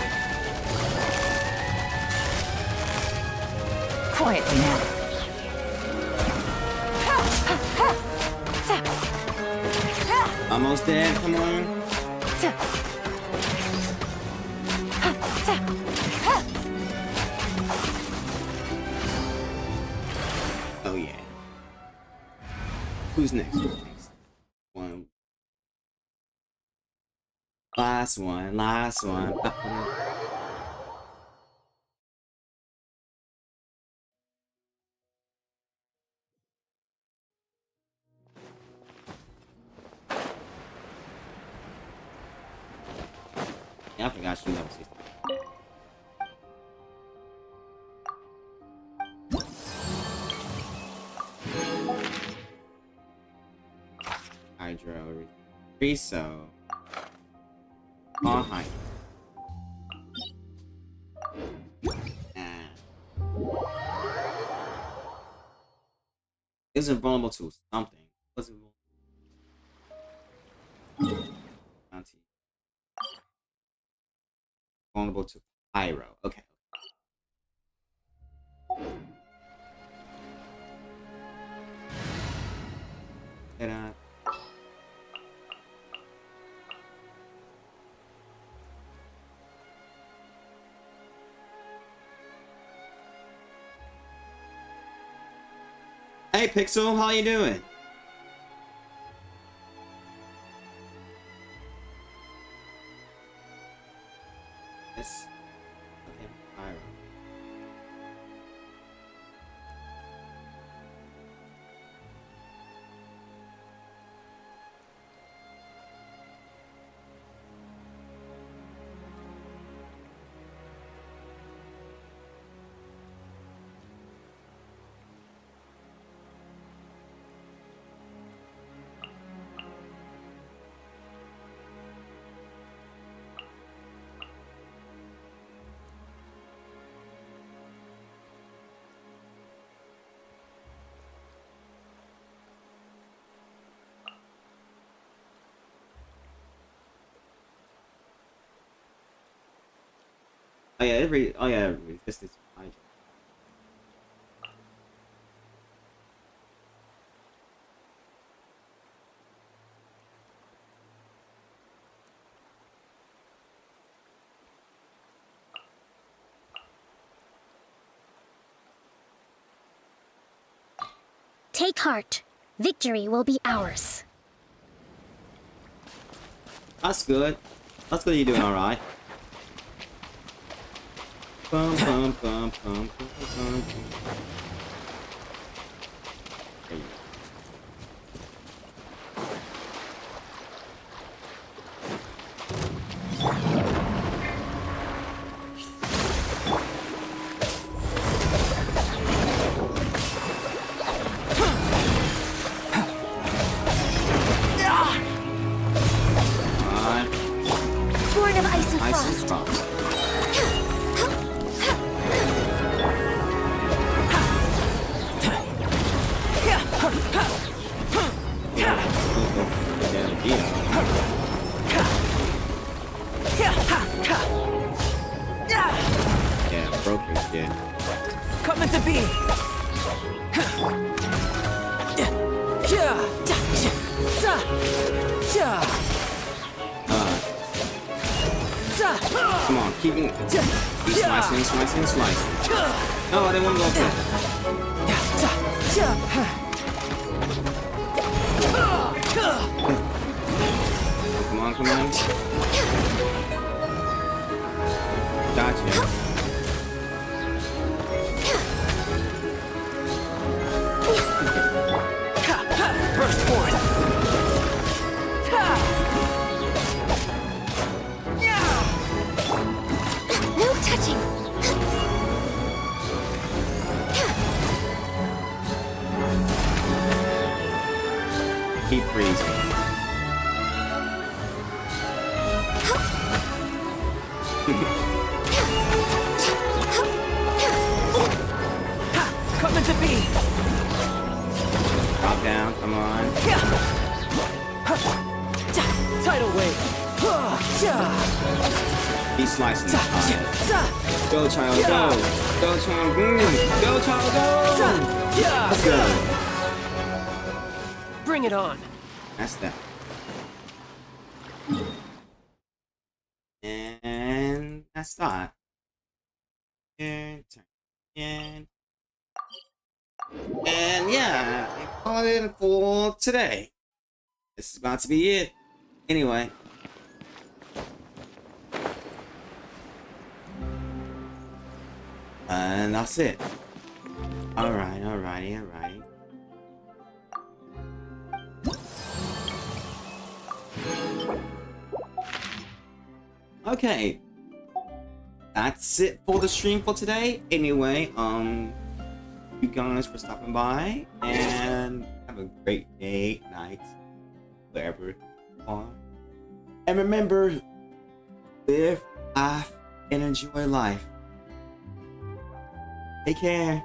Quietly now. Almost dead. Come on. Oh yeah. Who's next? One. Last one, last one. Yeah, I forgot she level 60. Hydro. Riso. Alhaitham. It was vulnerable to something. Was it vulnerable to pyro? Okay. Ta-da. Hey Pixel, how you doing? Yes. Okay, pyro. Oh yeah, resistance to hydro. Take heart. Victory will be ours. That's good. That's good. You're doing all right. Bum, bum, bum, bum, bum, bum. There you go. Born of ice and frost. Yeah, broken skin. Coming to be. Come on, keep slicing, slicing, slicing. No, I didn't want to go for it. Come on, come on. Gotcha. First one. No touching. Keep freezing. Coming to be. Drop down, come on. Tidal wave. He's slicing the pie. Go, child, go. Go, child, go, child, go. Let's go. Bring it on. That's that. And that's that. And yeah, I call it for today. This is about to be it. Anyway, And that's it. Alrighty. Okay. That's it for the stream for today. Anyway, you guys for stopping by, and have a great day, night, wherever you are. And remember, live, laugh, and enjoy life. Take care.